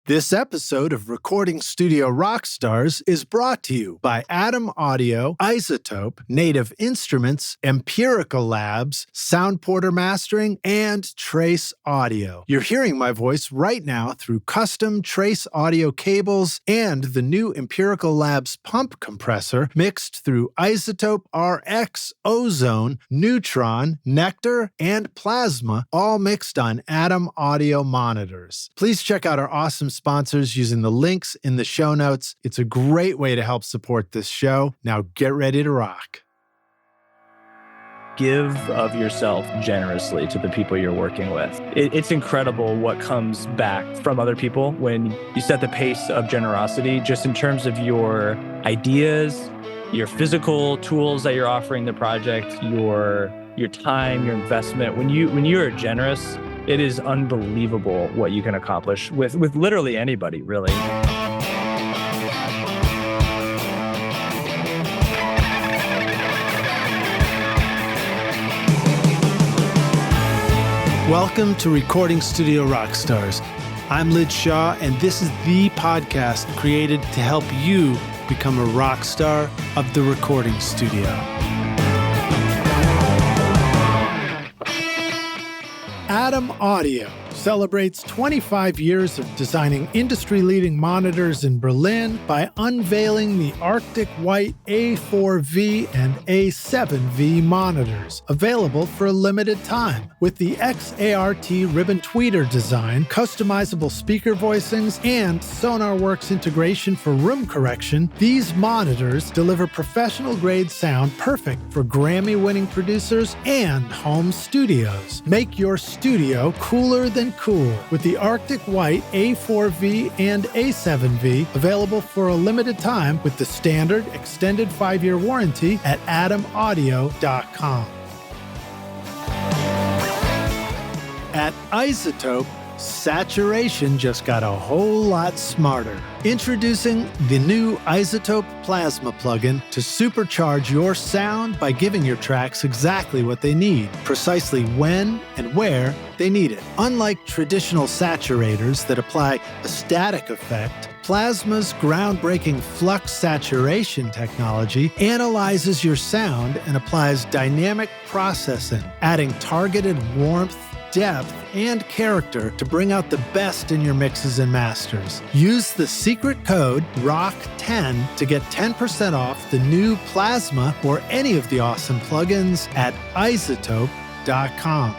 This episode of Recording Studio Rockstars is brought to you by Atom Audio, Isotope, Native Instruments, Empirical Labs, Sound Porter Mastering, and Trace Audio. You're hearing my voice right now through custom Trace Audio cables and the new Empirical Labs pump compressor mixed through Isotope RX, Ozone, Neutron, Nectar, and Plasma, all mixed on Atom Audio monitors. Please check out our awesome sponsors using the links in the show notes. It's a great way to help support this show. Now get ready to rock. Give of yourself generously to the people you're working with. It's incredible what comes back from other people when you set the pace of generosity, just in terms of your ideas, your physical tools that you're offering the project, your time, your investment. When you are generous, it is unbelievable what you can accomplish with literally anybody, really. Welcome to Recording Studio Rockstars. I'm Lid Shaw, and this is the podcast created to help you become a rock star of the recording studio. Atom Audio celebrates 25 years of designing industry-leading monitors in Berlin by unveiling the Arctic White A4V and A7V monitors, available for a limited time. With the XART ribbon tweeter design, customizable speaker voicings, and SonarWorks integration for room correction, these monitors deliver professional-grade sound perfect for Grammy-winning producers and home studios. Make your studio cooler than cool with the Arctic White A4V and A7V, available for a limited time with the standard extended 5-year warranty at atomaudio.com. At Isotope, saturation just got a whole lot smarter. Introducing the new Isotope Plasma plugin to supercharge your sound by giving your tracks exactly what they need, precisely when and where they need it. Unlike traditional saturators that apply a static effect, Plasma's groundbreaking flux saturation technology analyzes your sound and applies dynamic processing, adding targeted warmth, depth, and character to bring out the best in your mixes and masters. Use the secret code ROCK10 to get 10% off the new Plasma or any of the awesome plugins at isotope.com.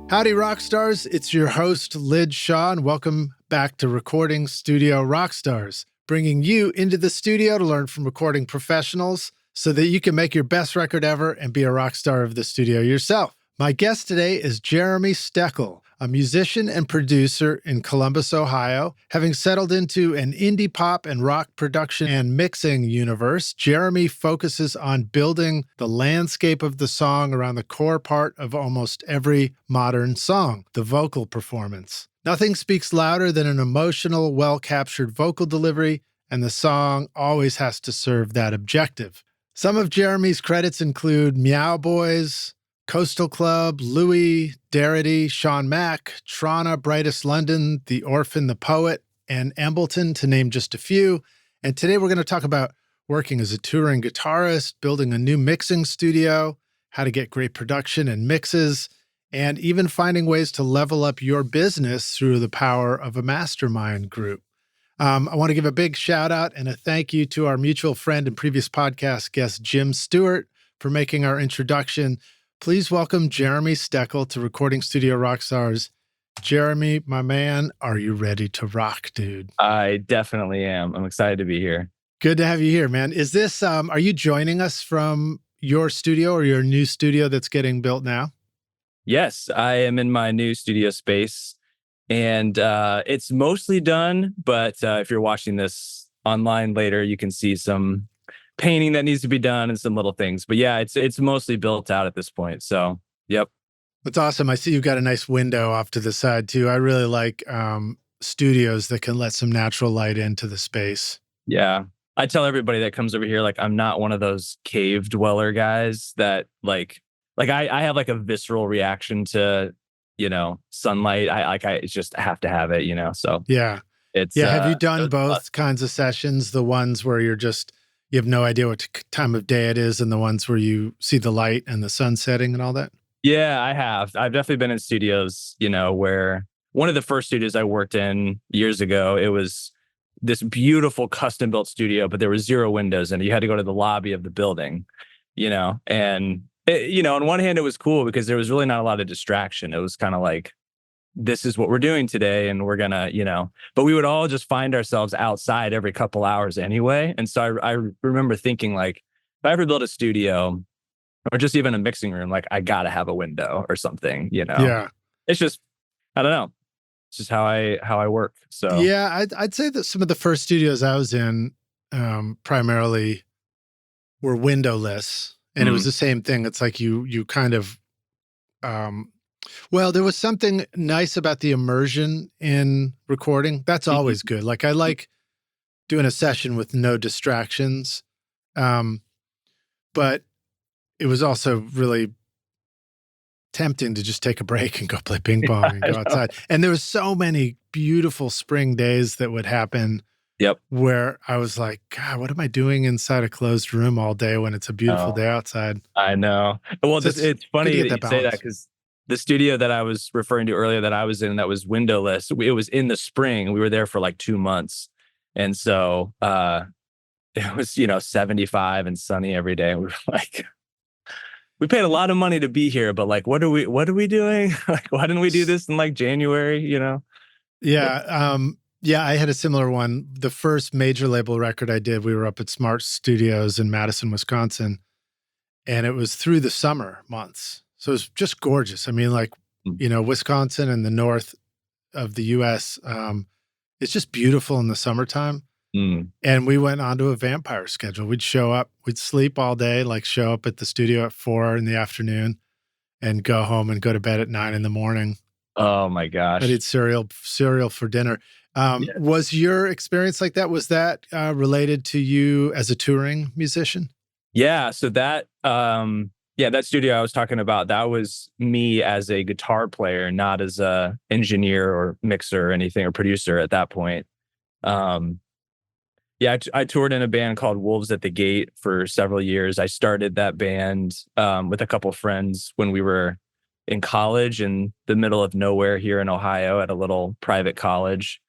Howdy, Rockstars. It's your host, Lid Shaw, and welcome back to Recording Studio Rockstars, bringing you into the studio to learn from recording professionals so that you can make your best record ever and be a rock star of the studio yourself. My guest today is Jeremy Steckel, a musician and producer in Columbus, Ohio. Having settled into an indie pop and rock production and mixing universe, Jeremy focuses on building the landscape of the song around the core part of almost every modern song, the vocal performance. Nothing speaks louder than an emotional, well-captured vocal delivery, and the song always has to serve that objective. Some of Jeremy's credits include MEOWBOYS, Coastal Club, Louis, Darity, Sean Mack, Trauna, Brightest London, The Orphan, The Poet, and Embleton, to name just a few. And today we're going to talk about working as a touring guitarist, building a new mixing studio, how to get great production and mixes, and even finding ways to level up your business through the power of a mastermind group. I want to give a big shout out and a thank you to our mutual friend and previous podcast guest, Jim Stewart, for making our introduction. Please welcome Jeremy Steckel to Recording Studio Rockstars. Jeremy, my man, are you ready to rock, dude? I definitely am. I'm excited to be here. Good to have you here, man. Is this, are you joining us from your studio or your new studio that's getting built now? Yes, I am in my new studio space. And it's mostly done, but if you're watching this online later, you can see some painting that needs to be done and some little things. But yeah, it's mostly built out at this point. So, yep. That's awesome. I see you've got a nice window off to the side too. I really like studios that can let some natural light into the space. Yeah. I tell everybody that comes over here, like, I'm not one of those cave dweller guys that like I have like a visceral reaction to sunlight. I just have to have it. So Yeah. it's Yeah. Have you it done was fun. both kinds of sessions? The ones where you have no idea what time of day it is, and the ones where you see the light and the sun setting and all that? Yeah, I have. I've definitely been in studios, where one of the first studios I worked in years ago, it was this beautiful custom built studio, but there were zero windows and you had to go to the lobby of the building, and on one hand it was cool because there was really not a lot of distraction. It was kind of like, this is what we're doing today and we're gonna, but we would all just find ourselves outside every couple hours anyway. And so I remember thinking, like, if I ever build a studio or just even a mixing room, like, I gotta have a window or something. Yeah. It's just, I don't know. It's just how I work. So Yeah. I'd say that some of the first studios I was in, primarily were windowless, and it was mm, the same thing. It's like you kind of, um, well, there was something nice about the immersion in recording. That's always mhm. good. Like, I like doing a session with no distractions. Um, but it was also really tempting to just take a break and go play ping pong and I go know. outside. And there was so many beautiful spring days that would happen Yep. where I was like, God, what am I doing inside a closed room all day when it's a beautiful Oh, day outside? I know. Well, So it's it's good to funny get that that you say that balance. because the studio that I was referring to earlier that I was in that was windowless, it was in the spring. We were there for like 2 months. And so it was, 75 and sunny every day. We were like, we paid a lot of money to be here, but like, what are we doing? Like, why didn't we do this in like January? Yeah. Yeah, I had a similar one. The first major label record I did, we were up at Smart Studios in Madison, Wisconsin, and it was through the summer months. So it was just gorgeous. I mean, like, Mm, Wisconsin and the north of the US, it's just beautiful in the summertime. mm. And we went onto a vampire schedule. We'd show up, we'd sleep all day, like show up at the studio at 4 in the afternoon and go home and go to bed at 9 in the morning. Oh my I'd gosh. eat cereal for dinner. Was your experience like that? Was that related to you as a touring musician? Yeah, so that studio I was talking about, that was me as a guitar player, not as a engineer or mixer or anything or producer at that point. Um, yeah, I toured in a band called Wolves at the Gate for several years. I started that band with a couple friends when we were in college in the middle of nowhere here in Ohio at a little private college.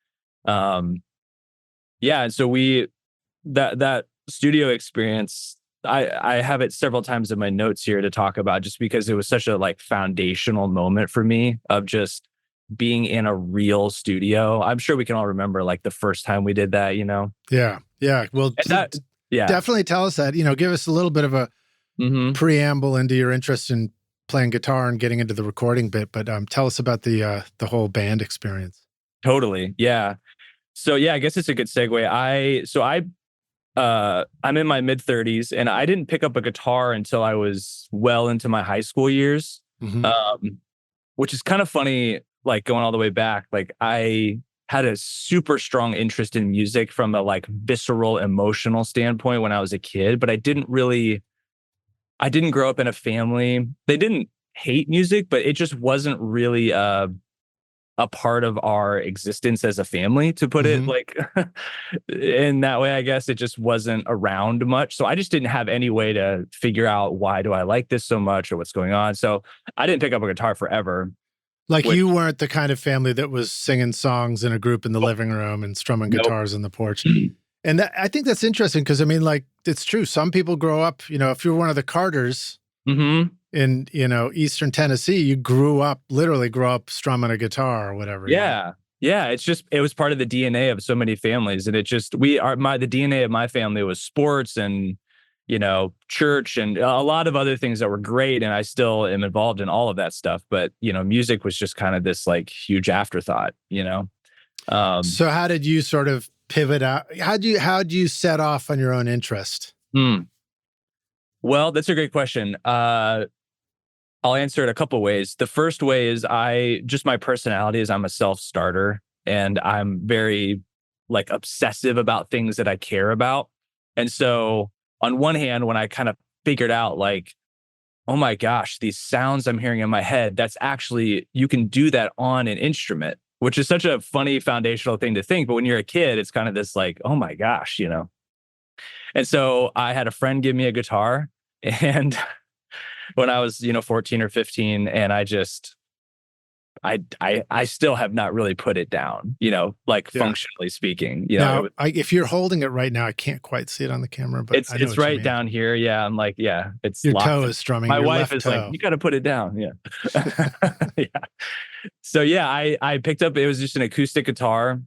Um, yeah, and so that studio experience, I have it several times in my notes here to talk about just because it was such a like foundational moment for me of just being in a real studio. I'm sure we can all remember like the first time we did that. Yeah. Yeah. Well, And that, yeah. definitely tell us that, give us a little bit of a Hmm. preamble into your interest in playing guitar and getting into the recording bit, but tell us about the whole band experience. Totally. Yeah. So yeah, I guess it's a good segue. I'm in my mid 30s and I didn't pick up a guitar until I was well into my high school years. Hmm. Um, which is kind of funny, like going all the way back. Like I had a super strong interest in music from a like visceral emotional standpoint when I was a kid, but I didn't grow up in a family. They didn't hate music, but it just wasn't really a part of our existence as a family, to put it Hmm. like in that way. I guess it just wasn't around much. So I just didn't have any way to figure out why do I like this so much or what's going on. So I didn't pick up a guitar forever, Like, which you weren't the kind of family that was singing songs in a group in the living room and strumming nope. guitars on the porch. And I think that's interesting because I mean, like, it's true. Some people grow up, if you're one of the Carters Hmm. in, Eastern Tennessee, you literally grew up strumming a guitar or whatever. Yeah. Yeah. It was part of the DNA of so many families. And it just, the DNA of my family was sports and, church and a lot of other things that were great. And I still am involved in all of that stuff. But, music was just kind of this like huge afterthought. Um, So how did you sort of pivot out? How'd you set off on your own interest? hmm. Well, that's a great question. I'll answer it a couple ways. The first way is my personality is I'm a self-starter and I'm very like obsessive about things that I care about. And so on one hand, when I kind of figured out like, oh my gosh, these sounds I'm hearing in my head, that's actually, you can do that on an instrument, which is such a funny foundational thing to think. But when you're a kid, it's kind of this like, oh my gosh, you know? And so I had a friend give me a guitar, and when I was, 14 or 15, and I still have not really put it down, like Yeah. functionally speaking, Now, if you're holding it right now, I can't quite see it on the camera, but I know it's what you right mean. down here. Yeah. I'm like, yeah, it's Your locked toe in. is strumming. My your wife left is like, toe. you got to put it down. Yeah. Yeah. So yeah, I picked up, it was just an acoustic guitar,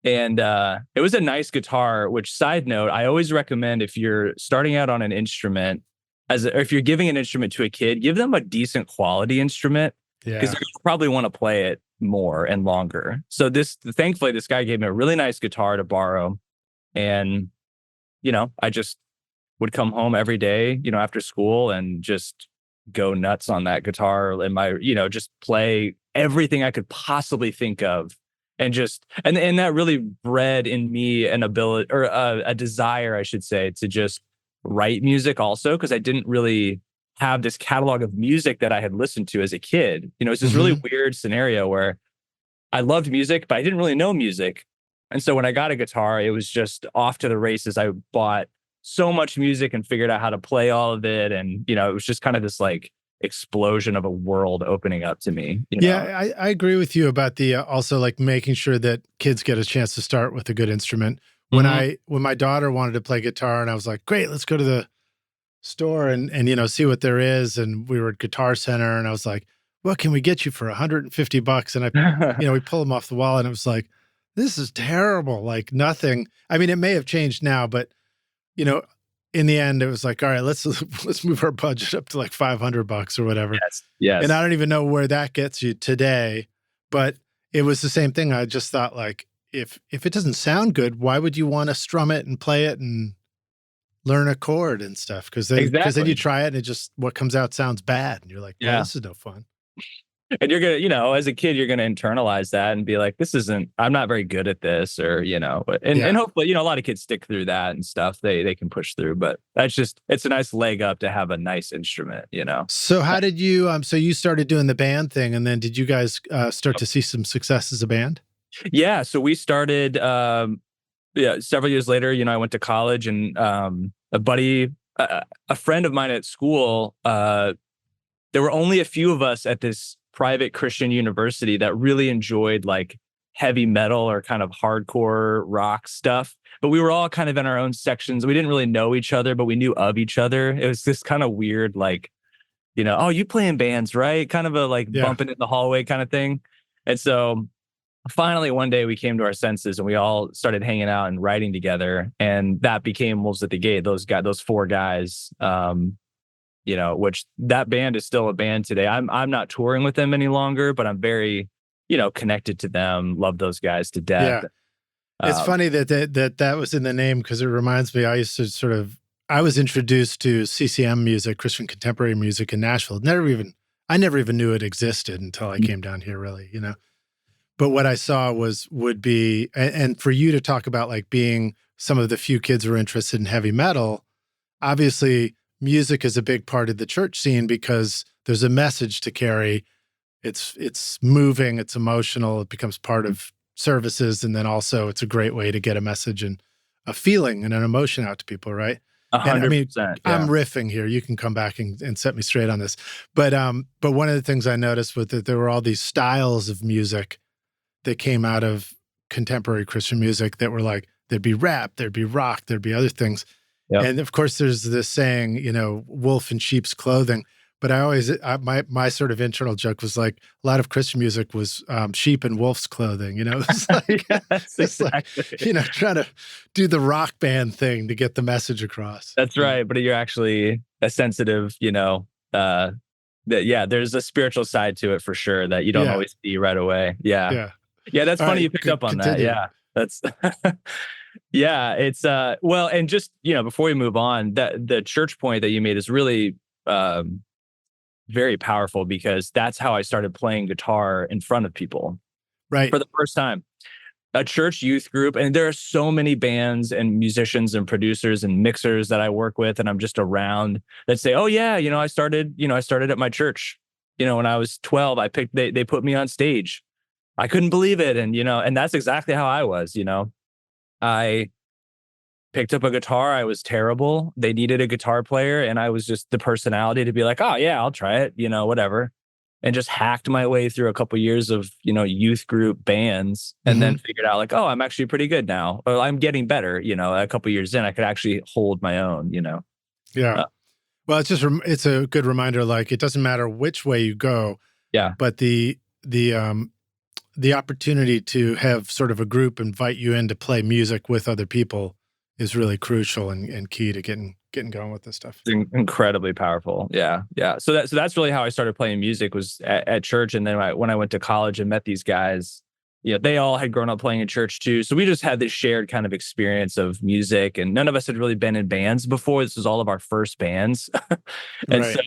and it was a nice guitar, which, side note, I always recommend, if you're starting out on an instrument, or if you're giving an instrument to a kid, give them a decent quality instrument, because Yeah. you probably want to play it more and longer. So thankfully, this guy gave me a really nice guitar to borrow. And, I just would come home every day, after school, and just go nuts on that guitar, and just play everything I could possibly think of. And that really bred in me an ability, or a desire, I should say, to just write music also, because I didn't really have this catalog of music that I had listened to as a kid. It's this really weird scenario where I loved music, but I didn't really know music. And so when I got a guitar, it was just off to the races. I bought so much music and figured out how to play all of it. And, it was just kind of this like explosion of a world opening up to me. Yeah, I agree with you about the also like making sure that kids get a chance to start with a good instrument. When my daughter wanted to play guitar, and I was like, great, let's go to the store and see what there is. And we were at Guitar Center, and I was like, what can we get you for $150? And we pull them off the wall, and it was like, this is terrible. Like nothing. I mean, it may have changed now, but in the end, it was like, all right, let's move our budget up to like $500 or whatever. Yes. Yes. And I don't even know where that gets you today, but it was the same thing. I just thought, like, if it doesn't sound good, why would you want to strum it and play it and learn a chord and stuff? Because then you try it, and what comes out sounds bad, and you're like, well, this is no fun. And you're going to, as a kid, you're going to internalize that and be like, I'm not very good at this, or, and hopefully, a lot of kids stick through that and stuff. They can push through, but it's a nice leg up to have a nice instrument, So how did you, so you started doing the band thing, and then did you guys start to see some success as a band? Yeah. So we started, several years later, I went to college, and a buddy, a friend of mine at school, there were only a few of us at this private Christian university that really enjoyed like heavy metal or kind of hardcore rock stuff. But we were all kind of in our own sections. We didn't really know each other, but we knew of each other. It was this kind of weird, like, oh, you play in bands, right? Kind of a like bumping in the hallway kind of thing. And so finally one day we came to our senses, and we all started hanging out and writing together. And that became Wolves at the Gate, those four guys. Which that band is still a band today. I'm not touring with them any longer, but I'm very, connected to them. Love those guys to death. Yeah. It's funny that was in the name, because it reminds me, I was introduced to CCM music, Christian contemporary music, in Nashville. I never even knew it existed until I came down here, really, But what I saw would be, and for you to talk about like being some of the few kids who are interested in heavy metal, obviously music is a big part of the church scene because there's a message to carry. It's moving, it's emotional, it becomes part of services. And then also it's a great way to get a message and a feeling and an emotion out to people, right? 100%. I'm riffing here. You can come back and set me straight on this. But one of the things I noticed was that there were all these styles of music that came out of contemporary Christian music that were like, there'd be rap, there'd be rock, there'd be other things. Yep. And of course, there's this saying, wolf in sheep's clothing. But my sort of internal joke was like, a lot of Christian music was sheep in wolf's clothing. It's like, exactly. Like, trying to do the rock band thing to get the message across. That's right. But you're actually a sensitive, there's a spiritual side to it for sure that you don't always see right away. Yeah. That's funny you picked up on that. Yeah, that's. Yeah, it's and just before we move on, that the church point that you made is really very powerful, because that's how I started playing guitar in front of people, right, for the first time. a church youth group, and there are so many bands and musicians and producers and mixers that I work with and I'm just around that say, oh yeah, I started at my church. When I was 12, they put me on stage. I couldn't believe it. And that's exactly how I was. I picked up a guitar. I was terrible. They needed a guitar player, and I was just the personality to be like, oh yeah, I'll try it, whatever. And just hacked my way through a couple years of, youth group bands, and then figured out like, oh, I'm actually pretty good now. Or I'm getting better, a couple years in, I could actually hold my own, Yeah. Well, it's a good reminder. Like, it doesn't matter which way you go. Yeah. But the opportunity to have sort of a group invite you in to play music with other people is really crucial and key to getting going with this stuff. It's incredibly powerful. Yeah. Yeah. So that's really how I started playing music, was at church. And then when I went to college and met these guys, they all had grown up playing in church too. So we just had this shared kind of experience of music, and none of us had really been in bands before. This was all of our first bands. And Right. so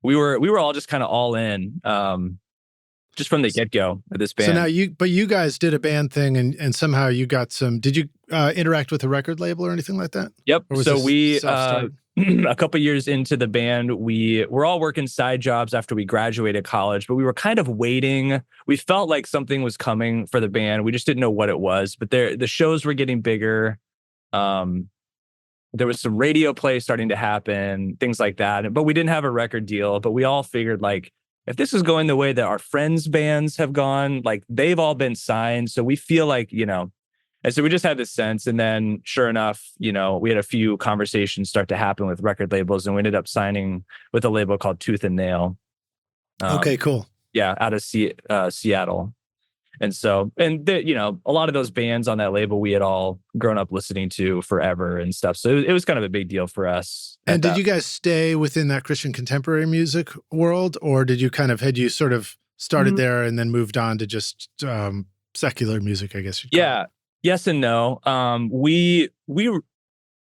we were all just kind of all in, just from the get-go of this band. So now you guys did a band thing, and somehow you got did you interact with a record label or anything like that? Yep. So we, self-started? a couple years into the band, we were all working side jobs after we graduated college, but we were kind of waiting. We felt like something was coming for the band. We just didn't know what it was, but the shows were getting bigger. There was some radio play starting to happen, things like that. But we didn't have a record deal, but we all figured like, if this is going the way that our friends' bands have gone, like they've all been signed. So we feel like, and so we just had this sense. And then sure enough, we had a few conversations start to happen with record labels, and we ended up signing with a label called Tooth and Nail. Okay, cool. Yeah, out of Seattle. And so, a lot of those bands on that label we had all grown up listening to forever and stuff. So it was kind of a big deal for us. And did you guys stay within that Christian contemporary music world, or had you sort of started there and then moved on to just secular music, I guess you'd call it? Yes and no.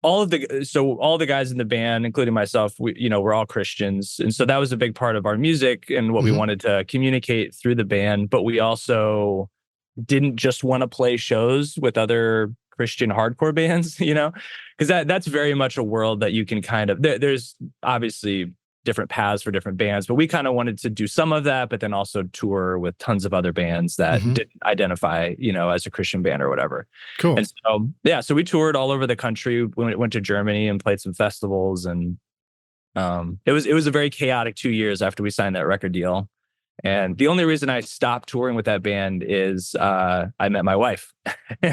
All the guys in the band, including myself, we're all Christians. And so that was a big part of our music and what we wanted to communicate through the band. But we also didn't just want to play shows with other Christian hardcore bands, because that's very much a world that you can kind of, there's obviously different paths for different bands, but we kind of wanted to do some of that, but then also tour with tons of other bands that didn't identify, as a Christian band or whatever. Cool. And so, so we toured all over the country. We went to Germany and played some festivals, and it was a very chaotic 2 years after we signed that record deal. And the only reason I stopped touring with that band is I met my wife.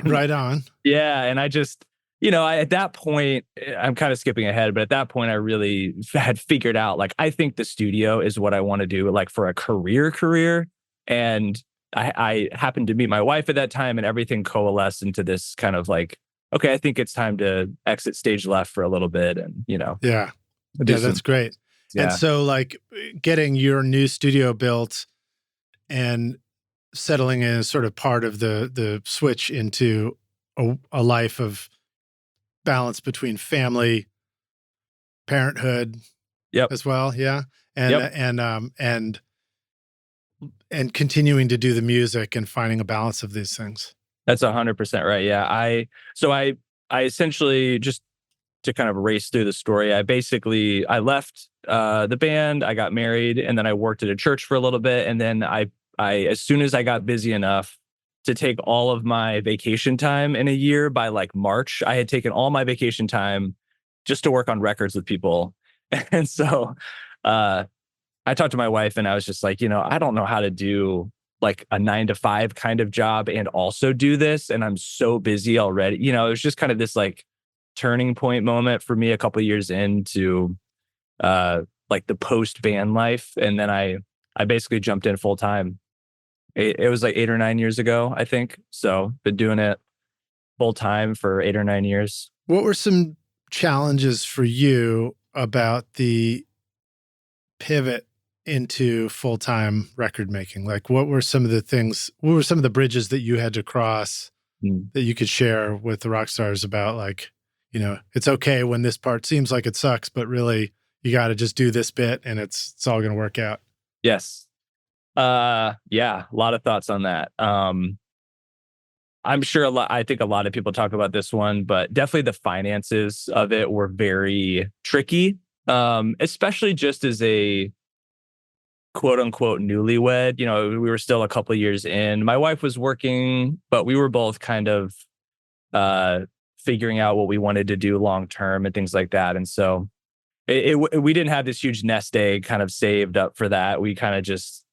Right on. Yeah, and I just, at that point, I'm kind of skipping ahead, but at that point, I really had figured out, like, I think the studio is what I want to do, like, for a career. And I happened to meet my wife at that time, and everything coalesced into this kind of like, okay, I think it's time to exit stage left for a little bit. And, Yeah, that's great. Yeah. And so, like, getting your new studio built and settling in is sort of part of the switch into a life of balance between family, parenthood, as well. Yeah. And continuing to do the music and finding a balance of these things. That's 100% right. Yeah. I essentially, just to kind of race through the story, I left the band, I got married, and then I worked at a church for a little bit. And then I as soon as I got busy enough to take all of my vacation time in a year, by like March, I had taken all my vacation time just to work on records with people. And so I talked to my wife, and I was just like, I don't know how to do like a 9-to-5 kind of job and also do this. And I'm so busy already. It was just kind of this like turning point moment for me a couple of years into like the post band life. And then I basically jumped in full time. It was like 8 or 9 years ago, I think. So been doing it full time for 8 or 9 years. What were some challenges for you about the pivot into full-time record making? Like, what were some of the bridges that you had to cross that you could share with the rock stars about, like, it's okay when this part seems like it sucks, but really you got to just do this bit and it's all going to work out? Yes. Yeah, a lot of thoughts on that. I'm sure I think a lot of people talk about this one, but definitely the finances of it were very tricky, especially just as a quote unquote newlywed. We were still a couple of years in. My wife was working, but we were both kind of figuring out what we wanted to do long term and things like that. And so we didn't have this huge nest egg kind of saved up for that. We kind of just,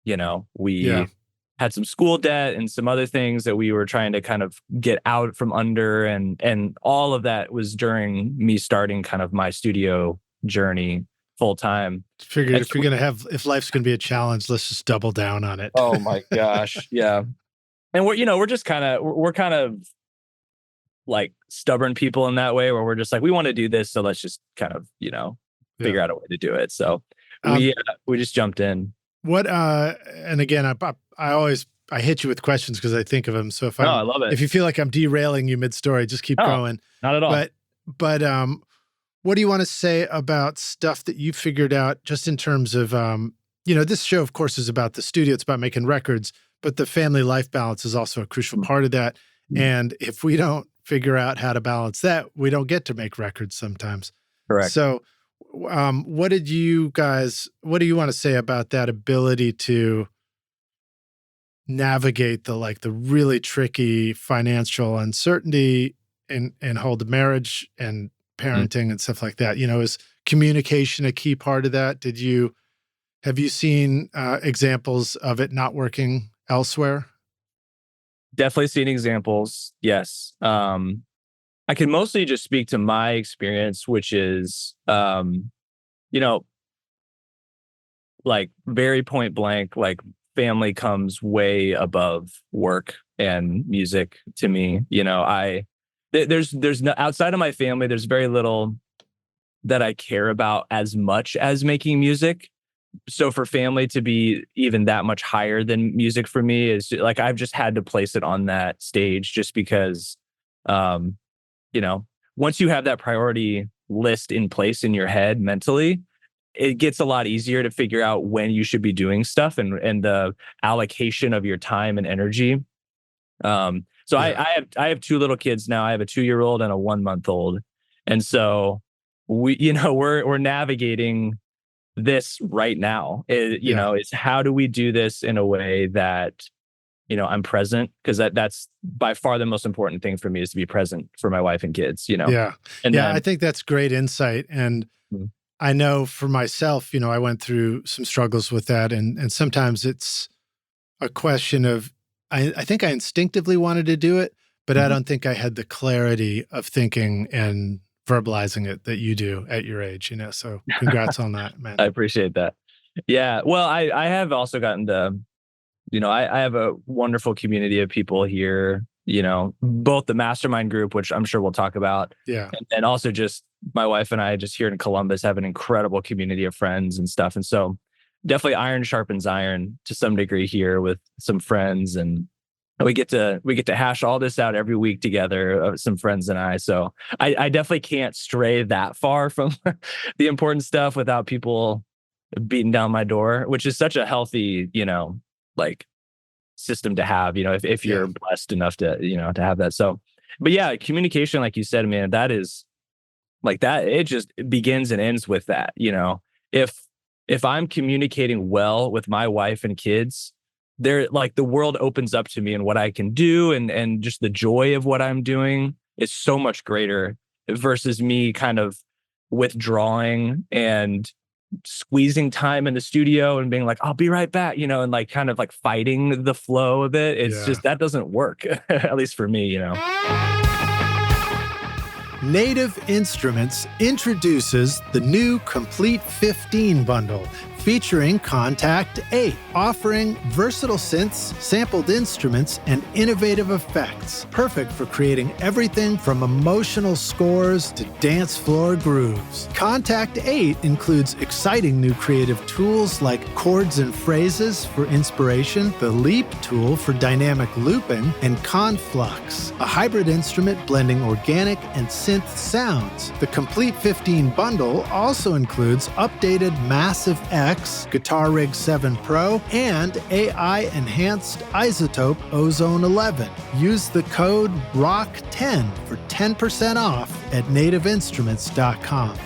we had some school debt and some other things that we were trying to kind of get out from under. And all of that was during me starting kind of my studio journey full time. Figured if life's going to be a challenge, let's just double down on it. Oh my gosh. Yeah. And we're kind of like stubborn people in that way, where we're just like, we want to do this. So let's just kind of, figure out a way to do it. So we just jumped in. What, and again, I hit you with questions because I think of them. So I love it. If you feel like I'm derailing you mid-story, just keep going. Not at all. But what do you want to say about stuff that you figured out just in terms of, this show, of course, is about the studio. It's about making records, but the family life balance is also a crucial part of that. And if we don't figure out how to balance that, we don't get to make records sometimes. Correct. So what do you want to say about that ability to navigate the really tricky financial uncertainty and hold the marriage and parenting and stuff like that? Is communication a key part of that? Have you seen examples of it not working elsewhere? Definitely seen examples. Yes. I can mostly just speak to my experience, which is, like very point blank, like family comes way above work and music to me. There's no, outside of my family, there's very little that I care about as much as making music. So for family to be even that much higher than music for me is like, I've just had to place it on that stage just because, once you have that priority list in place in your head mentally, it gets a lot easier to figure out when you should be doing stuff and the allocation of your time and energy. I have two little kids now. I have a 2-year-old and a 1-month-old. And so we're navigating this right now. It's how do we do this in a way that, I'm present, because that's by far the most important thing for me, is to be present for my wife and kids, Yeah. I think that's great insight. And I know for myself, I went through some struggles with that. And sometimes it's a question of, I think I instinctively wanted to do it, but I don't think I had the clarity of thinking and verbalizing it that you do at your age, so congrats on that, man. I appreciate that. Yeah. Well, I have also gotten to, I have a wonderful community of people here, both the Mastermind group, which I'm sure we'll talk about. Yeah. And also just my wife and I just here in Columbus have an incredible community of friends and stuff. And so definitely iron sharpens iron to some degree here with some friends, and we get to hash all this out every week together, some friends and I. So I definitely can't stray that far from the important stuff without people beating down my door, which is such a healthy, system to have, if you're blessed enough to, to have that. So, but yeah, communication, like you said, man, that is like that. It just begins and ends with that. If I'm communicating well with my wife and kids, they're like, the world opens up to me and what I can do, and just the joy of what I'm doing is so much greater versus me kind of withdrawing and squeezing time in the studio and being like, I'll be right back, and like kind of like fighting the flow of it. It's just, that doesn't work, at least for me, Native Instruments introduces the new Complete 15 bundle, featuring Contact 8, offering versatile synths, sampled instruments, and innovative effects. Perfect for creating everything from emotional scores to dance floor grooves. Contact 8 includes exciting new creative tools like chords and phrases for inspiration, the Leap tool for dynamic looping, and Conflux, a hybrid instrument blending organic and synth sounds. The Complete 15 bundle also includes updated Massive X X, Guitar Rig 7 Pro, and AI-enhanced isotope Ozone 11. Use the code ROCK10 for 10% off at nativeinstruments.com.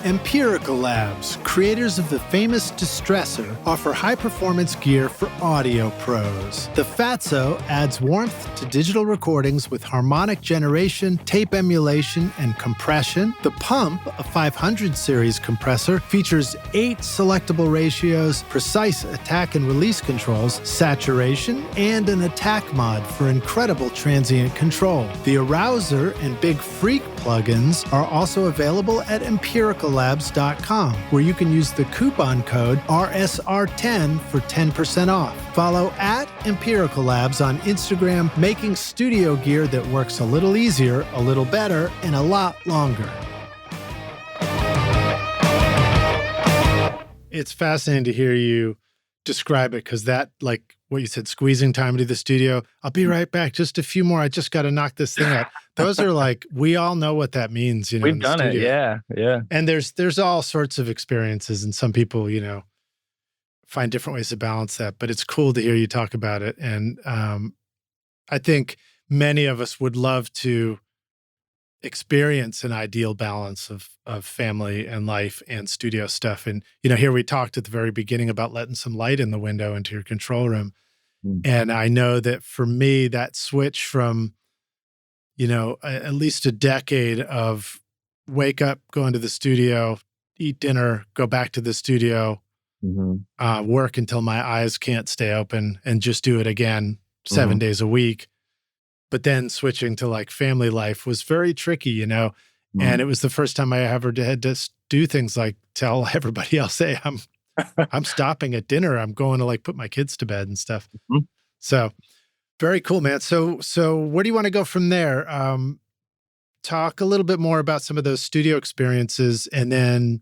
Empirical Labs, creators of the famous Distressor, offer high-performance gear for audio pros. The Fatso adds warmth to digital recordings with harmonic generation, tape emulation, and compression. The Pump, a 500 series compressor, features 8 selectable ratios, precise attack and release controls, saturation, and an attack mod for incredible transient control. The Arouser and Big Freak plugins are also available at empiricallabs.com, where you can use the coupon code RSR10 for 10% off. Follow at Empirical Labs on Instagram, making studio gear that works a little easier, a little better, and a lot longer. It's fascinating to hear you describe it, because that, like what you said, squeezing time into the studio, I'll be right back, just a few more, I just got to knock this thing out. Those are like, we all know what that means, you know. We've done it, yeah. And there's all sorts of experiences, and some people, you know, find different ways to balance that, but it's cool to hear you talk about it. And I think many of us would love to experience an ideal balance of family and life and studio stuff. And, you know, here we talked at the very beginning about letting some light in the window into your control room. And I know that for me, that switch from, you know, at least a decade of wake up, go into the studio, eat dinner, go back to the studio, work until my eyes can't stay open, and just do it again 7 days a week. But then switching to like family life was very tricky, you know. And it was the first time I ever had to do things like tell everybody else, hey, I'm stopping at dinner. I'm going to like put my kids to bed and stuff. So very cool, man. So where do you want to go from there? Talk a little bit more about some of those studio experiences, and then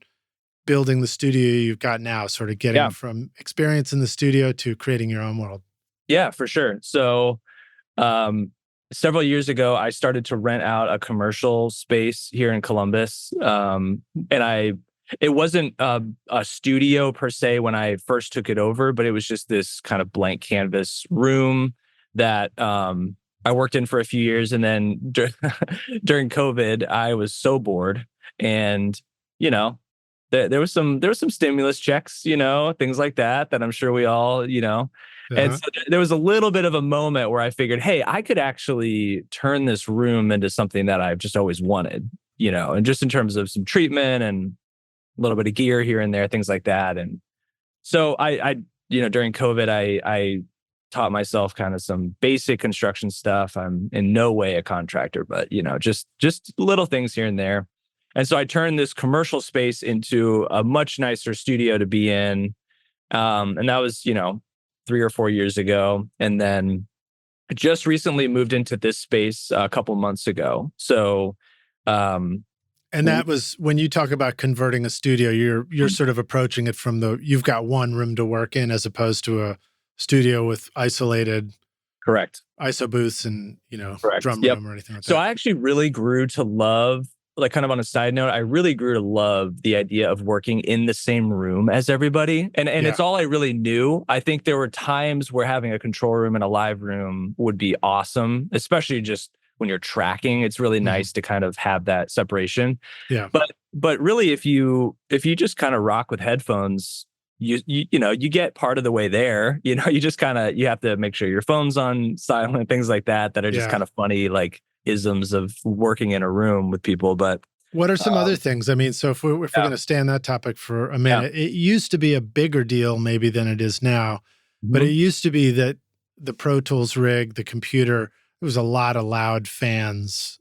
building the studio you've got now, sort of getting from experience in the studio to creating your own world. Yeah, for sure. So several years ago, I started to rent out a commercial space here in Columbus. And it wasn't a studio per se when I first took it over, but it was just this kind of blank canvas room that I worked in for a few years. And then during COVID, I was so bored, and, you know, there was some stimulus checks, you know, things like that I'm sure we all, you know. And so there was a little bit of a moment where I figured, hey, I could actually turn this room into something that I've just always wanted, you know, and just in terms of some treatment and a little bit of gear here and there, things like that. And so I you know, during COVID, I taught myself kind of some basic construction stuff. I'm in no way a contractor, but, you know, just little things here and there. And so I turned this commercial space into a much nicer studio to be in. And that was, you know, 3 or 4 years ago. And then I just recently moved into this space a couple months ago. So, and that was when you talk about converting a studio, you're sort of approaching it from you've got one room to work in, as opposed to a studio with isolated ISO booths and, you know, drum room or anything like that. So I actually really grew to love, like, kind of on a side note, I really grew to love the idea of working in the same room as everybody. And it's all I really knew. I think there were times where having a control room and a live room would be awesome, especially just when you're tracking. It's really nice to kind of have that separation. Yeah. But really, if you just kind of rock with headphones, you know, you get part of the way there. You know, you just kind of, you have to make sure your phone's on silent, things like that are just kind of funny, like isms of working in a room with people. But what are some other things? I mean, so if we're going to stay on that topic for a minute, it used to be a bigger deal maybe than it is now, but it used to be that the Pro Tools rig, the computer, it was a lot of loud fans,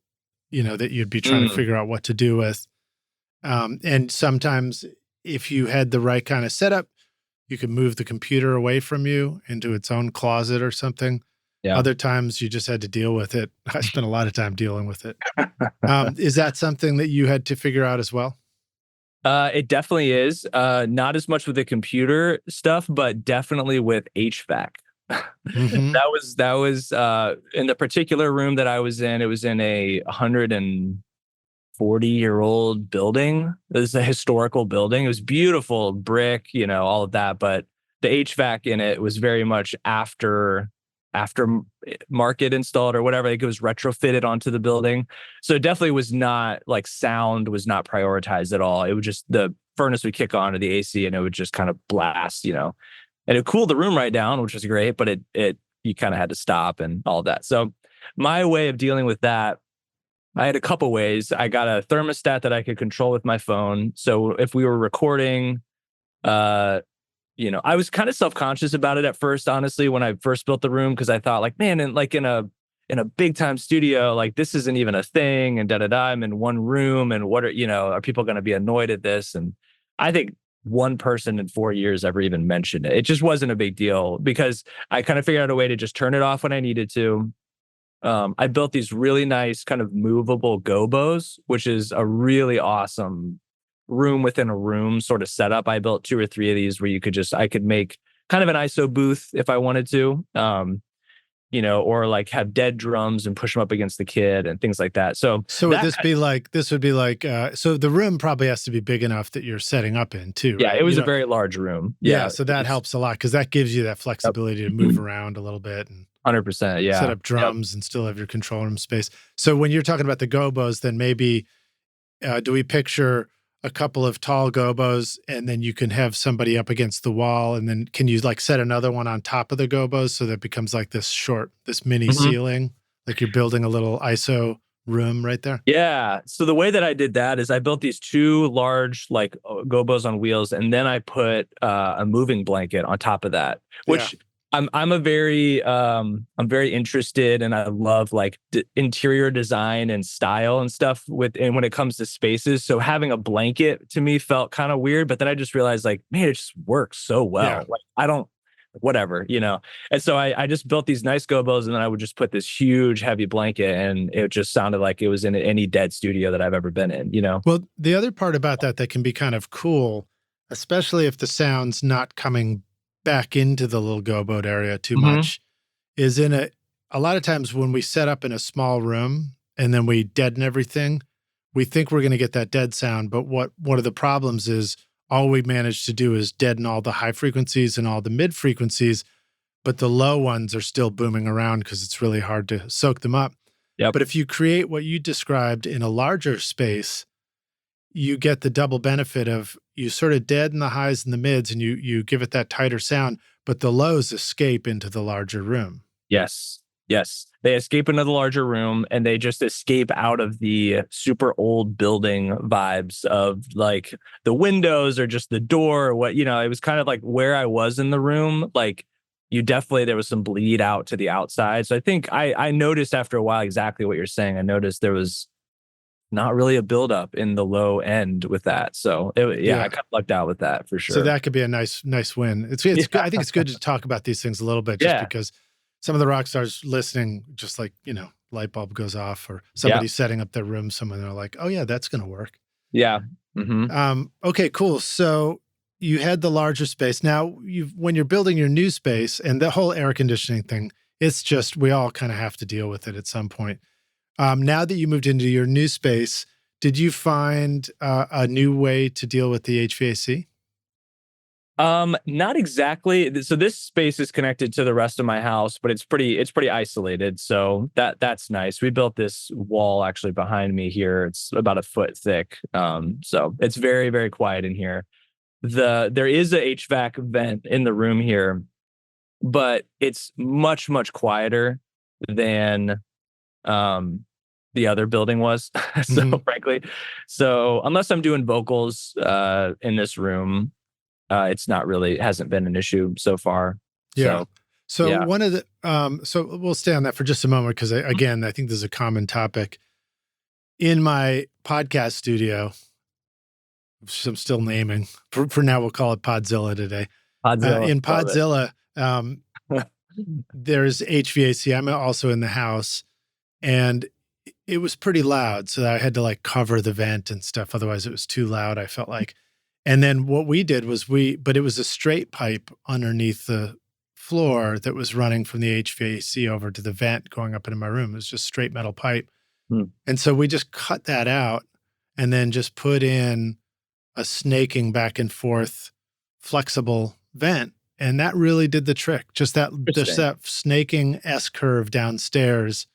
you know, that you'd be trying to figure out what to do with. And sometimes if you had the right kind of setup, you could move the computer away from you into its own closet or something. Yeah. Other times you just had to deal with it. I spent a lot of time dealing with it. Is that something that you had to figure out as well? It definitely is. Not as much with the computer stuff, but definitely with HVAC. That was in the particular room that I was in. It was in a 40-year-old building. It was a historical building. It was beautiful, brick, all of that. But the HVAC in it was very much after market installed or whatever. Like it was retrofitted onto the building. So it definitely was not like sound was not prioritized at all. It would just, the furnace would kick on to the AC and it would just kind of blast, and it cooled the room right down, which was great, but you kind of had to stop and all that. So my way of dealing with that, I had a couple ways. I got a thermostat that I could control with my phone. So if we were recording, I was kind of self-conscious about it at first, honestly, when I first built the room, because I thought like, man, and like in a big time studio, like this isn't even a thing, and I'm in one room, and what are people going to be annoyed at this? And I think one person in 4 years ever even mentioned it. It just wasn't a big deal because I kind of figured out a way to just turn it off when I needed to. I built these really nice kind of movable gobos, which is a really awesome room within a room sort of setup. I built 2 or 3 of these where I could make kind of an ISO booth if I wanted to, or like have dead drums and push them up against the kit and things like that. So would this be like, so the room probably has to be big enough that you're setting up in too, yeah, right? it was a very large room. Yeah. So that helps a lot because that gives you that flexibility to move around a little bit and 100%. Yeah. Set up drums and still have your control room space. So when you're talking about the gobos, then maybe, do we picture a couple of tall gobos and then you can have somebody up against the wall, and then can you like set another one on top of the gobos so that it becomes like this mini ceiling, like you're building a little ISO room right there? Yeah. So the way that I did that is I built these 2 large like gobos on wheels, and then I put a moving blanket on top of that, which I'm very interested, and I love like interior design and style and stuff and when it comes to spaces. So having a blanket to me felt kind of weird, but then I just realized like, man, it just works so well. Yeah. Like I don't, whatever. And so I just built these nice gobos, and then I would just put this huge heavy blanket, and it just sounded like it was in any dead studio that I've ever been in, Well, the other part about that can be kind of cool, especially if the sound's not coming back into the little goboed area too much, is a lot of times when we set up in a small room and then we deaden everything, we think we're going to get that dead sound. But one of the problems is all we manage to do is deaden all the high frequencies and all the mid frequencies, but the low ones are still booming around because it's really hard to soak them up. Yep. But if you create what you described in a larger space, you get the double benefit of you sort of deaden the highs and the mids, and you give it that tighter sound, but the lows escape into the larger room. Yes. They escape into the larger room, and they just escape out of the super old building vibes of like the windows or just the door or what, it was kind of like where I was in the room. Like there was some bleed out to the outside. So I think I noticed after a while exactly what you're saying. I noticed there was not really a buildup in the low end with that. So I kind of lucked out with that for sure. So that could be a nice win. It's good. I think it's good to talk about these things a little bit just because some of the rock stars listening, just like, light bulb goes off or somebody's setting up their room somewhere and they're like, oh yeah, that's going to work. Yeah. Okay, cool. So you had the larger space. Now when you're building your new space and the whole air conditioning thing, it's just, we all kind of have to deal with it at some point. Now that you moved into your new space, did you find a new way to deal with the HVAC? Not exactly. So this space is connected to the rest of my house, but it's pretty isolated. So that's nice. We built this wall actually behind me here. It's about a foot thick. So it's very, very quiet in here. There is a HVAC vent in the room here, but it's much, much quieter than the other building was. So frankly, unless I'm doing vocals in this room, it's not really, hasn't been an issue so far. Yeah. So one of the so we'll stay on that for just a moment because again, I think this is a common topic in my podcast studio, which I'm still naming. For now, we'll call it Podzilla today. In Podzilla, there's HVAC. I'm also in the house, and it was pretty loud, so I had to like cover the vent and stuff. Otherwise, it was too loud, I felt like. And then what we did was but it was a straight pipe underneath the floor that was running from the HVAC over to the vent going up into my room. It was just straight metal pipe. And so we just cut that out. and then just put in a snaking back and forth flexible vent. And that really did the trick. Just that snaking S curve downstairs,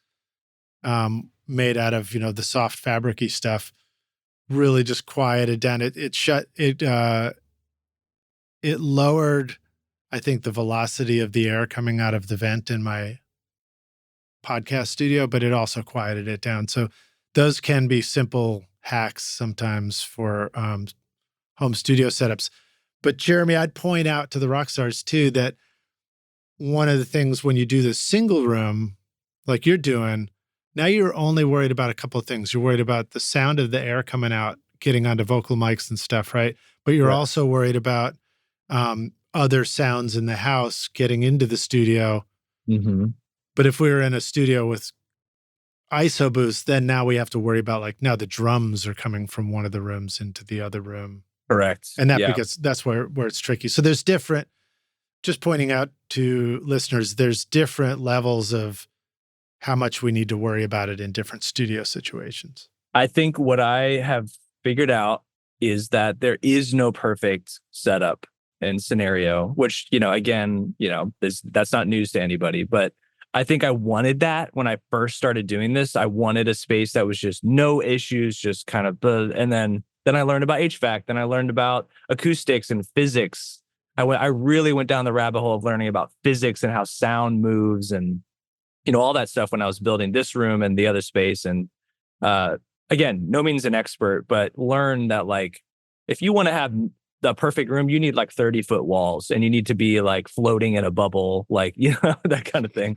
made out of, the soft fabric-y stuff, really just quieted down. It lowered, I think, the velocity of the air coming out of the vent in my podcast studio, but it also quieted it down. So those can be simple hacks sometimes for home studio setups. But Jeremy, I'd point out to the rock stars too that one of the things when you do the single room, like you're doing, now you're only worried about a couple of things. You're worried about the sound of the air coming out, getting onto vocal mics and stuff, right? But you're also worried about other sounds in the house getting into the studio. Mm-hmm. But if we were in a studio with ISO booths, then now we have to worry about now the drums are coming from one of the rooms into the other room. Correct. And because that's where it's tricky. So there's different, just pointing out to listeners, there's different levels of how much we need to worry about it in different studio situations. I think what I have figured out is that there is no perfect setup and scenario, which, again, that's not news to anybody, but I think I wanted that when I first started doing this. I wanted a space that was just no issues, just kind of, and then I learned about HVAC, then I learned about acoustics and physics. I really went down the rabbit hole of learning about physics and how sound moves and, all that stuff when I was building this room and the other space. And again, no means an expert, but learn that if you want to have the perfect room, you need 30-foot walls and you need to be floating in a bubble, that kind of thing.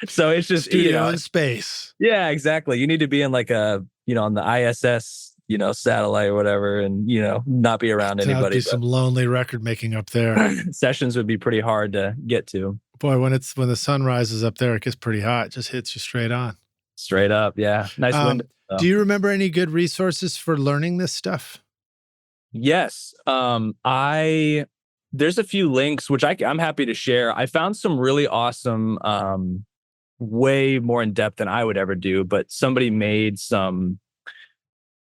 So it's just studio in space. Yeah, exactly. You need to be in on the ISS, satellite or whatever, and not be around anybody. That'd be some lonely record making up there. Sessions would be pretty hard to get to. Boy, when the sun rises up there, it gets pretty hot. It just hits you straight on. Straight up, yeah. Nice window. Do you remember any good resources for learning this stuff? Yes. There's a few links, which I'm happy to share. I found some really awesome, way more in depth than I would ever do, but somebody made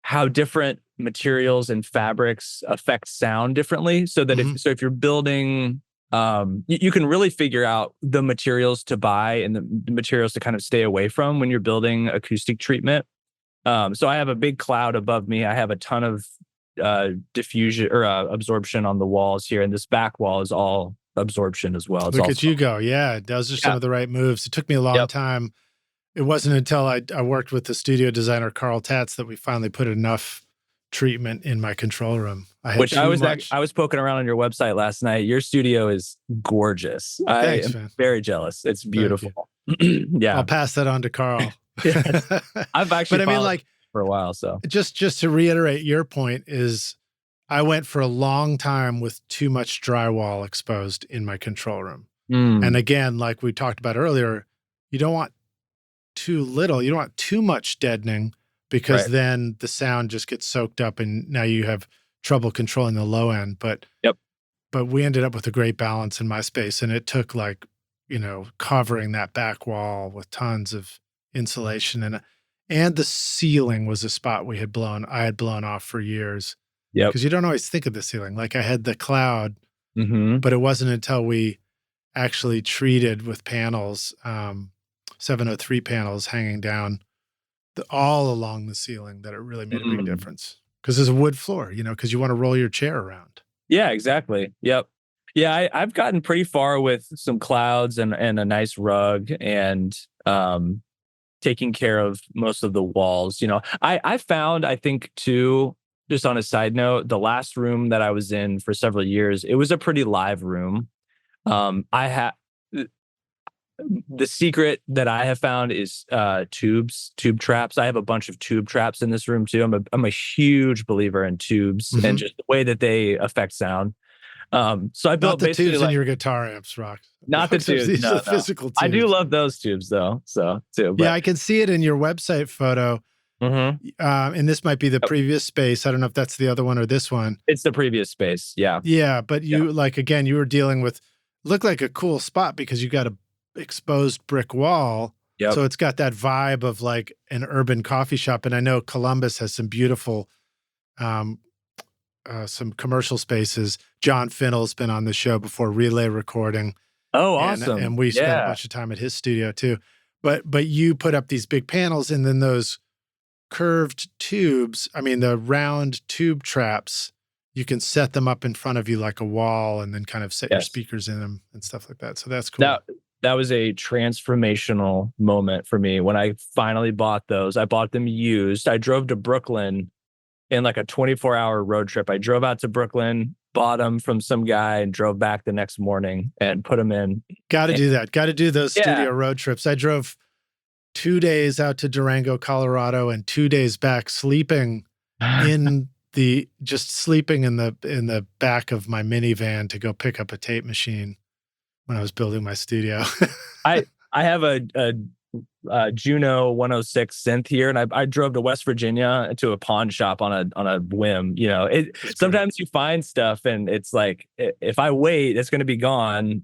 how different materials and fabrics affect sound differently. So that if you're building, you can really figure out the materials to buy and the materials to kind of stay away from when you're building acoustic treatment. So I have a big cloud above me. I have a ton of diffusion or absorption on the walls here, and this back wall is all absorption as well. Look at you go. Yeah, those are some of the right moves. It took me a long time. It wasn't until I worked with the studio designer Carl Tatz that we finally put enough treatment in my control room. I was poking around on your website last night. Your studio is gorgeous. Thanks, man. Very jealous. It's beautiful. Yeah, I'll pass that on to Carl. I've actually, for a while. So just to reiterate your point is, I went for a long time with too much drywall exposed in my control room. And again, like we talked about earlier, you don't want too little. You don't want too much deadening, because then the sound just gets soaked up and now you have trouble controlling the low end. But we ended up with a great balance in my space, and it took covering that back wall with tons of insulation, and the ceiling was a spot I had blown off for years. Yeah, because you don't always think of the ceiling. I had the cloud, but it wasn't until we actually treated with panels, 703 panels hanging down all along the ceiling, that it really made a big difference. Because there's a wood floor, because you want to roll your chair around. Yeah, exactly. Yep. Yeah, I've gotten pretty far with some clouds and a nice rug and taking care of most of the walls. I found, I think too, just on a side note, the last room that I was in for several years, it was a pretty live room. The secret that I have found is tube traps. I have a bunch of tube traps in this room too. I'm a huge believer in tubes and just the way that they affect sound. So I built not the tubes in your guitar amps, Rock. Not the tubes. These are physical tubes. I do love those tubes though. So too. But. Yeah, I can see it in your website photo. And this might be the previous space. I don't know if that's the other one or this one. It's the previous space. Yeah. Yeah, but you again, you were dealing with, looked like a cool spot because you got a exposed brick wall. So it's got that vibe of an urban coffee shop. And I know Columbus has some beautiful some commercial spaces. John Finnell's been on the show before, Relay Recording. Oh, awesome. And we spent a bunch of time at his studio too. But you put up these big panels, and then those curved tubes, the round tube traps, you can set them up in front of you like a wall and then kind of set your speakers in them and stuff like that. So that's cool. That was a transformational moment for me when I finally bought those. I bought them used. I drove to Brooklyn in like a 24-hour road trip. I drove out to Brooklyn, bought them from some guy, and drove back the next morning and put them in. Got to do that. Got to do those studio road trips. I drove 2 days out to Durango, Colorado, and 2 days back, sleeping in the back of my minivan to go pick up a tape machine when I was building my studio. I have a Juno 106 synth here, and I drove to West Virginia to a pawn shop on a whim. Sometimes you find stuff and it's like, if I wait, it's going to be gone.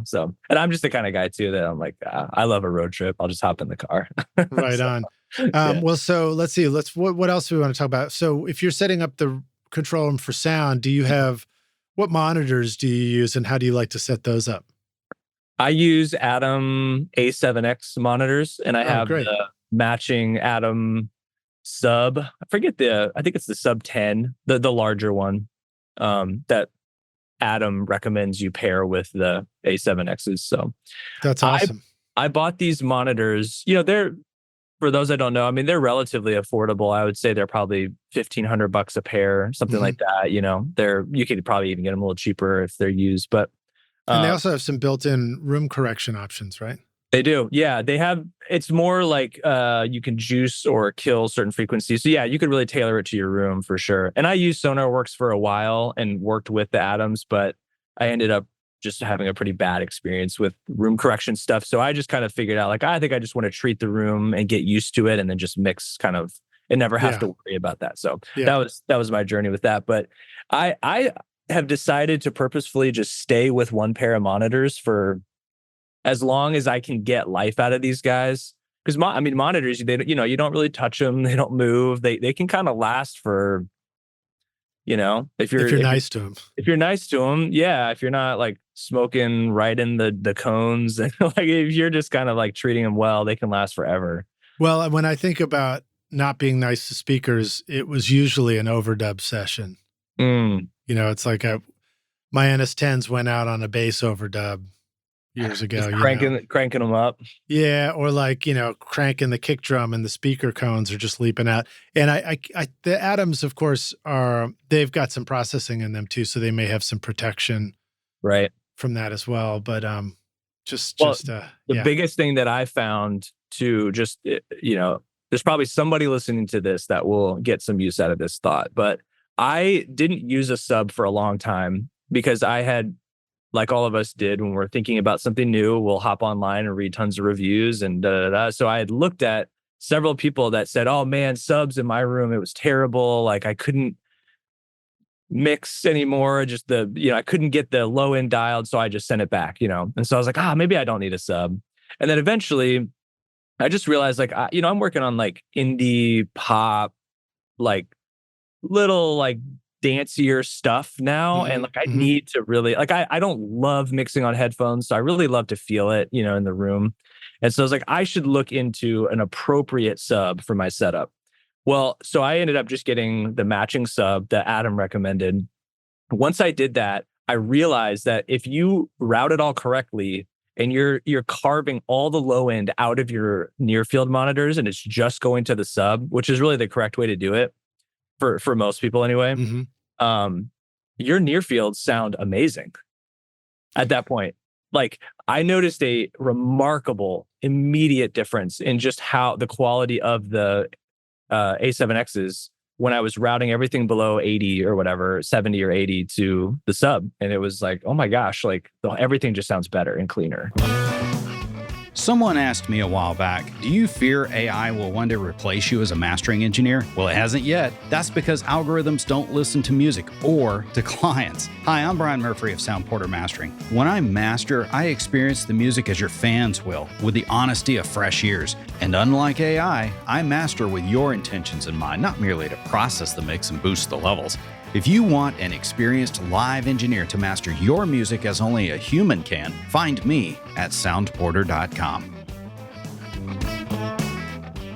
So, and I'm just the kind of guy too that I'm like, I love a road trip. I'll just hop in the car. Right on. Well, so let's see. What else do we want to talk about? So if you're setting up the control room for sound, what monitors do you use, and how do you like to set those up? I use Atom A7X monitors, and I have great. the matching Atom sub. I think it's the sub 10, the larger one, that Atom recommends you pair with the A7Xs. So that's awesome. I bought these monitors. They're, for those that don't know, they're relatively affordable. I would say they're probably $1,500 a pair, something like that. You could probably even get them a little cheaper if they're used, but. And they also have some built-in room correction options, right? They do. Yeah, they have. It's more like you can juice or kill certain frequencies. So yeah, you could really tailor it to your room for sure. And I used SonarWorks for a while and worked with the Atoms, but I ended up just having a pretty bad experience with room correction stuff. So I just kind of figured out, like, I think I just want to treat the room and get used to it and then just mix kind of, and never have to worry about that. So that was my journey with that. But I have decided to purposefully just stay with one pair of monitors for as long as I can get life out of these guys. Because monitors, you don't really touch them. They don't move. They can kind of last for, if you're nice to them. If you're nice to them, yeah. If you're not like smoking right in the cones, like if you're just kind of like treating them well, they can last forever. Well, when I think about not being nice to speakers, it was usually an overdub session. It's like my NS10s went out on a bass overdub years ago. Cranking them up. Yeah, or like, cranking the kick drum and the speaker cones are just leaping out. And the Atoms, of course, they've got some processing in them too, so they may have some protection from that as well. But the biggest thing that I found to just, there's probably somebody listening to this that will get some use out of this thought, but I didn't use a sub for a long time because I had, like all of us did when we're thinking about something new, we'll hop online and read tons of reviews and da. So I had looked at several people that said, oh man, subs in my room, it was terrible. Like I couldn't mix anymore. Just I couldn't get the low end dialed. So I just sent it back, And so I was like, maybe I don't need a sub. And then eventually I just realized like, I'm working on like indie pop, like little like dancier stuff now. And like I need to really like I don't love mixing on headphones, so I really love to feel it in the room. And so I was like, I should look into an appropriate sub for my setup. Well, so I ended up just getting the matching sub that Adam recommended. Once I did that, I realized that if you route it all correctly and you're carving all the low end out of your near field monitors and it's just going to the sub, which is really the correct way to do it for most people anyway, your near fields sound amazing at that point. Like I noticed a remarkable immediate difference in just how the quality of the A7Xs when I was routing everything below 80 or whatever, 70 or 80 to the sub. And it was like, oh my gosh, like everything just sounds better and cleaner. Someone asked me a while back, do you fear AI will one day replace you as a mastering engineer? Well, it hasn't yet. That's because algorithms don't listen to music or to clients. Hi, I'm Brian Murphy of Sound Porter Mastering. When I master, I experience the music as your fans will, with the honesty of fresh ears. And unlike AI, I master with your intentions in mind, not merely to process the mix and boost the levels. If you want an experienced live engineer to master your music as only a human can, find me at soundporter.com.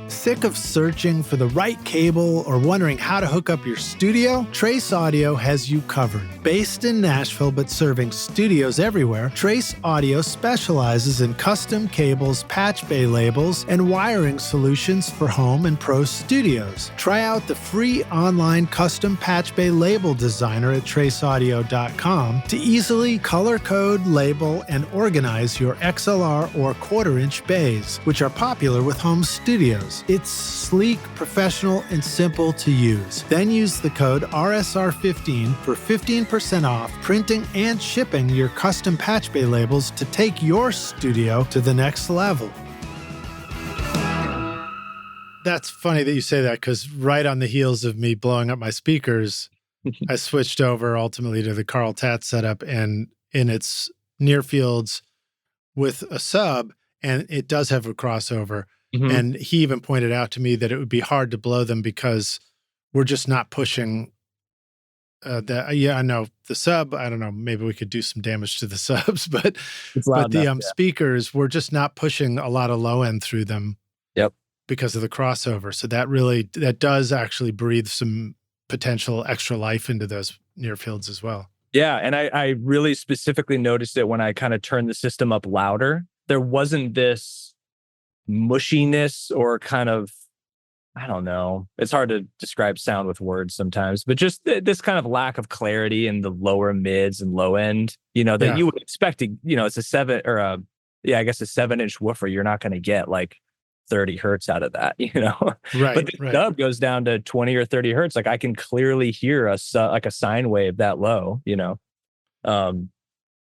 Sick of searching for the right cable or wondering how to hook up your studio? Trace Audio has you covered. Based in Nashville but serving studios everywhere, Trace Audio specializes in custom cables, patch bay labels, and wiring solutions for home and pro studios. Try out the free online custom patch bay label designer at traceaudio.com to easily color code, label, and organize your XLR or quarter-inch bays, which are popular with home studios. It's sleek, professional, and simple to use. Then use the code RSR15 for 15% off printing and shipping your custom patch bay labels to take your studio to the next level. That's funny that you say that, because right on the heels of me blowing up my speakers, I switched over ultimately to the Carl Tat setup, and in its near fields with a sub, and it does have a crossover. Mm-hmm. And he even pointed out to me that it would be hard to blow them because we're just not pushing I know the sub, I don't know, maybe we could do some damage to the subs, but the speakers, we're just not pushing a lot of low end through them. Yep. Because of the crossover. So that does actually breathe some potential extra life into those near fields as well. Yeah. And I really specifically noticed it when I kind of turned the system up louder. There wasn't this mushiness or kind of, I don't know, it's hard to describe sound with words sometimes, but just this kind of lack of clarity in the lower mids and low end, that you would expect to, it's a 7-inch woofer. You're not going to get like 30 hertz out of that, Right. But the dub goes down to 20 or 30 hertz. Like I can clearly hear a sine wave that low,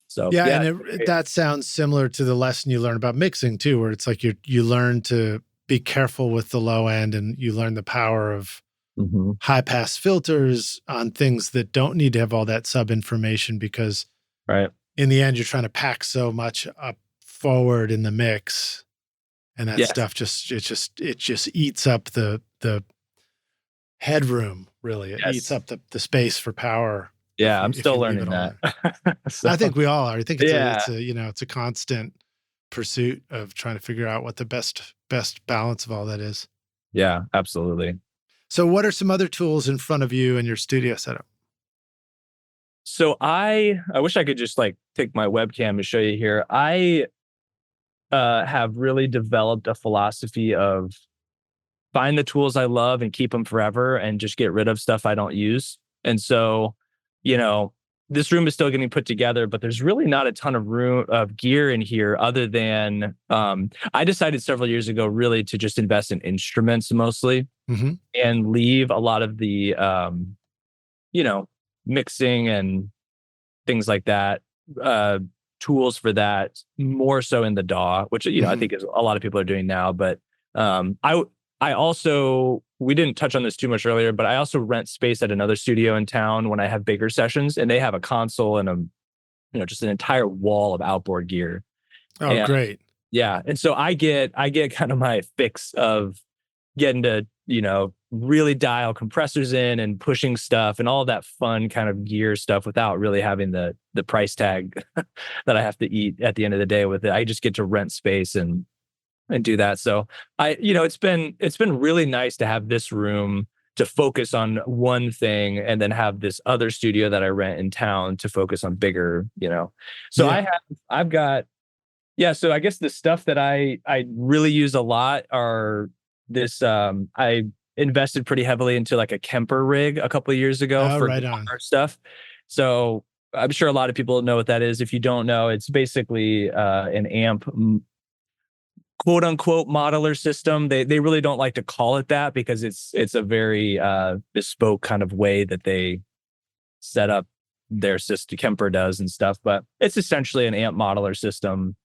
So and that sounds similar to the lesson you learn about mixing too, where it's like you learn to be careful with the low end, and you learn the power of high pass filters on things that don't need to have all that sub information, because in the end you're trying to pack so much up forward in the mix, and that stuff just eats up the headroom. Really, it eats up the space for power. Yeah, I'm still learning that. So, I think we all are. I think it's a constant pursuit of trying to figure out what the best balance of all that is. Yeah, absolutely. So what are some other tools in front of you in your studio setup? So I wish I could just like take my webcam and show you here. I have really developed a philosophy of find the tools I love and keep them forever, and just get rid of stuff I don't use. And so this room is still getting put together, but there's really not a ton of gear in here other than I decided several years ago really to just invest in instruments mostly, and leave a lot of the, mixing and things like that, tools for that more so in the DAW, which, I think is a lot of people are doing now. But I also, we didn't touch on this too much earlier, but I also rent space at another studio in town when I have bigger sessions, and they have a console and just an entire wall of outboard gear. Oh, great. Yeah. And so I get kind of my fix of getting to, really dial compressors in and pushing stuff and all that fun kind of gear stuff without really having the price tag that I have to eat at the end of the day with it. I just get to rent space and do that. So it's been really nice to have this room to focus on one thing, and then have this other studio that I rent in town to focus on bigger, So I've got, so I guess the stuff that I really use a lot are this, I invested pretty heavily into like a Kemper rig a couple of years ago for guitar stuff. So I'm sure a lot of people know what that is. If you don't know, it's basically an amp, quote unquote modeler system. They really don't like to call it that, because it's a very bespoke kind of way that they set up their system. Kemper does and stuff, but it's essentially an amp modeler system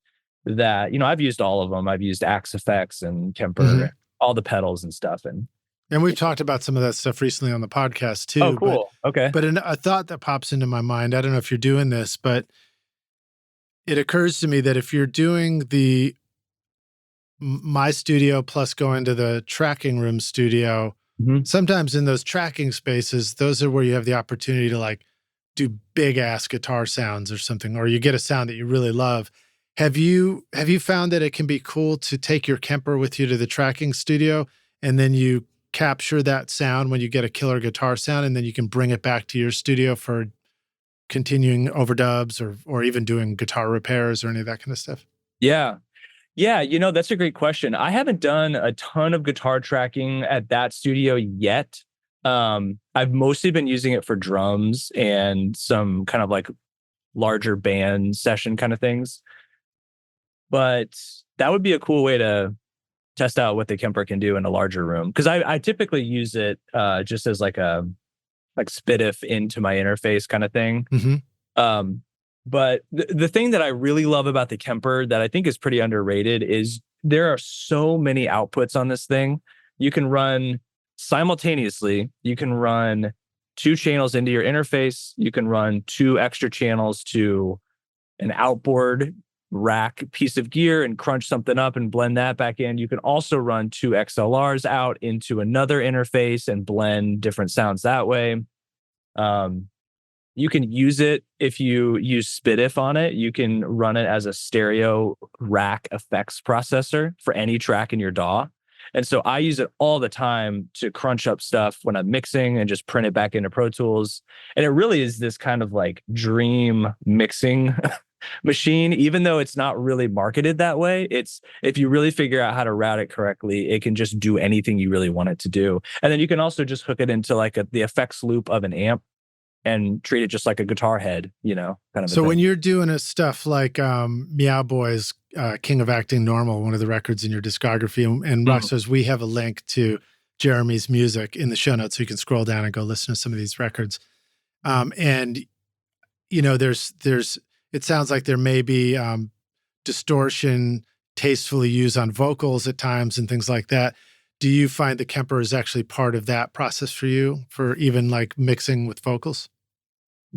that, I've used all of them. I've used Axe Effects and Kemper, all the pedals and stuff. And we've talked about some of that stuff recently on the podcast too. Oh, cool. Okay. But a thought that pops into my mind, I don't know if you're doing this, but it occurs to me that if you're doing the My Studio plus going to the tracking room studio, sometimes in those tracking spaces, those are where you have the opportunity to like do big ass guitar sounds or something, or you get a sound that you really love. Have you found that it can be cool to take your Kemper with you to the tracking studio and then you capture that sound when you get a killer guitar sound, and then you can bring it back to your studio for continuing overdubs or even doing guitar repairs or any of that kind of stuff? Yeah. Yeah, that's a great question. I haven't done a ton of guitar tracking at that studio yet. I've mostly been using it for drums and some kind of like larger band session kind of things. But that would be a cool way to test out what the Kemper can do in a larger room. Because I typically use it just as like a SPDIF into my interface kind of thing. But the thing that I really love about the Kemper that I think is pretty underrated is there are so many outputs on this thing. You can run simultaneously. You can run 2 channels into your interface. You can run 2 extra channels to an outboard rack piece of gear and crunch something up and blend that back in. You can also run 2 XLRs out into another interface and blend different sounds that way. You can use it if you use SPDIF on it. You can run it as a stereo rack effects processor for any track in your DAW. And so I use it all the time to crunch up stuff when I'm mixing and just print it back into Pro Tools. And it really is this kind of like dream mixing machine, even though it's not really marketed that way. It's, if you really figure out how to route it correctly, it can just do anything you really want it to do. And then you can also just hook it into like the effects loop of an amp and treat it just like a guitar head, kind of. So when you're doing a stuff like MEOWBOYS, King of Acting Normal, one of the records in your discography, and Rockstars, we have a link to Jeremy's music in the show notes, so you can scroll down and go listen to some of these records. And there's it sounds like there may be distortion tastefully used on vocals at times and things like that. Do you find the Kemper is actually part of that process for you, for even like mixing with vocals?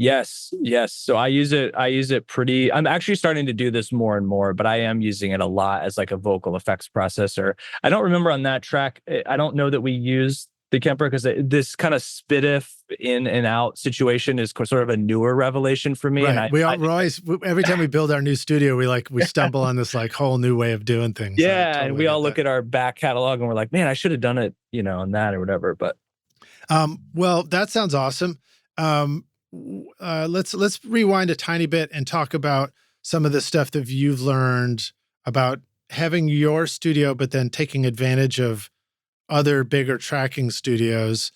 Yes. So I use it pretty, I'm actually starting to do this more and more, but I am using it a lot as like a vocal effects processor. I don't remember on that track, I don't know that we used the Kemper because this kind of SPDIF in and out situation is sort of a newer revelation for me. Right. And we're always, every time we build our new studio, we stumble on this like whole new way of doing things. Yeah. Totally, and we all look at our back catalog and we're like, man, I should have done it, on that or whatever. But well, that sounds awesome. Let's rewind a tiny bit and talk about some of the stuff that you've learned about having your studio, but then taking advantage of other bigger tracking studios.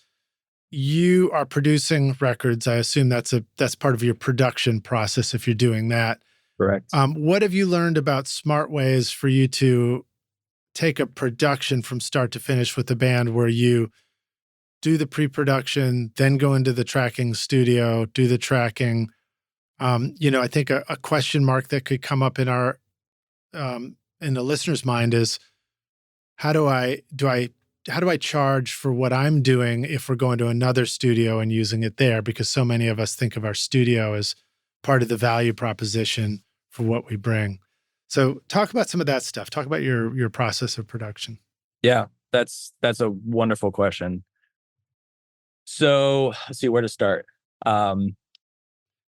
You are producing records. I assume that's part of your production process if you're doing that. Correct. What have you learned about smart ways for you to take a production from start to finish with the band, where you do the pre-production, then go into the tracking studio, do the tracking? I think a question mark that could come up in our in the listener's mind is, how do I charge for what I'm doing if we're going to another studio and using it there? Because so many of us think of our studio as part of the value proposition for what we bring. So talk about some of that stuff. Talk about your process of production. Yeah, that's a wonderful question. So let's see where to start.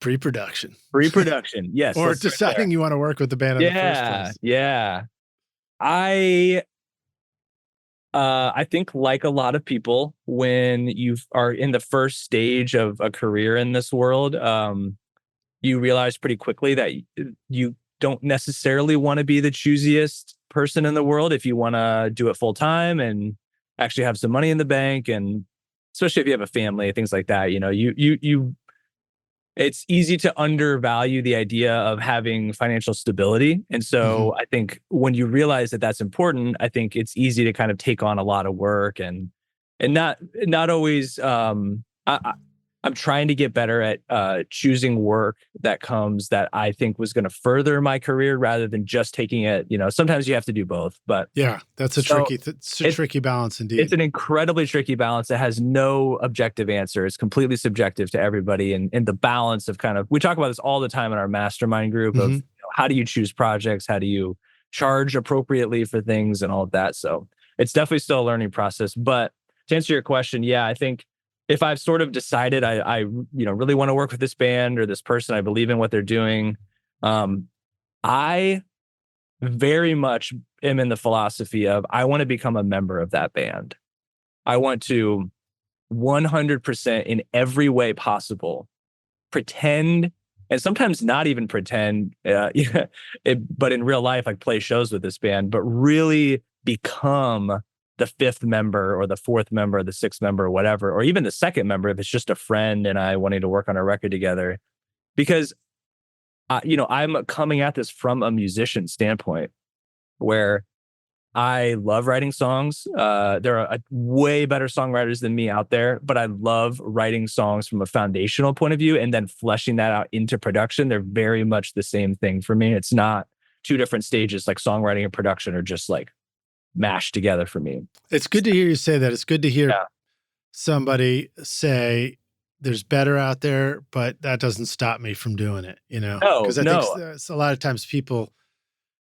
Pre-production. Pre-production, yes. Or deciding you want to work with the band in the first place. Yeah. I think, like a lot of people, when you are in the first stage of a career in this world, you realize pretty quickly that you don't necessarily want to be the choosiest person in the world if you want to do it full time and actually have some money in the bank, and especially if you have a family, things like that. It's easy to undervalue the idea of having financial stability. And so I think when you realize that that's important, I think it's easy to kind of take on a lot of work and not always, I I'm trying to get better at choosing work that comes that I think was going to further my career rather than just taking it. Sometimes you have to do both, but yeah, that's a tricky balance indeed. It's an incredibly tricky balance that has no objective answer. It's completely subjective to everybody. And the balance of we talk about this all the time in our mastermind group of how do you choose projects? How do you charge appropriately for things and all of that? So it's definitely still a learning process. But to answer your question, yeah, I think if I've sort of decided I really want to work with this band or this person, I believe in what they're doing, I very much am in the philosophy of I want to become a member of that band. I want to 100% in every way possible pretend, and sometimes not even pretend, but in real life, like play shows with this band, but really become the fifth member or the fourth member or the sixth member or whatever, or even the second member if it's just a friend and I wanting to work on a record together. Because, I'm coming at this from a musician standpoint where I love writing songs. There are way better songwriters than me out there, but I love writing songs from a foundational point of view and then fleshing that out into production. They're very much the same thing for me. It's not two different stages, like songwriting and production are just like mashed together for me. It's good to hear you say that. It's good to hear somebody say there's better out there, but that doesn't stop me from doing it, Because I think a lot of times people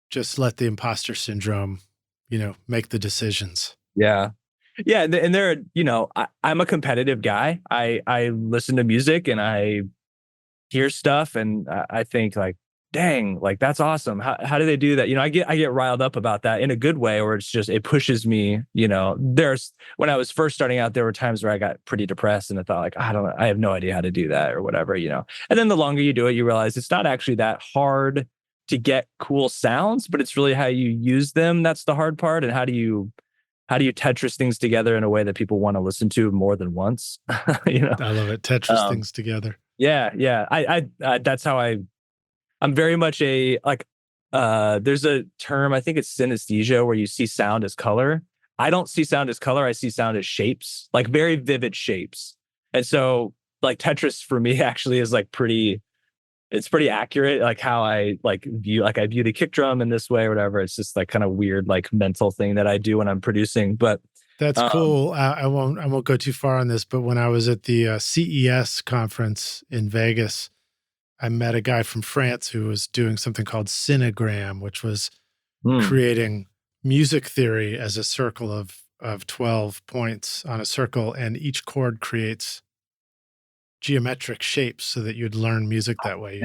just let the imposter syndrome, make the decisions. Yeah. Yeah. And there, I'm a competitive guy. I listen to music and I hear stuff and I think like, dang, like that's awesome. How do they do that? I get riled up about that in a good way, or it pushes me, when I was first starting out, there were times where I got pretty depressed and I thought like, I have no idea how to do that or whatever, and then the longer you do it, you realize it's not actually that hard to get cool sounds, but it's really how you use them. That's the hard part. And how do you Tetris things together in a way that people want to listen to more than once? I love it. Tetris things together. Yeah. Yeah. I that's how I'm very much there's a term, I think it's synesthesia, where you see sound as color. I don't see sound as color. I see sound as shapes, like very vivid shapes. And so like Tetris for me actually is like it's pretty accurate, like how I view the kick drum in this way or whatever. It's just like kind of weird, like mental thing that I do when I'm producing, but that's cool. I won't go too far on this, but when I was at the CES conference in Vegas, I met a guy from France who was doing something called Cinegram, which was creating music theory as a circle of 12 points on a circle, and each chord creates geometric shapes so that you'd learn music that way.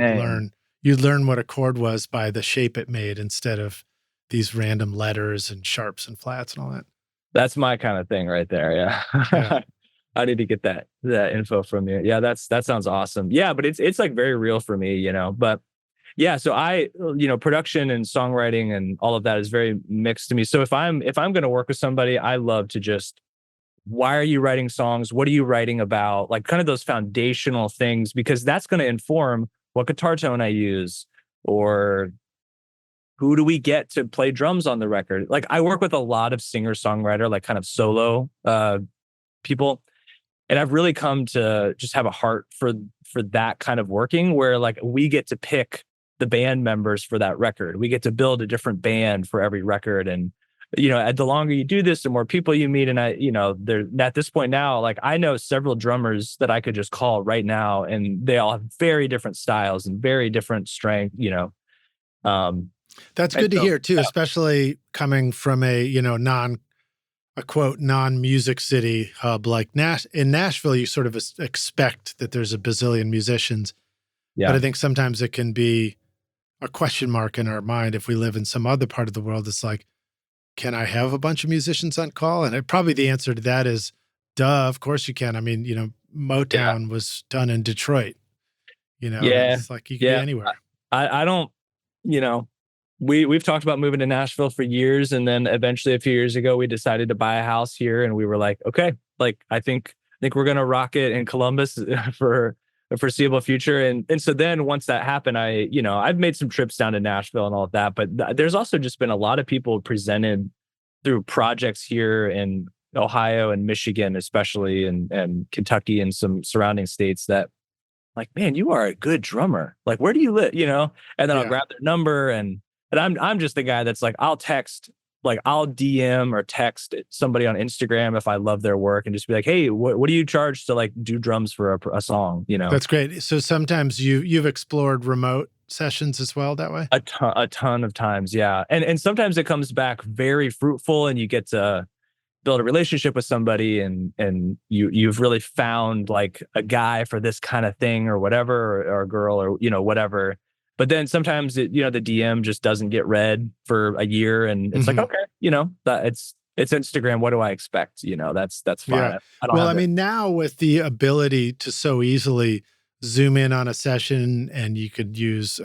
You'd learn what a chord was by the shape it made instead of these random letters and sharps and flats and all that. That's my kind of thing right there. Yeah. I need to get that info from you. Yeah, that sounds awesome. Yeah, but it's like very real for me, But yeah, so I, production and songwriting and all of that is very mixed to me. So if I'm going to work with somebody, I love to just, why are you writing songs? What are you writing about? Like kind of those foundational things, because that's going to inform what guitar tone I use, or who do we get to play drums on the record? Like I work with a lot of singer-songwriter, like kind of solo people. And I've really come to just have a heart for that kind of working, where like we get to pick the band members for that record. We get to build a different band for every record. And, the longer you do this, the more people you meet. And they're at this point now, like I know several drummers that I could just call right now, and they all have very different styles and very different strength, That's good to hear too, especially coming from a quote non-music city hub like in Nashville. You sort of expect that there's a bazillion musicians, but I think sometimes it can be a question mark in our mind if we live in some other part of the world. It's like, can I have a bunch of musicians on call? And probably the answer to that is, duh, of course you can. I mean, Motown was done in Detroit. It's like you can be anywhere. I don't, we've talked about moving to Nashville for years. And then eventually a few years ago, we decided to buy a house here, and we were like, okay, like, I think we're going to rock it in Columbus for a foreseeable future. And so then once that happened, I've made some trips down to Nashville and all of that, but there's also just been a lot of people presented through projects here and Ohio and Michigan, especially, and Kentucky and some surrounding states that, like, man, you are a good drummer. Like, where do you live? And then I'll grab their number, and I'm just the guy that's like, I'll DM or text somebody on Instagram if I love their work and just be like, hey, what do you charge to like do drums for a song? That's great. So sometimes you've explored remote sessions as well that way? A ton of times, yeah. And sometimes it comes back very fruitful, and you get to build a relationship with somebody, and you've really found like a guy for this kind of thing or whatever, or a girl, or whatever. But then sometimes the DM just doesn't get read for a year, and it's like, okay, that it's Instagram. What do I expect? That's fine. Yeah. I don't Well, have I mean, now with the ability to so easily zoom in on a session, and you could use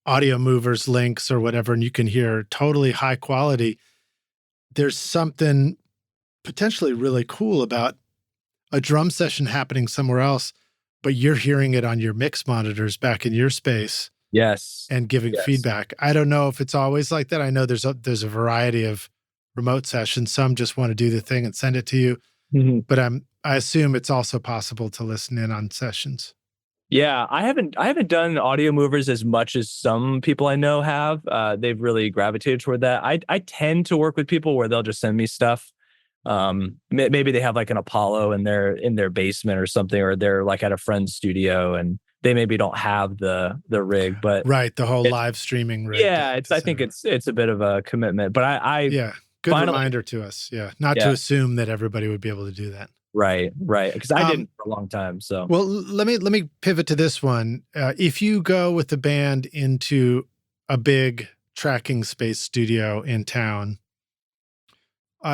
audio movers links or whatever, and you can hear totally high quality. There's something potentially really cool about a drum session happening somewhere else, but you're hearing it on your mix monitors back in your space. Yes. And giving feedback. I don't know if it's always like that. I know there's a variety of remote sessions. Some just want to do the thing and send it to you. Mm-hmm. But I assume it's also possible to listen in on sessions. Yeah, I haven't done audio movers as much as some people I know have. They've really gravitated toward that. I tend to work with people where they'll just send me stuff. Maybe they have like an Apollo in their basement or something, or they're like at a friend's studio and they maybe don't have the rig, but right, the whole live streaming rig. Yeah, I think it's a bit of a commitment, but I good reminder to us. Yeah, not to assume that everybody would be able to do that. Right, because I didn't for a long time. So well, let me pivot to this one. If you go with the band into a big tracking space studio in town,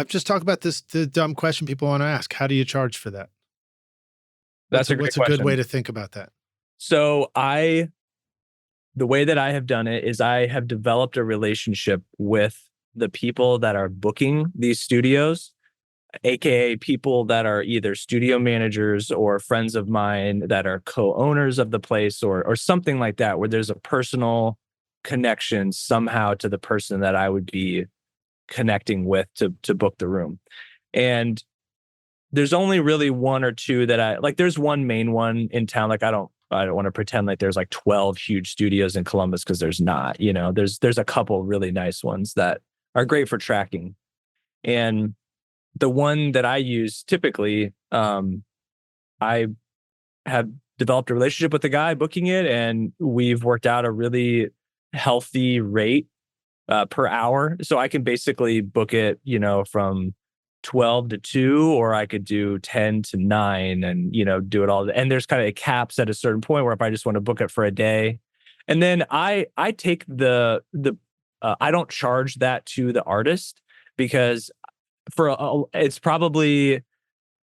just talk about the dumb question people want to ask. How do you charge for that? What's a good way to think about that? So the way that I have done it is I have developed a relationship with the people that are booking these studios, AKA people that are either studio managers or friends of mine that are co-owners of the place or something like that, where there's a personal connection somehow to the person that I would be connecting with to book the room. And there's only really one or two that I like. There's one main one in town. Like I don't want to pretend like there's like 12 huge studios in Columbus, because there's not. There's a couple really nice ones that are great for tracking. And the one that I use typically, I have developed a relationship with the guy booking it, and we've worked out a really healthy rate per hour. So I can basically book it, from 12 to 2, or I could do 10 to 9 and, do it all. And there's kind of caps at a certain point where if I just want to book it for a day. And then I take I don't charge that to the artist, because it's probably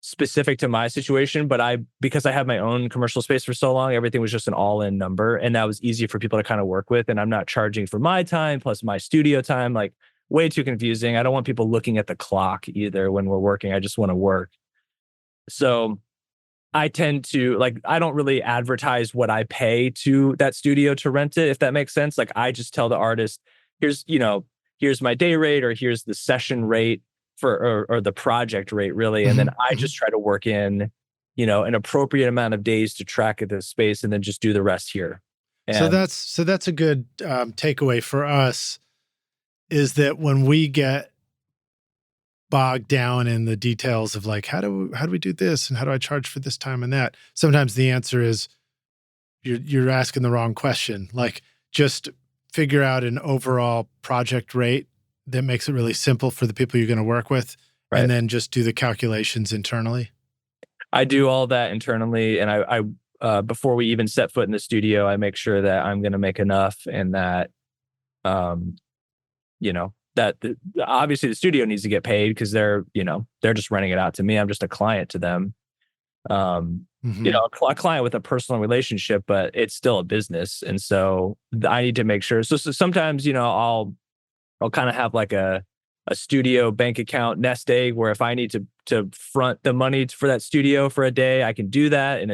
specific to my situation, but because I have my own commercial space for so long, everything was just an all-in number, and that was easy for people to kind of work with. And I'm not charging for my time plus my studio time, like way too confusing. I don't want people looking at the clock either when we're working. I just want to work. So I tend to I don't really advertise what I pay to that studio to rent it, if that makes sense. Like I just tell the artist, here's my day rate, or here's the session rate or the project rate really. And then I just try to work in, an appropriate amount of days to track at this space, and then just do the rest here. And so that's a good takeaway for us, is that when we get bogged down in the details of like, how do we do this, and how do I charge for this time and that, sometimes the answer is you're asking the wrong question. Like, just figure out an overall project rate that makes it really simple for the people you're going to work with, right, and then just do the calculations internally. I do all that internally, and I before we even set foot in the studio, I make sure that I'm going to make enough, and that obviously the studio needs to get paid, because they're just renting it out to me. I'm just a client to them. A client with a personal relationship, but it's still a business. And so I need to make sure. So sometimes, I'll kind of have like a studio bank account nest egg, where if I need to front the money for that studio for a day, I can do that. And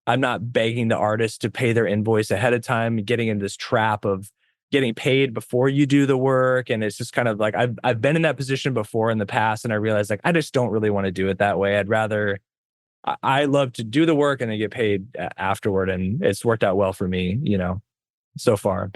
I'm not begging the artist to pay their invoice ahead of time, getting into this trap of, getting paid before you do the work. And it's just kind of like, I've been in that position before in the past, and I realized like, I just don't really want to do it that way. I'd rather, I love to do the work and then get paid afterward. And it's worked out well for me, so far.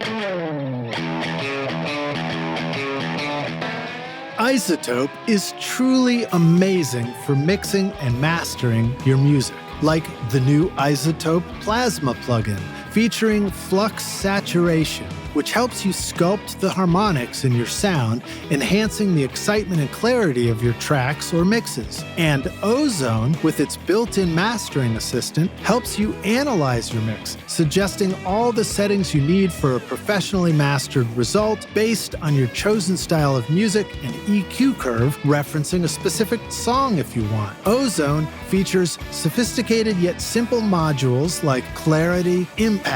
iZotope is truly amazing for mixing and mastering your music, like the new iZotope Plasma plugin featuring flux saturation, which helps you sculpt the harmonics in your sound, enhancing the excitement and clarity of your tracks or mixes. And Ozone, with its built-in mastering assistant, helps you analyze your mix, suggesting all the settings you need for a professionally mastered result based on your chosen style of music and EQ curve, referencing a specific song if you want. Ozone features sophisticated yet simple modules like clarity, impact,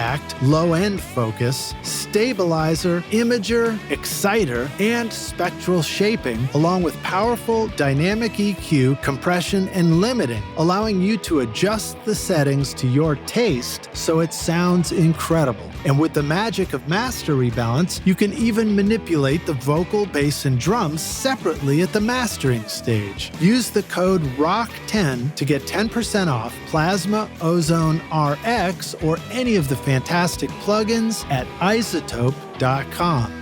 low-end focus, stabilizer, imager, exciter, and spectral shaping, along with powerful dynamic EQ, compression, and limiting, allowing you to adjust the settings to your taste so it sounds incredible. And with the magic of master rebalance, you can even manipulate the vocal, bass, and drums separately at the mastering stage. Use the code ROCK10 to get 10% off Plasma Ozone RX or any of the fantastic plugins at iZotope.com.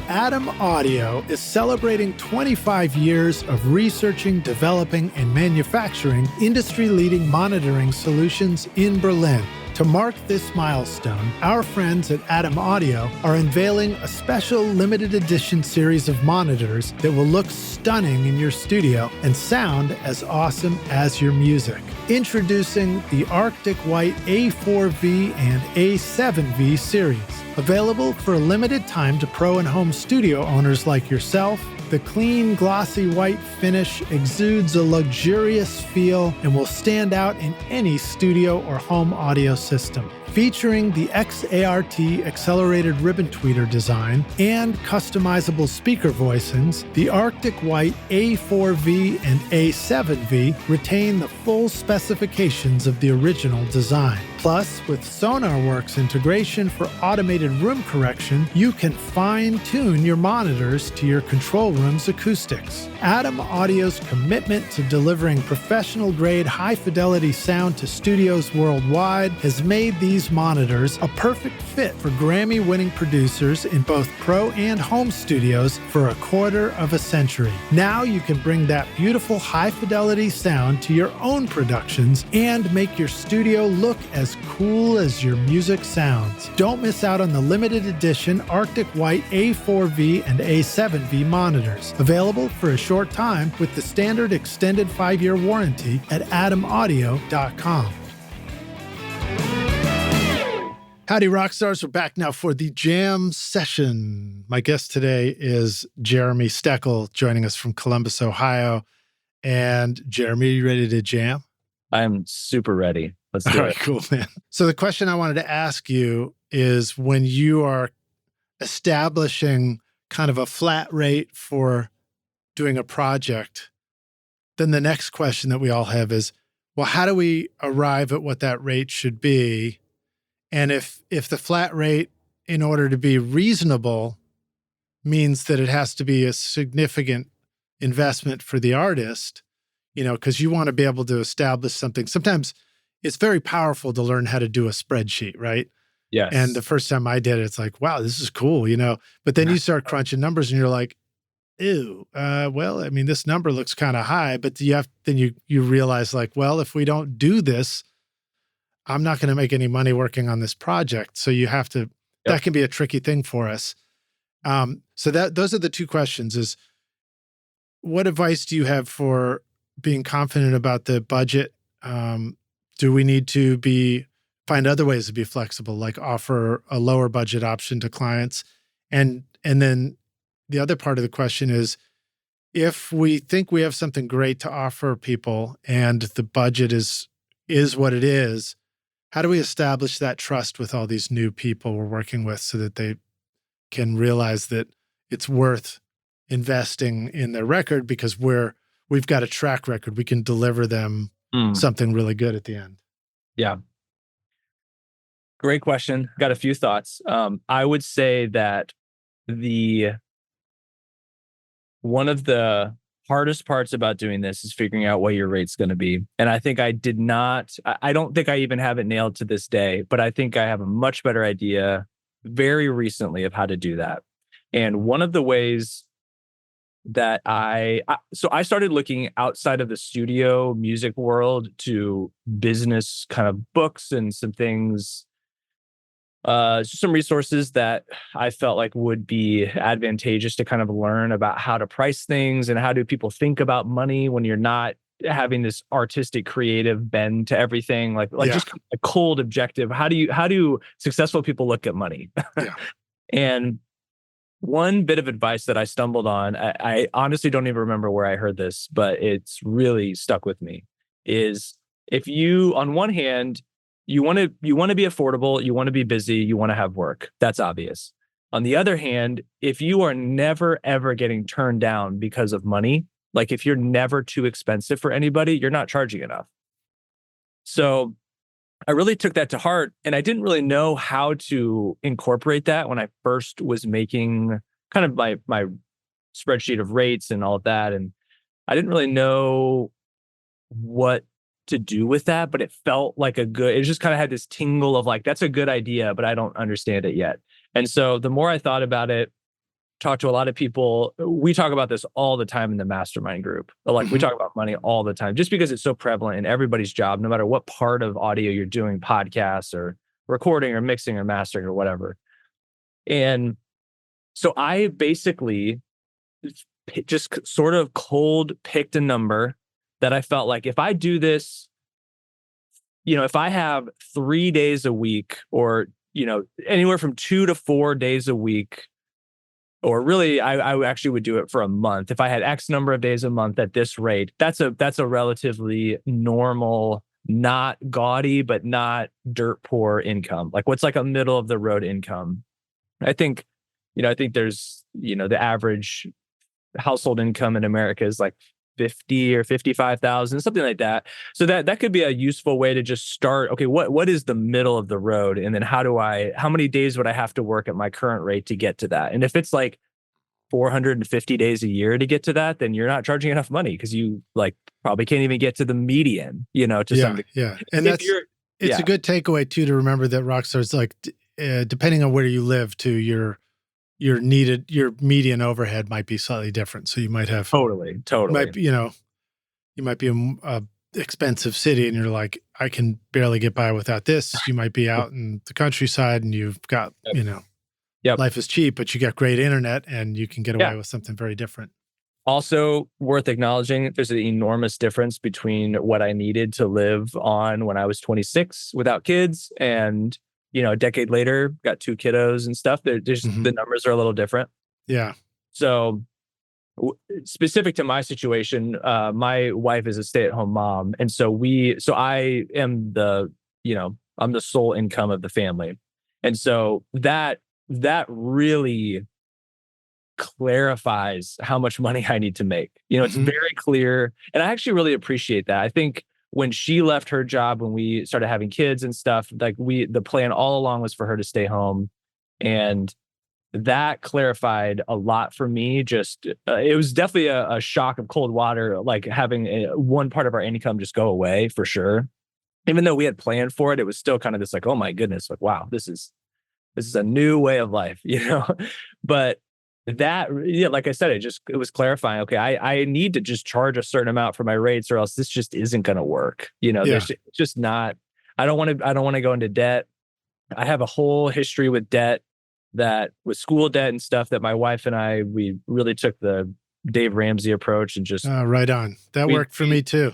Adam Audio is celebrating 25 years of researching, developing, and manufacturing industry-leading monitoring solutions in Berlin. To mark this milestone, our friends at Adam Audio are unveiling a special limited edition series of monitors that will look stunning in your studio and sound as awesome as your music. Introducing the Arctic White A4V and A7V series. Available for a limited time to pro and home studio owners like yourself, the clean, glossy white finish exudes a luxurious feel and will stand out in any studio or home audio system. Featuring the XART accelerated ribbon tweeter design and customizable speaker voicings, the Arctic White A4V and A7V retain the full specifications of the original design. Plus, with SonarWorks integration for automated room correction, you can fine-tune your monitors to your control room's acoustics. Adam Audio's commitment to delivering professional-grade, high-fidelity sound to studios worldwide has made these monitors a perfect fit for Grammy-winning producers in both pro and home studios for a quarter of a century. Now you can bring that beautiful high-fidelity sound to your own productions and make your studio look as cool as your music sounds. Don't miss out on the limited edition Arctic White A4V and A7V monitors, available for a short time with the standard extended 5-year warranty at adamaudio.com. Howdy, Rockstars. We're back now for the jam session. My guest today is Jeremy Steckel, joining us from Columbus, Ohio. And Jeremy, are you ready to jam? I'm super ready. Let's do All right, it. cool, man. So the question I wanted to ask you is, when you are establishing kind of a flat rate for doing a project, then the next question that we all have is, well, how do we arrive at what that rate should be? And if the flat rate, in order to be reasonable, means that it has to be a significant investment for the artist, because you want to be able to establish something. Sometimes it's very powerful to learn how to do a spreadsheet, right? Yes. And the first time I did it, it's like, wow, this is cool, But then you start crunching numbers and you're like, ew, well, I mean, this number looks kind of high, but you realize like, well, if we don't do this, I'm not going to make any money working on this project. So you have to, that can be a tricky thing for us. So those are the two questions: is what advice do you have for being confident about the budget? Do we need to find other ways to be flexible, like offer a lower budget option to clients? And then the other part of the question is, if we think we have something great to offer people and the budget is what it is, how do we establish that trust with all these new people we're working with so that they can realize that it's worth investing in their record because we've got a track record. We can deliver them something really good at the end. Yeah. Great question. Got a few thoughts. I would say that one of the hardest parts about doing this is figuring out what your rate's going to be. And I think I don't think I even have it nailed to this day, but I think I have a much better idea very recently of how to do that. And one of the ways that I started looking outside of the studio music world to business kind of books and some things, some resources that I felt like would be advantageous to kind of learn about how to price things and how do people think about money when you're not having this artistic creative bend to everything, like just a cold objective. How do successful people look at money? Yeah. And one bit of advice that I stumbled on, I honestly don't even remember where I heard this, but it's really stuck with me, is if you, on one hand, you want to be affordable, you want to be busy, you want to have work. That's obvious. On the other hand, if you are never, ever getting turned down because of money, like if you're never too expensive for anybody, you're not charging enough. So I really took that to heart, and I didn't really know how to incorporate that when I first was making kind of my spreadsheet of rates and all of that. And I didn't really know what to do with that, but it felt like it just kind of had this tingle of like, that's a good idea, but I don't understand it yet. And so the more I thought about it, talked to a lot of people, we talk about this all the time in the mastermind group. Like we talk about money all the time, just because it's so prevalent in everybody's job, no matter what part of audio you're doing, podcasts or recording or mixing or mastering or whatever. And so I basically just sort of cold picked a number that I felt like if I do this, if I have 3 days a week or, anywhere from 2 to 4 days a week, or really, I actually would do it for a month. If I had X number of days a month at this rate, that's a relatively normal, not gaudy, but not dirt poor income. Like what's like a middle of the road income. I think there's, the average household income in America is like 50 or 55,000, something like that. So that could be a useful way to just start. Okay, what is the middle of the road? And then how many days would I have to work at my current rate to get to that? And if it's like 450 days a year to get to that, then you're not charging enough money because you like probably can't even get to the median, to some degree. Yeah. And it's a good takeaway too, to remember that Rockstar's like, depending on where you live too, your median overhead might be slightly different. So you might have totally. You might be in a expensive city and you're like, I can barely get by without this. You might be out in the countryside and you've got, life is cheap, but you got great internet and you can get away with something very different. Also worth acknowledging, there's an enormous difference between what I needed to live on when I was 26 without kids and, a decade later, got 2 kiddos and stuff. The numbers are a little different. Yeah. So specific to my situation, my wife is a stay-at-home mom. And so I am I'm the sole income of the family. And so that really clarifies how much money I need to make. It's very clear. And I actually really appreciate that. I think when she left her job, when we started having kids and stuff, like the plan all along was for her to stay home. And that clarified a lot for me. Just, it was definitely a shock of cold water, like having one part of our income just go away for sure. Even though we had planned for it, it was still kind of this like, oh my goodness, like, wow, this is a new way of life, But that, like I said, it was clarifying. Okay, I need to just charge a certain amount for my rates, or else this just isn't going to work. There's just not. I don't want to go into debt. I have a whole history with debt, with school debt and stuff, that my wife and we really took the Dave Ramsey approach and just right on. That worked for me too.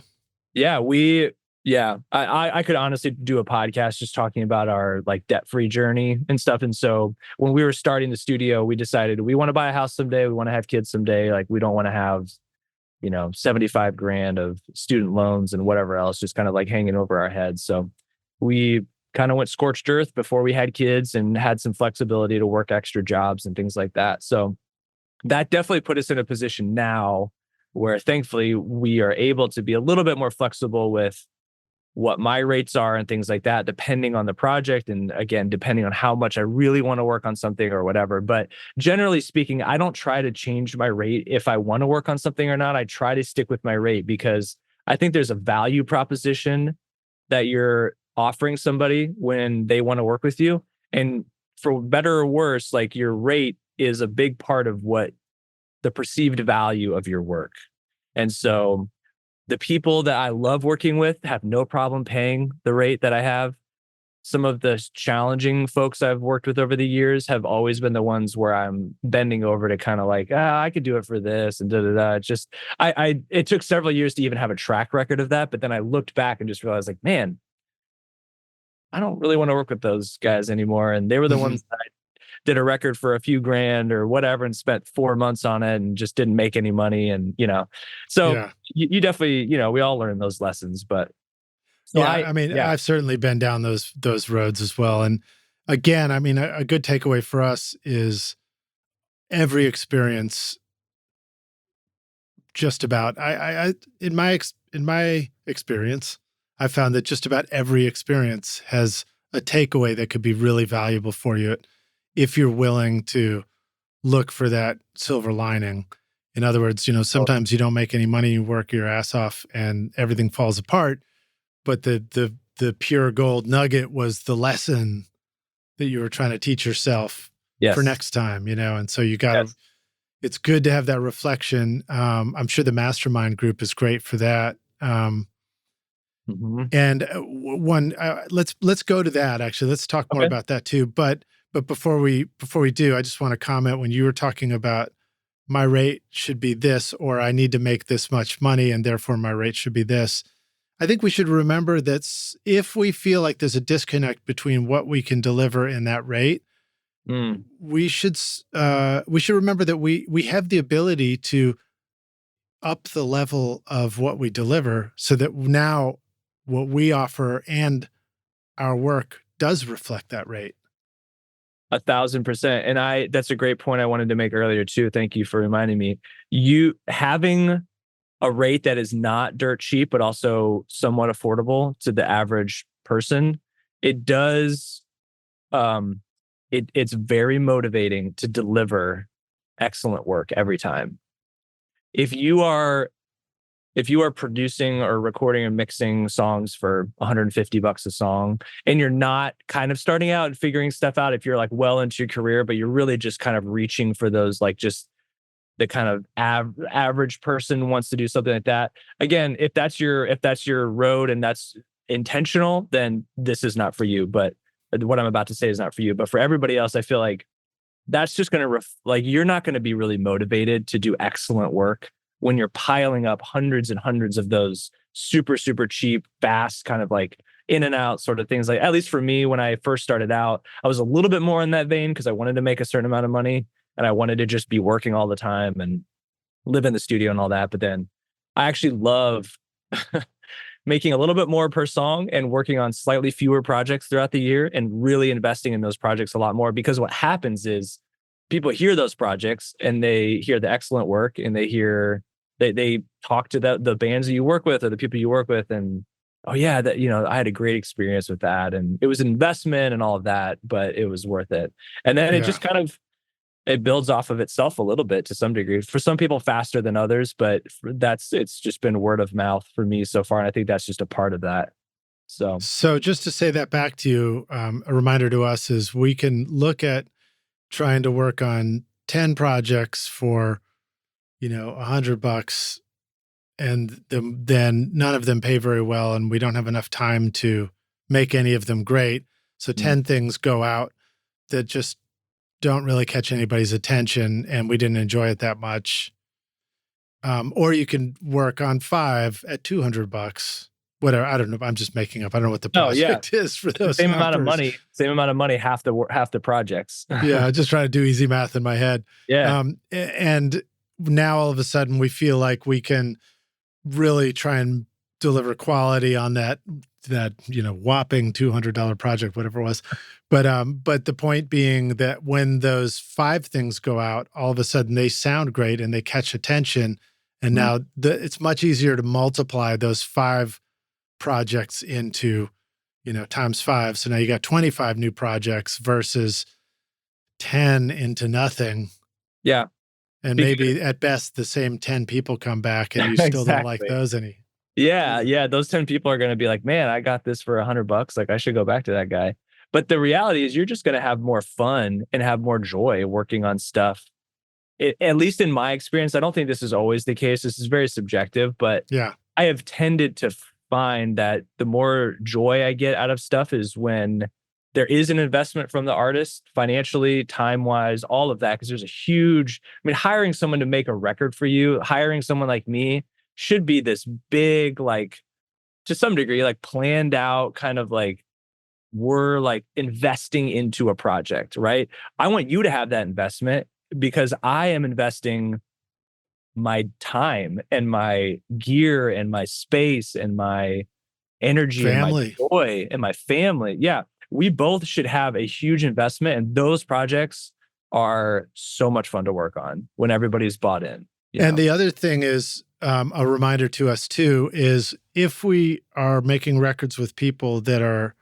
Yeah, I could honestly do a podcast just talking about our like debt-free journey and stuff. And so when we were starting the studio, we decided we want to buy a house someday. We want to have kids someday. Like we don't want to have, 75 grand of student loans and whatever else just kind of like hanging over our heads. So we kind of went scorched earth before we had kids and had some flexibility to work extra jobs and things like that. So that definitely put us in a position now where thankfully we are able to be a little bit more flexible with what my rates are and things like that, depending on the project. And again, depending on how much I really want to work on something or whatever. But generally speaking, I don't try to change my rate if I want to work on something or not. I try to stick with my rate because I think there's a value proposition that you're offering somebody when they want to work with you. And for better or worse, like your rate is a big part of what the perceived value of your work. And so the people that I love working with have no problem paying the rate that I have. Some of the challenging folks I've worked with over the years have always been the ones where I'm bending over to kind of like, I could do it for this and da da da. Just it took several years to even have a track record of that, but then I looked back and just realized, like, man, I don't really want to work with those guys anymore. And they were the ones that I did a record for a few grand or whatever and spent 4 months on it and just didn't make any money. And, so Yeah. you definitely, we all learn those lessons, but so Yeah, I mean, I've certainly been down those roads as well. And again, I mean, a good takeaway for us is every experience. Just about, I in my experience, I found that just about every experience has a takeaway that could be really valuable for you if you're willing to look for that silver lining. In other words, sometimes you don't make any money, you work your ass off, and everything falls apart. But the pure gold nugget was the lesson that you were trying to teach yourself for next time, and so you got to, it's good to have that reflection. I'm sure the Mastermind group is great for that. And let's go to that. Actually, let's talk more about that too. But before we do, I just want to comment when you were talking about my rate should be this, or I need to make this much money and therefore my rate should be this. I think we should remember that if we feel like there's a disconnect between what we can deliver and that rate, we should remember that we have the ability to up the level of what we deliver so that now what we offer and our work does reflect that rate. 1,000%. And that's a great point I wanted to make earlier too. Thank you for reminding me. You having a rate that is not dirt cheap, but also somewhat affordable to the average person, it does, it's very motivating to deliver excellent work every time. If you are producing or recording or mixing songs for $150 a song, and you're not kind of starting out and figuring stuff out, if you're like well into your career, but you're really just kind of reaching for those, like just the kind of average person wants to do something like that. Again, if that's your road and that's intentional, then this is not for you. But what I'm about to say is not for you. But for everybody else, I feel like that's just going to you're not going to be really motivated to do excellent work when you're piling up hundreds and hundreds of those super, super cheap, fast, kind of like in and out sort of things. Like, at least for me, when I first started out, I was a little bit more in that vein because I wanted to make a certain amount of money and I wanted to just be working all the time and live in the studio and all that. But then I actually love making a little bit more per song and working on slightly fewer projects throughout the year and really investing in those projects a lot more, because what happens is people hear those projects and they hear the excellent work and they talk to the bands that you work with or the people you work with, and oh yeah, that I had a great experience with that, and it was an investment and all of that, but it was worth it. And then it just kind of it builds off of itself a little bit to some degree. For some people faster than others, but it's just been word of mouth for me so far, and I think that's just a part of that. So just to say that back to you, a reminder to us is we can look at trying to work on 10 projects for $100, and then none of them pay very well, and we don't have enough time to make any of them great. So 10 things go out that just don't really catch anybody's attention, and we didn't enjoy it that much. Or you can work on 5 at $200. Whatever, I don't know. I'm just making up. I don't know what the project is for those. Same amount of money, half the projects. Yeah, just trying to do easy math in my head. Yeah. And now all of a sudden we feel like we can really try and deliver quality on that whopping $200 project, whatever it was. But the point being that when those 5 things go out, all of a sudden they sound great and they catch attention. And now it's much easier to multiply those 5 projects into, times 5. So now you got 25 new projects versus 10 into nothing. Yeah. And maybe at best the same 10 people come back and you still don't like those any. Yeah. Those 10 people are going to be like, man, I got this for $100. Like I should go back to that guy. But the reality is you're just going to have more fun and have more joy working on stuff. At least in my experience, I don't think this is always the case. This is very subjective, but yeah, I have tended to find that the more joy I get out of stuff is when there is an investment from the artist, financially, time-wise, all of that, because there's a huge, hiring someone to make a record for you, hiring someone like me should be this big, like, to some degree, like planned out kind of like, we're like investing into a project, right? I want you to have that investment because I am investing my time and my gear and my space and my energy family. and my joy and my family. Yeah, we both should have a huge investment, and those projects are so much fun to work on when everybody's bought in. And the other thing is, a reminder to us too, is if we are making records with people that are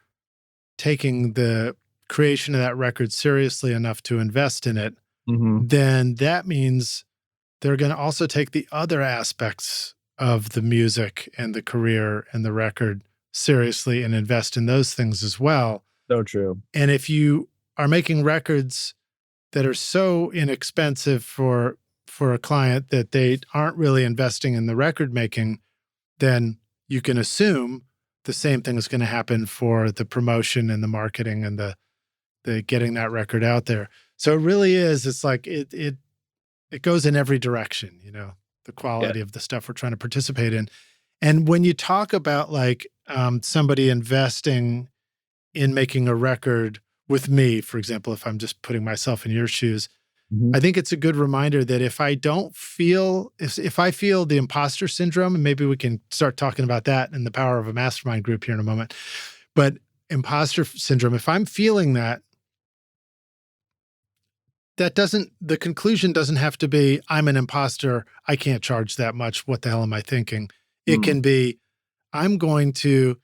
taking the creation of that record seriously enough to invest in it, then that means they're going to also take the other aspects of the music and the career and the record seriously and invest in those things as well. So true. And if you are making records that are so inexpensive for a client that they aren't really investing in the record making, then you can assume the same thing is going to happen for the promotion and the marketing and the getting that record out there. So it really is, it's like it goes in every direction, the quality of the stuff we're trying to participate in. And when you talk about like somebody investing in making a record with me, for example, if I'm just putting myself in your shoes, I think it's a good reminder that if I feel the imposter syndrome, and maybe we can start talking about that in the power of a mastermind group here in a moment, but imposter syndrome, if I'm feeling that, the conclusion doesn't have to be, I'm an imposter, I can't charge that much, what the hell am I thinking? It can be, I'm going to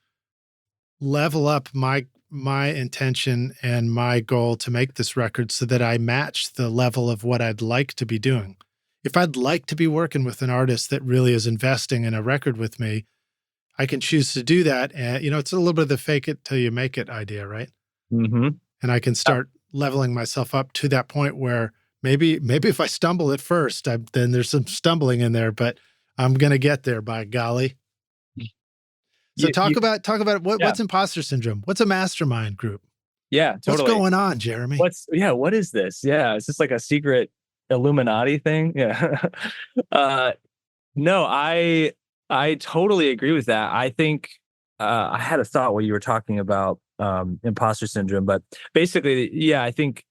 level up my intention and my goal to make this record so that I match the level of what I'd like to be doing. If I'd like to be working with an artist that really is investing in a record with me, I can choose to do that. And, it's a little bit of the fake it till you make it idea, right? And I can start leveling myself up to that point where maybe if I stumble at first, then there's some stumbling in there, but I'm going to get there, by golly. So talk about what's imposter syndrome? What's a mastermind group? Yeah, totally. What's going on, Jeremy? What is this? Yeah, is this like a secret Illuminati thing? Yeah. No, I totally agree with that. I think I had a thought while you were talking about imposter syndrome, but basically, yeah, I think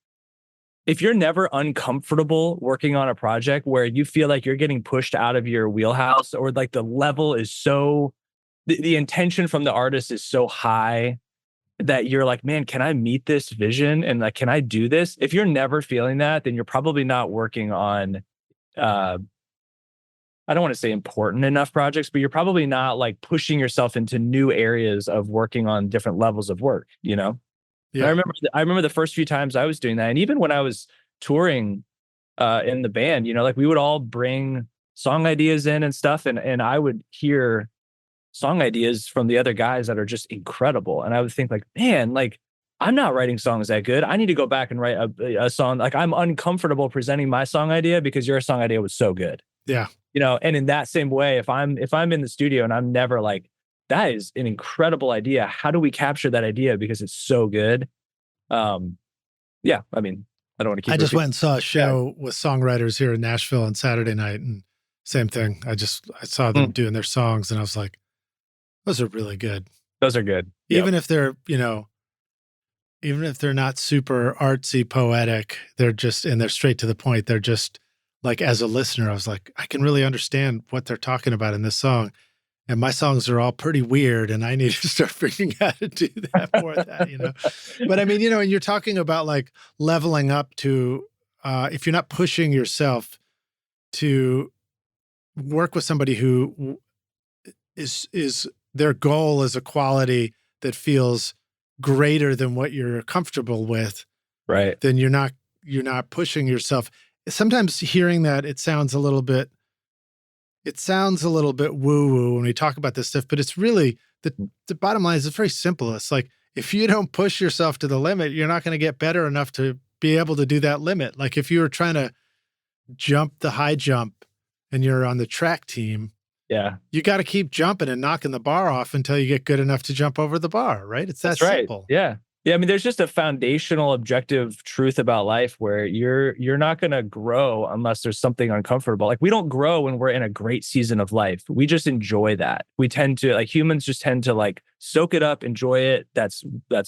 if you're never uncomfortable working on a project where you feel like you're getting pushed out of your wheelhouse, or like the level is so, the intention from the artist is so high that you're like, man, can I meet this vision? And like, can I do this? If you're never feeling that, then you're probably not working on, I don't want to say important enough projects, but you're probably not like pushing yourself into new areas of working on different levels of work, Yeah. I remember the first few times I was doing that. And even when I was touring in the band, like we would all bring song ideas in and stuff. And I would hear song ideas from the other guys that are just incredible. And I would think like, man, like I'm not writing songs that good. I need to go back and write a song. Like I'm uncomfortable presenting my song idea because your song idea was so good. Yeah. And in that same way, if I'm in the studio and I'm never like, that is an incredible idea, how do we capture that idea because it's so good? Yeah, I don't want to keep. I just went and saw a show with songwriters here in Nashville on Saturday night, and same thing. I saw them doing their songs, and I was like, those are really good. Those are good. Even if they're, even if they're not super artsy, poetic, they're straight to the point. They're just like, as a listener, I was like, I can really understand what they're talking about in this song. And my songs are all pretty weird, and I need to start figuring out how to do that more of that, But and you're talking about like leveling up to, if you're not pushing yourself to work with somebody who is their goal is a quality that feels greater than what you're comfortable with, Right. then you're not pushing yourself. Sometimes hearing that, it sounds a little bit woo-woo when we talk about this stuff, but it's really the bottom line is it's very simple. It's like, if you don't push yourself to the limit, you're not going to get better enough to be able to do that limit. Like if you were trying to jump the high jump and you're on the track team, Yeah. you got to keep jumping and knocking the bar off until you get good enough to jump over the bar, right? It's that That's right. simple. Yeah. Yeah. I mean, there's just a foundational objective truth about life where you're not going to grow unless there's something uncomfortable. Like we don't grow when we're in a great season of life. We just enjoy that. We tend to, like, humans just tend to like soak it up, enjoy it. That's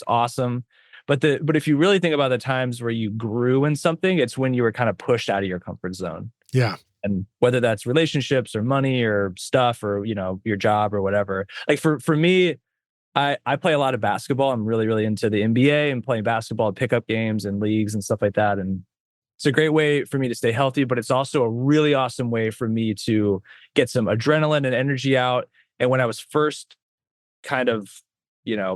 awesome. But if you really think about the times where you grew in something, it's when you were kind of pushed out of your comfort zone. Yeah. And whether that's relationships or money or stuff or, your job or whatever. Like for me, I play a lot of basketball. I'm really, really into the NBA and playing basketball, pickup games and leagues and stuff like that. And it's a great way for me to stay healthy, but it's also a really awesome way for me to get some adrenaline and energy out. And when I was first kind of,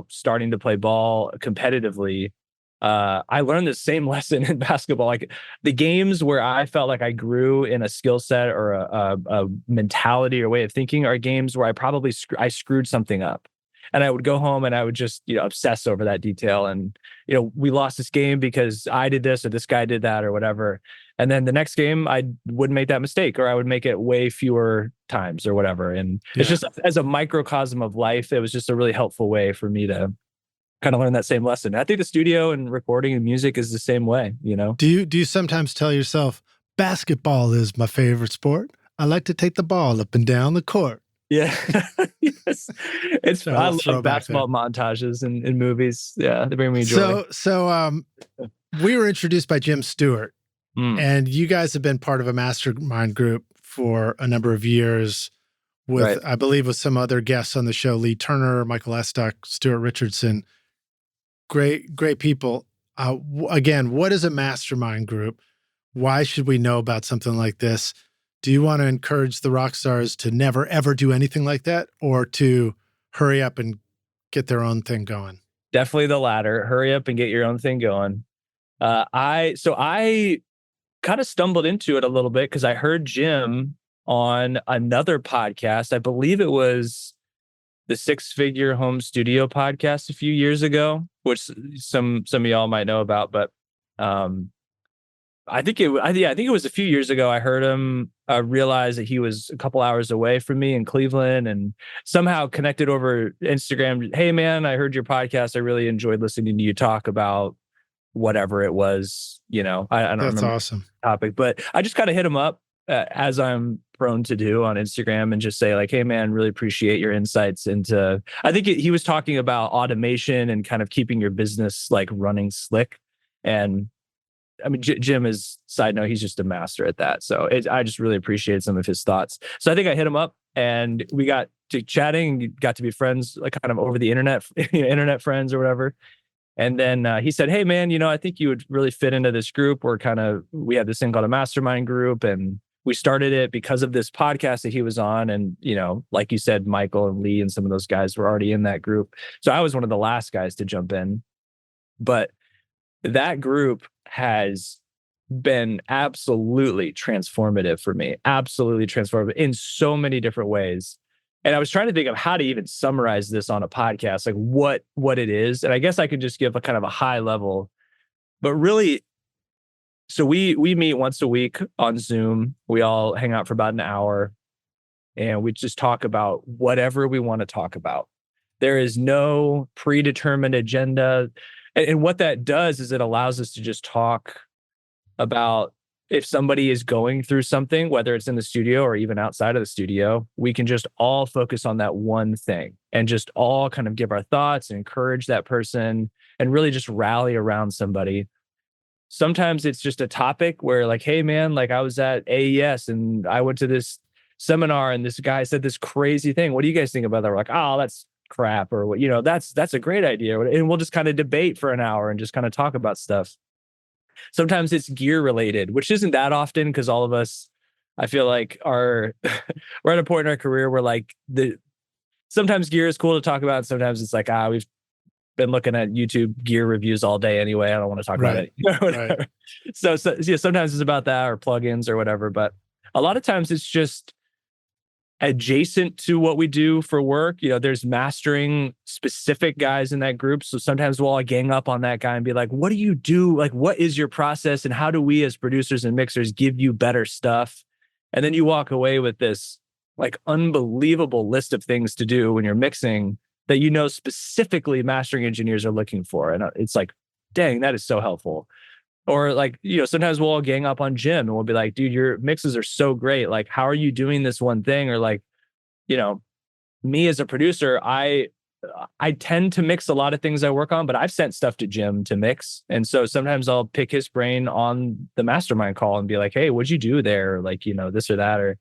starting to play ball competitively, I learned the same lesson in basketball. Like the games where I felt like I grew in a skill set or a mentality or way of thinking are games where I probably I screwed something up. And I would go home and I would just, obsess over that detail. And, we lost this game because I did this or this guy did that or whatever. And then the next game, I wouldn't make that mistake, or I would make it way fewer times or whatever. And it's just as a microcosm of life, it was just a really helpful way for me to kind of learn that same lesson. I think the studio and recording and music is the same way, Do you sometimes tell yourself, basketball is my favorite sport? I like to take the ball up and down the court. Yeah. Yes. I love basketball there. montages in movies. Yeah, they bring me joy. So we were introduced by Jim Stewart, and you guys have been part of a mastermind group for a number of years with, right, I believe, with some other guests on the show, Lee Turner, Michael Estock, Stuart Richardson. Great people. Again, what is a mastermind group? Why should we know about something like this? Do you want to encourage the rock stars to never, ever do anything like that, or to hurry up and get their own thing going? Definitely the latter. Hurry up and get your own thing going. I kind of stumbled into it a little bit because I heard Jim on another podcast. I believe it was the Six Figure Home Studio podcast a few years ago, which some of y'all might know about, but I think it was a few years ago. I heard him realize that he was a couple hours away from me in Cleveland, and somehow connected over Instagram. Hey man, I heard your podcast. I really enjoyed listening to you talk about whatever it was. I don't remember. That's awesome topic, but I just kind of hit him up as I'm prone to do on Instagram and just say like, hey man, really appreciate your insights into, I think he was talking about automation and kind of keeping your business like running slick. And I mean, Jim is, side note, he's just a master at that. So I just really appreciate some of his thoughts. So I think I hit him up and we got to chatting, got to be friends, like kind of over the internet, internet friends or whatever. And then he said, hey man, I think you would really fit into this group. We have this thing called a mastermind group, and we started it because of this podcast that he was on. And, like you said, Michael and Lee and some of those guys were already in that group. So I was one of the last guys to jump in. But that group has been absolutely transformative for me, absolutely transformative in so many different ways. And I was trying to think of how to even summarize this on a podcast, like what it is. And I guess I could just give a kind of a high level, but really, so we meet once a week on Zoom. We all hang out for about an hour and we just talk about whatever we want to talk about. There is no predetermined agenda. And what that does is it allows us to just talk about if somebody is going through something, whether it's in the studio or even outside of the studio, we can just all focus on that one thing and just all kind of give our thoughts and encourage that person and really just rally around somebody. Sometimes it's just a topic where like, hey man, like I was at AES and I went to this seminar and this guy said this crazy thing. What do you guys think about that? We're like, oh, that's crap, or what, that's a great idea. And we'll just kind of debate for an hour and just kind of talk about stuff. Sometimes it's gear related, which isn't that often because all of us, I feel like we're at a point in our career where like sometimes gear is cool to talk about. Sometimes it's like, we've been looking at YouTube gear reviews all day anyway. I don't want to talk about it. Right. So yeah, sometimes it's about that or plugins or whatever. But a lot of times it's just adjacent to what we do for work. There's mastering specific guys in that group. So sometimes we'll all gang up on that guy and be like, what do you do? Like, what is your process? And how do we as producers and mixers give you better stuff? And then you walk away with this like unbelievable list of things to do when you're mixing that specifically mastering engineers are looking for. And it's like, dang, that is so helpful. Or like, sometimes we'll all gang up on Jim and we'll be like, dude, your mixes are so great. Like, how are you doing this one thing? Or like, me as a producer, I tend to mix a lot of things I work on, but I've sent stuff to Jim to mix. And so sometimes I'll pick his brain on the Mastermind call and be like, hey, what'd you do there? Or like, this or that, or,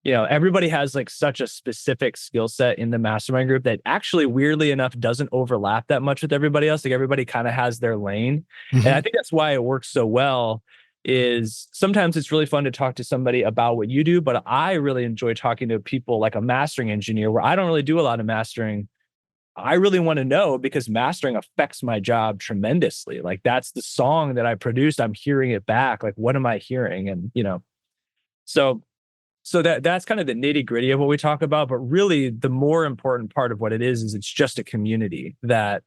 everybody has like such a specific skill set in the Mastermind group that actually weirdly enough doesn't overlap that much with everybody else. Like everybody kind of has their lane. Mm-hmm. And I think that's why it works so well. Is sometimes it's really fun to talk to somebody about what you do, but I really enjoy talking to people like a mastering engineer where I don't really do a lot of mastering. I really want to know because mastering affects my job tremendously. Like that's the song that I produced. I'm hearing it back. Like, what am I hearing? And, so that's kind of the nitty gritty of what we talk about. But really the more important part of what it is it's just a community that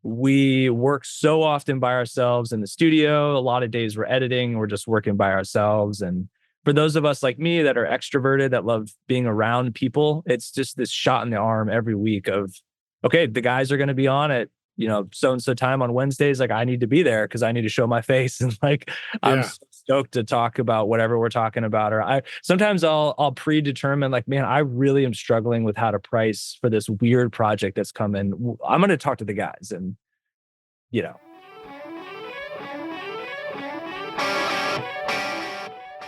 we work so often by ourselves in the studio. A lot of days we're editing, we're just working by ourselves. And for those of us like me that are extroverted, that love being around people, it's just this shot in the arm every week of, okay, the guys are going to be on at, so-and-so time on Wednesdays. Like I need to be there because I need to show my face. And like, I'm so stoked to talk about whatever we're talking about. Or sometimes I'll predetermine like, man, I really am struggling with how to price for this weird project that's coming. I'm going to talk to the guys and,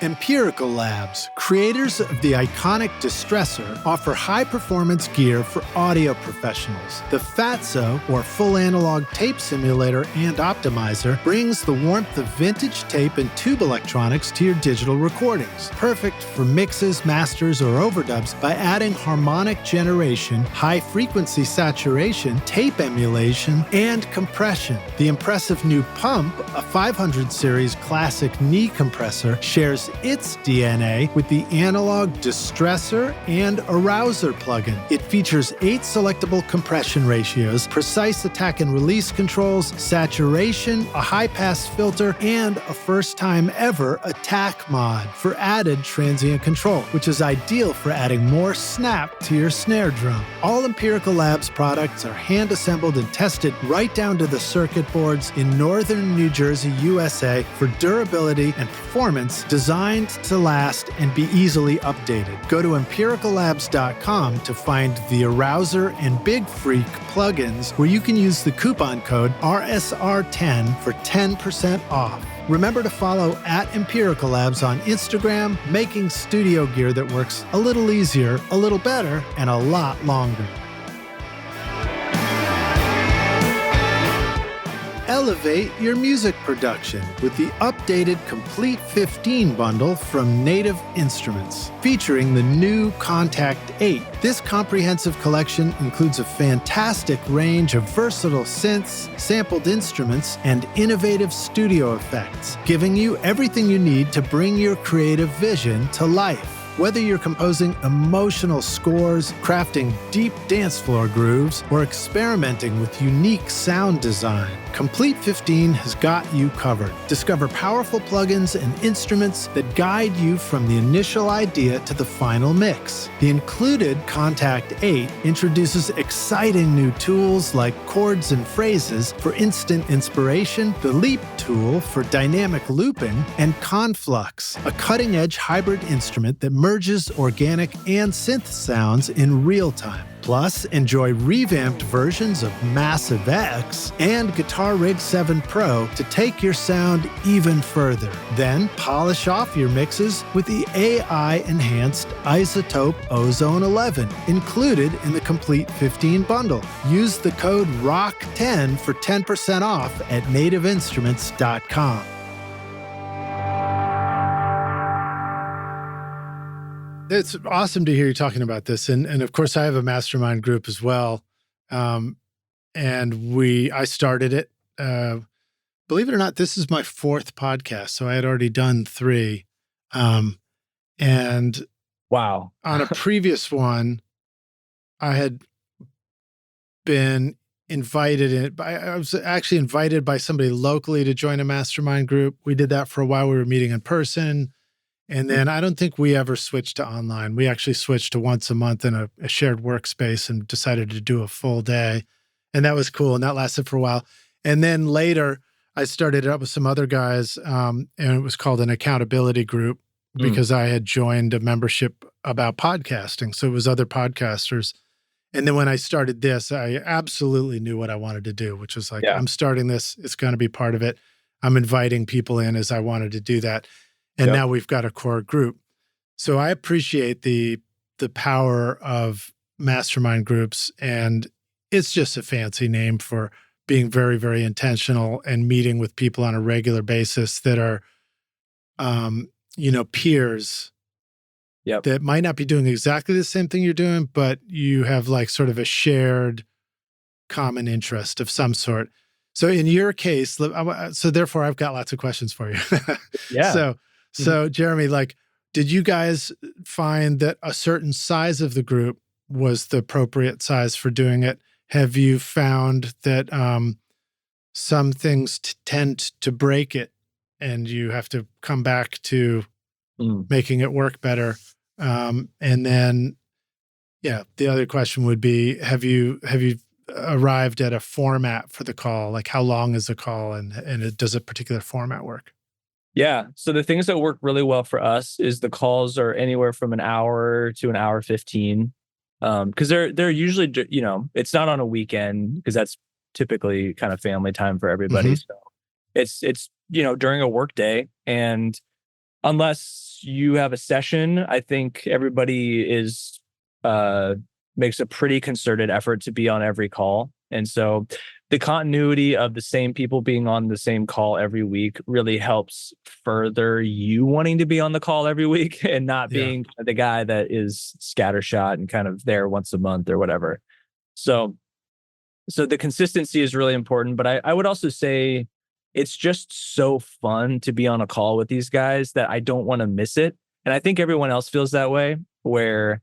Empirical Labs, creators of the iconic Distressor, offer high-performance gear for audio professionals. The Fatso, or Full Analog Tape Simulator and Optimizer, brings the warmth of vintage tape and tube electronics to your digital recordings. Perfect for mixes, masters, or overdubs by adding harmonic generation, high-frequency saturation, tape emulation, and compression. The impressive new Pump, a 500 series classic knee compressor, shares its DNA with the analog Distressor and Arouser plugin. It features 8 selectable compression ratios, precise attack and release controls, saturation, a high-pass filter, and a first-time ever attack mod for added transient control, which is ideal for adding more snap to your snare drum. All Empirical Labs products are hand-assembled and tested right down to the circuit boards in northern New Jersey, USA for durability and performance designed to last and be easily updated. Go to empiricallabs.com to find the Arouser and Big Freak plugins where you can use the coupon code RSR10 for 10% off. Remember to follow @Empirical Labs on Instagram, making studio gear that works a little easier, a little better, and a lot longer. Elevate your music production with the updated Complete 15 bundle from Native Instruments, featuring the new Contact 8. This comprehensive collection includes a fantastic range of versatile synths, sampled instruments, and innovative studio effects, giving you everything you need to bring your creative vision to life. Whether you're composing emotional scores, crafting deep dance floor grooves, or experimenting with unique sound design, Complete 15 has got you covered. Discover powerful plugins and instruments that guide you from the initial idea to the final mix. The included Contact 8 introduces exciting new tools like chords and phrases for instant inspiration, the Leap tool for dynamic looping, and Conflux, a cutting-edge hybrid instrument that merges organic and synth sounds in real time. Plus, enjoy revamped versions of Massive X and Guitar Rig 7 Pro to take your sound even further. Then, polish off your mixes with the AI-enhanced Isotope Ozone 11, included in the Complete 15 bundle. Use the code ROCK10 for 10% off at nativeinstruments.com. It's awesome to hear you talking about this. And of course, I have a mastermind group as well. And I started it. Believe it or not, this is my 4th podcast. So I had already done 3. And Wow. on a previous one, I had been invited in. I was actually invited by somebody locally to join a mastermind group. We did that for a while. We were meeting in person. And then I don't think we ever switched to online. We actually switched to once a month in a shared workspace and decided to do a full day. And that was cool. And that lasted for a while. And then later, I started it up with some other guys, and it was called an accountability group because I had joined a membership about podcasting. So it was other podcasters. And then when I started this, I absolutely knew what I wanted to do, which was like, I'm starting this. It's going to be part of it. I'm inviting people in as I wanted to do that. And now we've got a core group. So I appreciate the power of mastermind groups. And it's just a fancy name for being very, very intentional and meeting with people on a regular basis that are, peers that might not be doing exactly the same thing you're doing, but you have like sort of a shared common interest of some sort. So in your case, so therefore I've got lots of questions for you. Yeah. So Jeremy, like, did you guys find that a certain size of the group was the appropriate size for doing it? Have you found that some things tend to break it and you have to come back to making it work better? And then, the other question would be, have you arrived at a format for the call? Like, how long is the call and does a particular format work? Yeah. So the things that work really well for us is the calls are anywhere from an hour to an hour 15. Because they're usually, it's not on a weekend because that's typically kind of family time for everybody. So it's during a work day, and unless you have a session, I think everybody makes a pretty concerted effort to be on every call. And so the continuity of the same people being on the same call every week really helps further you wanting to be on the call every week and not being the guy that is scattershot and kind of there once a month or whatever. So the consistency is really important. But I would also say it's just so fun to be on a call with these guys that I don't want to miss it. And I think everyone else feels that way, where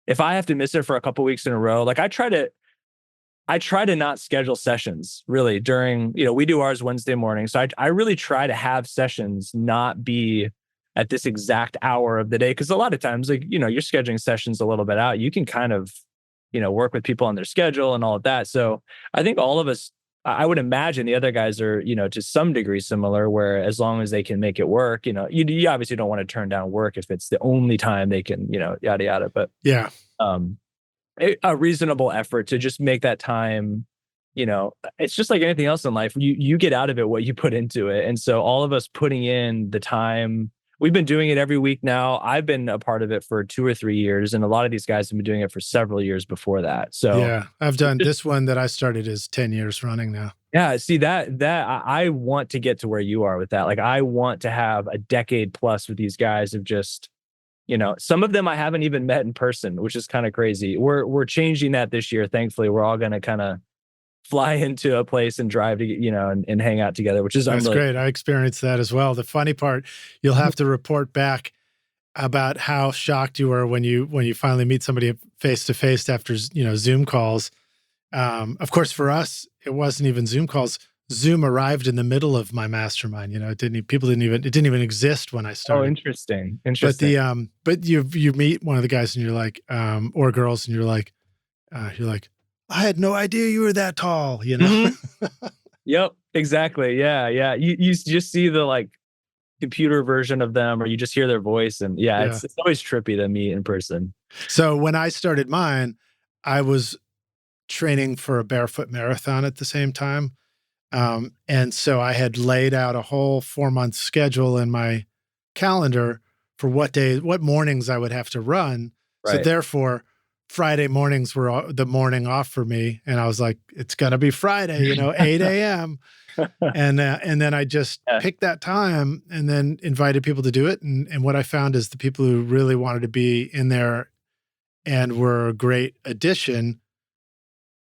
if I have to miss it for a couple of weeks in a row, like I try to not schedule sessions really during, we do ours Wednesday morning. So I really try to have sessions not be at this exact hour of the day. Cause a lot of times, like, you're scheduling sessions a little bit out. You can kind of, work with people on their schedule and all of that. So I think all of us, I would imagine the other guys are, to some degree similar, where as long as they can make it work, you obviously don't want to turn down work if it's the only time they can, yada, yada. But a reasonable effort to just make that time, it's just like anything else in life. You get out of it what you put into it. And so all of us putting in the time, we've been doing it every week now. I've been a part of it for 2 or 3 years. And a lot of these guys have been doing it for several years before that. So I've done this one that I started is 10 years running now. Yeah. See that I want to get to where you are with that. Like I want to have a decade plus with these guys of just, some of them I haven't even met in person, which is kind of crazy. We're changing that this year. Thankfully, we're all going to kind of fly into a place and drive to, and hang out together, which is great. I experienced that as well. The funny part, you'll have to report back about how shocked you were when you finally meet somebody face to face after, Zoom calls. Of course, for us, it wasn't even Zoom calls. Zoom arrived in the middle of my mastermind. It didn't even exist when I started. Oh, interesting. But you meet one of the guys and you're like, or girls, and you're like, I had no idea you were that tall, Yep, exactly. Yeah. You just see the like computer version of them, or you just hear their voice, and it's always trippy to meet in person. So when I started mine, I was training for a barefoot marathon at the same time. And so I had laid out a whole 4-month schedule in my calendar for what mornings I would have to run. Right. So therefore, Friday mornings were the morning off for me. And I was like, it's going to be Friday, 8 a.m. And then I just picked that time and then invited people to do it. And what I found is the people who really wanted to be in there and were a great addition,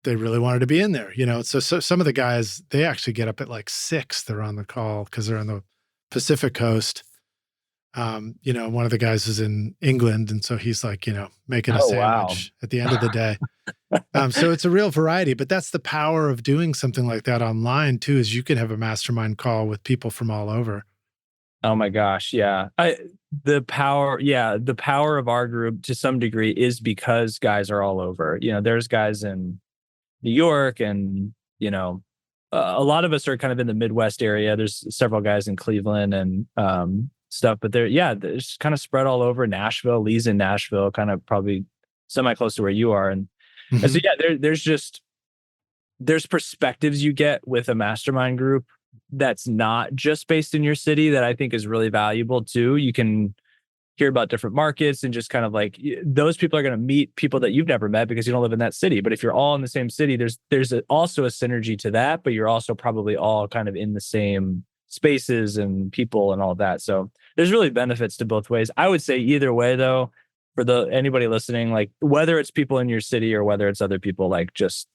they really wanted to be in there, So some of the guys, they actually get up at like 6. They're on the call because they're on the Pacific Coast. One of the guys is in England. And so he's like, making a sandwich at the end of the day. So it's a real variety, but that's the power of doing something like that online too, is you can have a mastermind call with people from all over. Oh my gosh. Yeah. The power of our group to some degree is because guys are all over. There's guys in New York and, a lot of us are kind of in the Midwest area. There's several guys in Cleveland and stuff, but they're kind of spread all over. Nashville, Lee's in Nashville, kind of probably semi close to where you are. And so, there's perspectives you get with a mastermind group that's not just based in your city that I think is really valuable too. You can hear about different markets and just kind of like those people are going to meet people that you've never met because you don't live in that city. But if you're all in the same city, there's also a synergy to that, but you're also probably all kind of in the same spaces and people and all of that. So there's really benefits to both ways. I would say either way though, for anybody listening, like whether it's people in your city or whether it's other people, like just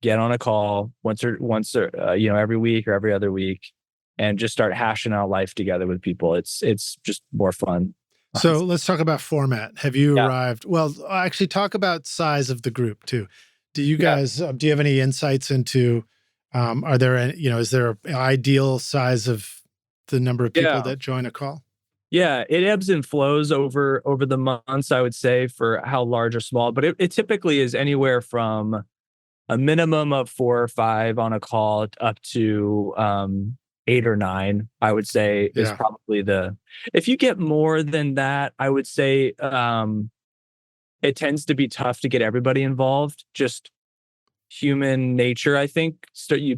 get on a call once or every week or every other week and just start hashing out life together with people. It's just more fun. So let's talk about format. Have you arrived? Well, actually talk about size of the group too. Do you guys, do you have any insights into, are there any, is there an ideal size of the number of people that join a call? Yeah, it ebbs and flows over the months, I would say, for how large or small, but it typically is anywhere from a minimum of 4 or 5 on a call up to 8 or 9, I would say is probably if you get more than that, I would say it tends to be tough to get everybody involved. Just human nature, I think.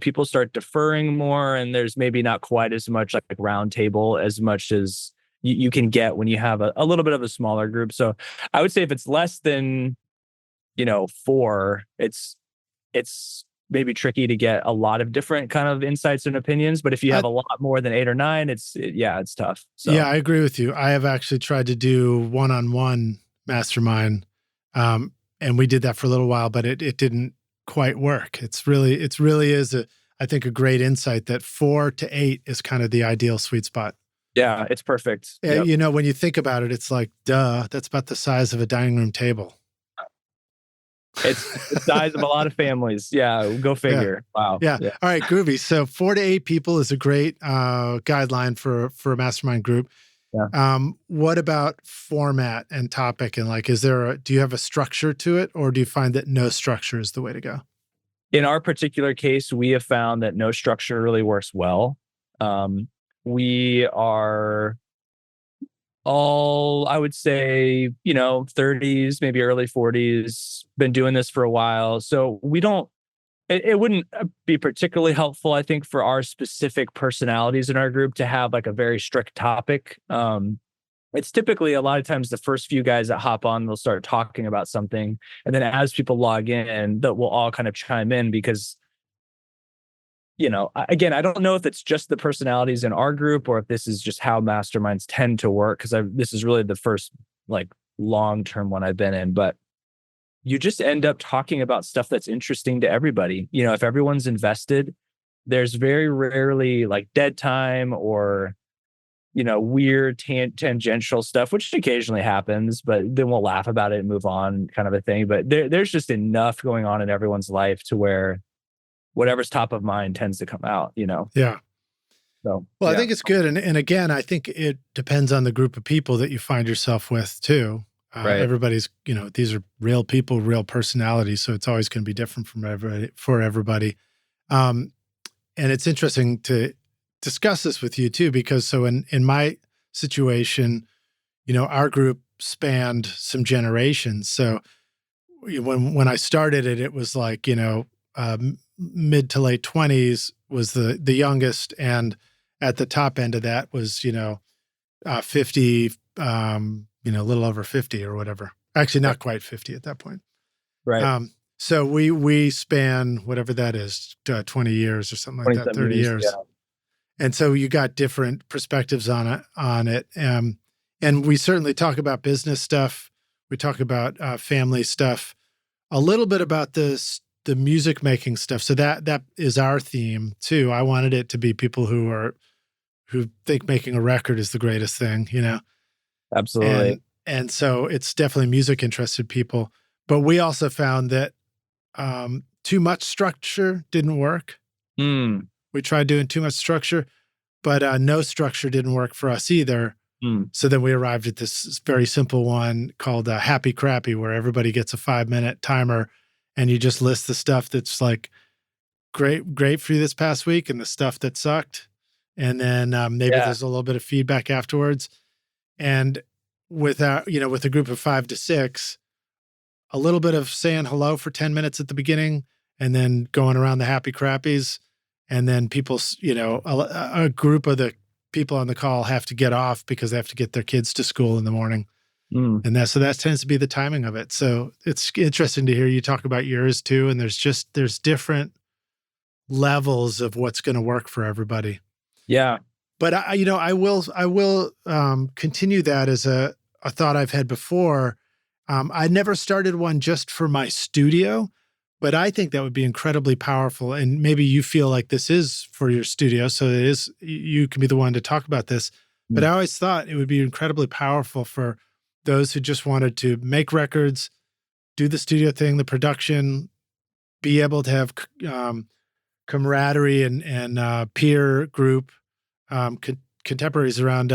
People start deferring more, and there's maybe not quite as much like round table as much as you can get when you have a little bit of a smaller group. So I would say if it's less than 4, it's maybe tricky to get a lot of different kind of insights and opinions. But if you have a lot more than 8 or 9, it's tough. So. Yeah, I agree with you. I have actually tried to do one-on-one mastermind. And we did that for a little while, but it didn't quite work. It really is I think a great insight that 4 to 8 is kind of the ideal sweet spot. Yeah, it's perfect. Yep. When you think about it, it's like, duh, that's about the size of a dining room table. It's the size of a lot of families. Yeah, go figure. Yeah. Wow. Yeah. All right, groovy. So 4 to 8 people is a great guideline for a mastermind group. Yeah. What about format and topic? And like, do you have a structure to it, or do you find that no structure is the way to go? In our particular case, we have found that no structure really works well. We are all, I would say, 30s, maybe early 40s, been doing this for a while. So it wouldn't be particularly helpful, I think, for our specific personalities in our group to have like a very strict topic. It's typically a lot of times the first few guys that hop on, they'll start talking about something. And then as people log in, that we'll all kind of chime in because, again, I don't know if it's just the personalities in our group or if this is just how masterminds tend to work, because this is really the first like long-term one I've been in, but you just end up talking about stuff that's interesting to everybody. If everyone's invested, there's very rarely like dead time or, weird tangential stuff, which occasionally happens, but then we'll laugh about it and move on kind of a thing. But there's just enough going on in everyone's life to where whatever's top of mind tends to come out, Yeah. So, I think it's good. And again, I think it depends on the group of people that you find yourself with too. Right. Everybody's, these are real people, real personalities. So it's always going to be different for everybody. And it's interesting to discuss this with you too, because so in my situation, our group spanned some generations. So when I started it was like, mid to late 20s was the youngest. And at the top end of that was, 50, a little over 50 or whatever. Actually, not quite 50 at that point. Right. So we span whatever that is, 20 years or something like that, 30 years. Yeah. And so you got different perspectives on it. And we certainly talk about business stuff. We talk about family stuff, a little bit about the music making stuff. So that is our theme too. I wanted it to be people who think making a record is the greatest thing, you know? Absolutely. And so it's definitely music interested people. But we also found that too much structure didn't work. We tried doing too much structure, but no structure didn't work for us either. So then we arrived at this very simple one called Happy Crappy, where everybody gets a 5-minute timer and you just list the stuff that's like great for you this past week and the stuff that sucked. And then maybe there's a little bit of feedback afterwards. And with a group of 5 to 6, a little bit of saying hello for 10 minutes at the beginning and then going around the happy crappies. And then people, a group of the people on the call have to get off because they have to get their kids to school in the morning. And that tends to be the timing of it. So it's interesting to hear you talk about yours too. And there's different levels of what's going to work for everybody. Yeah. But I will continue that as a thought I've had before. I never started one just for my studio, but I think that would be incredibly powerful. And maybe you feel like this is for your studio, so you can be the one to talk about this. But I always thought it would be incredibly powerful for those who just wanted to make records, do the studio thing, the production, be able to have camaraderie and peer group contemporaries around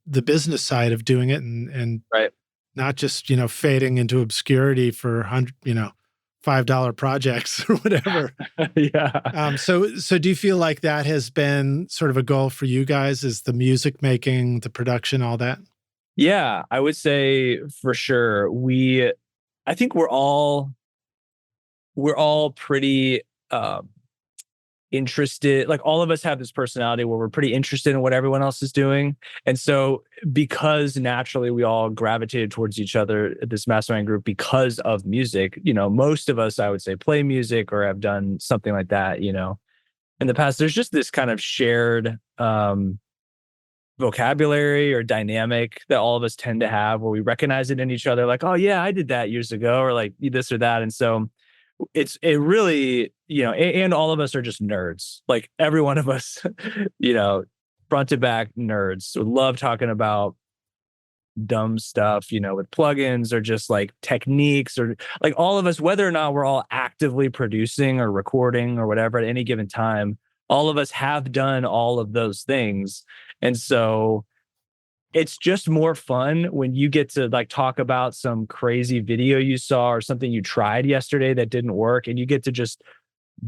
the business side of doing it, and right. Not just fading into obscurity for $5 projects or whatever. Yeah. So do you feel like that has been sort of a goal for you guys? Is the music making, the production, all that? Yeah, I would say for sure. I think we're all pretty interested. Like all of us have this personality where we're pretty interested in what everyone else is doing. And so because naturally we all gravitated towards each other, this mastermind group, because of music, most of us, I would say, play music or have done something like that, in the past. There's just this kind of shared vocabulary or dynamic that all of us tend to have where we recognize it in each other, like, oh yeah, I did that years ago, or like this or that. And so it really, and all of us are just nerds. Like every one of us, front to back nerds. So love talking about dumb stuff, with plugins or just like techniques, or like all of us, whether or not we're all actively producing or recording or whatever at any given time, all of us have done all of those things. And so it's just more fun when you get to like talk about some crazy video you saw or something you tried yesterday that didn't work, and you get to just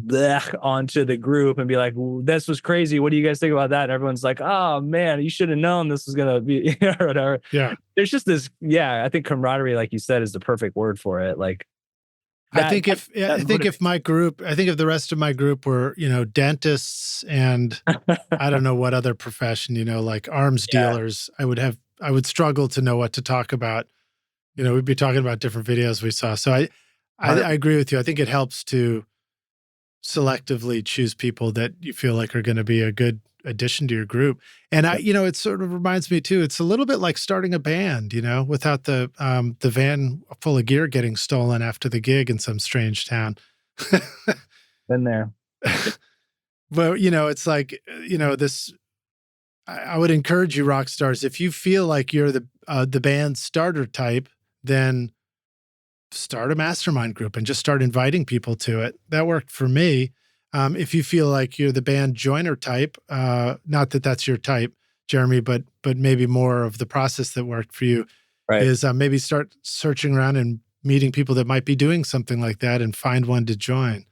blech onto the group and be like, this was crazy. What do you guys think about that? And everyone's like, oh man, you should have known this was going to be or whatever. Yeah. There's just this, I think camaraderie, like you said, is the perfect word for it. Like, I think if the rest of my group were, dentists and I don't know what other profession, like arms dealers, I would struggle to know what to talk about. We'd be talking about different videos we saw. So I agree with you. I think it helps to selectively choose people that you feel like are going to be a good addition to your group. And it sort of reminds me too, it's a little bit like starting a band, without the van full of gear getting stolen after the gig in some strange town. Been there. But, it's like, this, I would encourage you rock stars, if you feel like you're the band starter type, then start a mastermind group and just start inviting people to it. That worked for me. If you feel like you're the band joiner type, not that that's your type, Jeremy, but maybe more of the process that worked for you is maybe start searching around and meeting people that might be doing something like that and find one to join.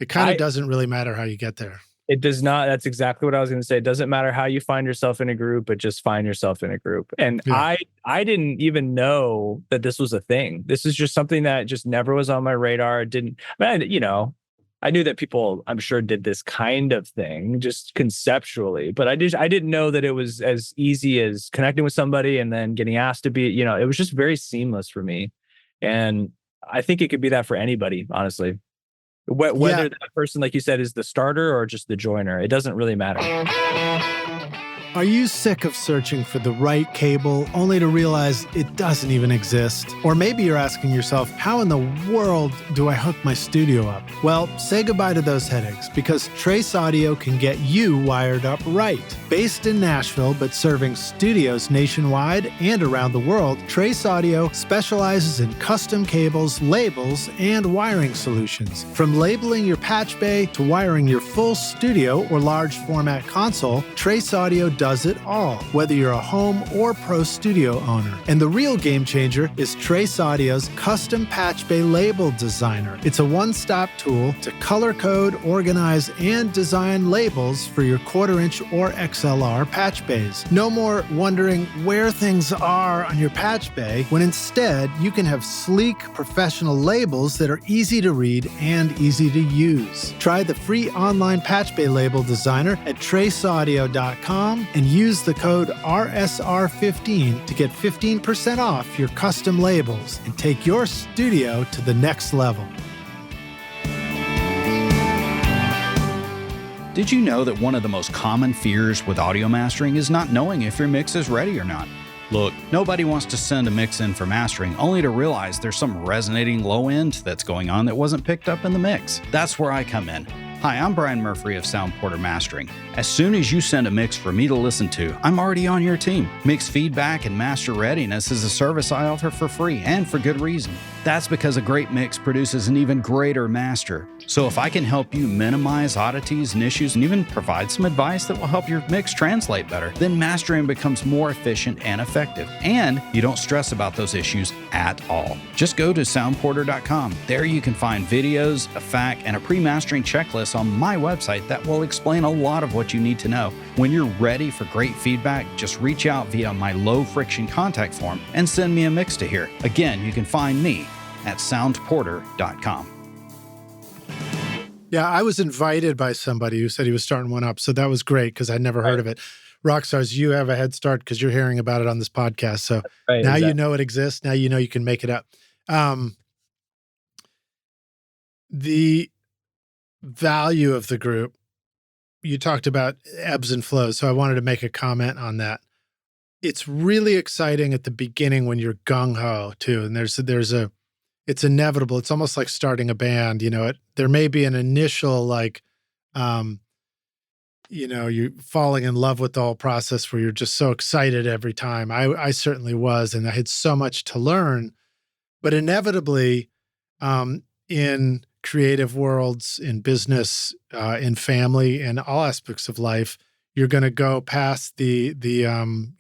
It kind of doesn't really matter how you get there. It does not. That's exactly what I was going to say. It doesn't matter how you find yourself in a group, but just find yourself in a group. And I didn't even know that this was a thing. This is just something that just never was on my radar. I knew that people, I'm sure, did this kind of thing just conceptually, but I didn't know that it was as easy as connecting with somebody and then getting asked to be, it was just very seamless for me. And I think it could be that for anybody, honestly. Whether that person, like you said, is the starter or just the joiner, it doesn't really matter. Are you sick of searching for the right cable only to realize it doesn't even exist? Or maybe you're asking yourself, how in the world do I hook my studio up? Well, say goodbye to those headaches because Trace Audio can get you wired up right. Based in Nashville, but serving studios nationwide and around the world, Trace Audio specializes in custom cables, labels, and wiring solutions. From labeling your patch bay to wiring your full studio or large format console, Trace Audio does it all, whether you're a home or pro studio owner. And the real game changer is Trace Audio's custom patch bay label designer. It's a one-stop tool to color code, organize, and design labels for your 1/4-inch or XLR patch bays. No more wondering where things are on your patch bay, when instead you can have sleek, professional labels that are easy to read and easy to use. Try the free online patch bay label designer at traceaudio.com and use the code RSR15 to get 15% off your custom labels and take your studio to the next level. Did you know that one of the most common fears with audio mastering is not knowing if your mix is ready or not? Look, nobody wants to send a mix in for mastering only to realize there's some resonating low end that's going on that wasn't picked up in the mix. That's where I come in. Hi, I'm Brian Murphy of Sound Porter Mastering. As soon as you send a mix for me to listen to, I'm already on your team. Mix feedback and master readiness is a service I offer for free and for good reason. That's because a great mix produces an even greater master. So if I can help you minimize oddities and issues and even provide some advice that will help your mix translate better, then mastering becomes more efficient and effective. And you don't stress about those issues at all. Just go to soundporter.com. There you can find videos, a FAQ, and a pre-mastering checklist on my website that will explain a lot of what you need to know. When you're ready for great feedback, just reach out via my low-friction contact form and send me a mix to hear. Again, you can find me at soundporter.com. Yeah, I was invited by somebody who said he was starting one up, so that was great because I'd never heard of it. Rockstars, you have a head start because you're hearing about it on this podcast. So now you know it exists. Now you know you can make it up. The value of the group, you talked about ebbs and flows, so I wanted to make a comment on that. It's really exciting at the beginning when you're gung-ho too, and it's inevitable. It's almost like starting a band, there may be an initial you're falling in love with the whole process where you're just so excited every time. I certainly was, and I had so much to learn, but inevitably in creative worlds, in business, in family, in all aspects of life, you're going to go past the I'm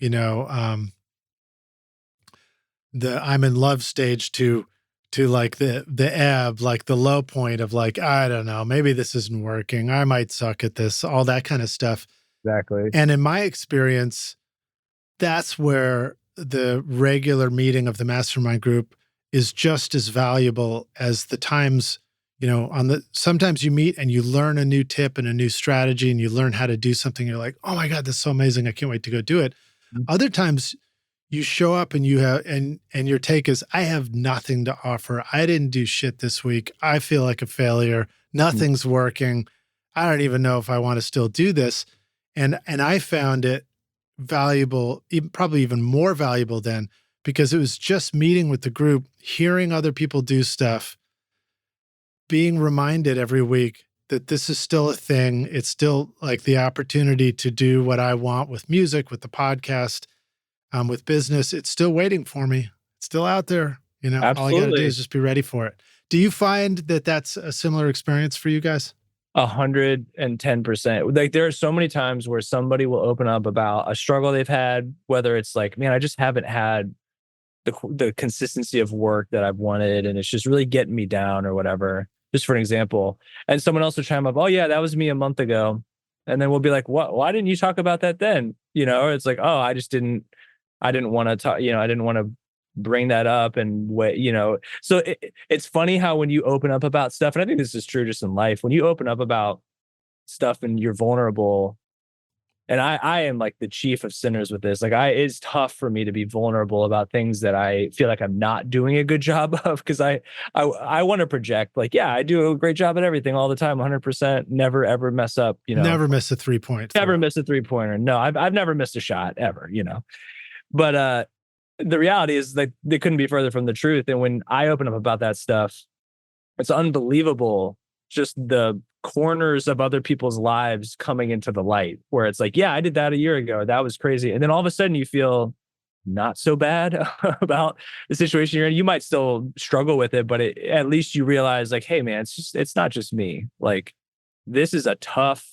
in love stage to like the ebb, like the low point of like, I don't know, maybe this isn't working. I might suck at this, all that kind of stuff. Exactly. And in my experience, that's where the regular meeting of the mastermind group is just as valuable as the times, sometimes you meet and you learn a new tip and a new strategy and you learn how to do something. You're like, oh my God, that's so amazing. I can't wait to go do it. Mm-hmm. Other times you show up and you have, and your take is, I have nothing to offer. I didn't do shit this week. I feel like a failure. Nothing's working. I don't even know if I want to still do this. And I found it valuable, probably even more valuable then, because it was just meeting with the group, hearing other people do stuff, being reminded every week that this is still a thing. It's still like the opportunity to do what I want with music, with the podcast, with business. It's still waiting for me. It's still out there. Absolutely. All I got to do is just be ready for it. Do you find that that's a similar experience for you guys? 110%. Like there are so many times where somebody will open up about a struggle they've had, whether it's like, man, I just haven't had the consistency of work that I've wanted, and it's just really getting me down or whatever, just for an example. And someone else will chime up, oh yeah, that was me a month ago. And then we'll be like, what? Why didn't you talk about that then? Or it's like, oh, I didn't want to talk, I didn't want to bring that up and what, so it's funny how when you open up about stuff, and I think this is true just in life, when you open up about stuff and you're vulnerable, and I am like the chief of sinners with this. Like it's tough for me to be vulnerable about things that I feel like I'm not doing a good job of, because I want to project like, yeah, I do a great job at everything all the time, 100%, never ever mess up, Never miss a 3-point. Never miss a 3-pointer. No, I've never missed a shot ever, But the reality is that they couldn't be further from the truth. And when I open up about that stuff, it's unbelievable, just the corners of other people's lives coming into the light, where it's like, yeah, I did that a year ago. That was crazy. And then all of a sudden you feel not so bad about the situation you're in. You might still struggle with it, but at least you realize like, hey man, it's not just me. Like this is a tough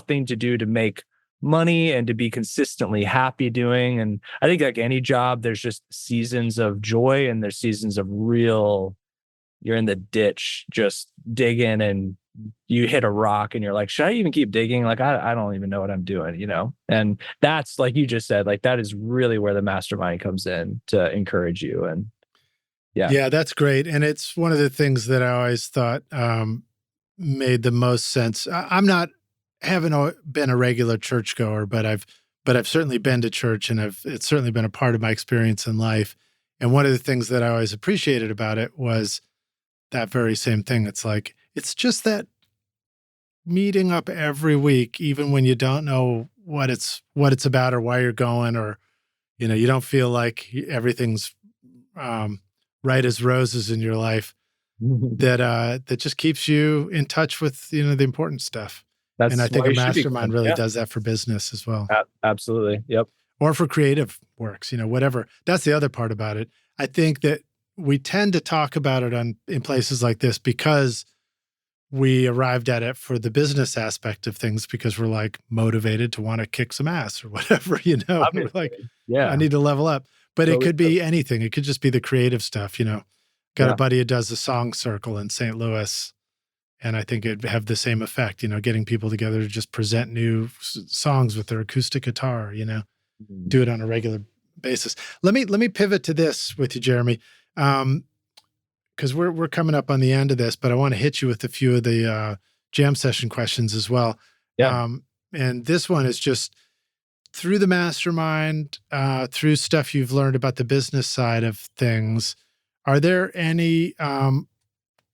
thing to do, to make money and to be consistently happy doing. And I think like any job, there's just seasons of joy and there's seasons of real, you're in the ditch, just digging, and you hit a rock and you're like, should I even keep digging? Like, I don't even know what I'm doing, And that's, like you just said, like, that is really where the mastermind comes in to encourage you. And yeah, that's great. And it's one of the things that I always thought made the most sense. Haven't been a regular churchgoer, but I've certainly been to church, and it's certainly been a part of my experience in life. And one of the things that I always appreciated about it was that very same thing. It's like, it's just that meeting up every week, even when you don't know what it's about or why you're going, or, you don't feel like everything's right as roses in your life, that just keeps you in touch with, the important stuff. And I think a mastermind really does that for business as well. Absolutely. Yep. Or for creative works, whatever. That's the other part about it. I think that we tend to talk about it in places like this because we arrived at it for the business aspect of things, because we're like motivated to want to kick some ass or whatever, We're like, yeah, I need to level up. But it could be anything. It could just be the creative stuff, Got a buddy who does a song circle in St. Louis. And I think it'd have the same effect, getting people together to just present new songs with their acoustic guitar, do it on a regular basis. Let me pivot to this with you, Jeremy, because we're coming up on the end of this, but I want to hit you with a few of the jam session questions as well. Yeah. And this one is just through the mastermind, through stuff you've learned about the business side of things. Are there any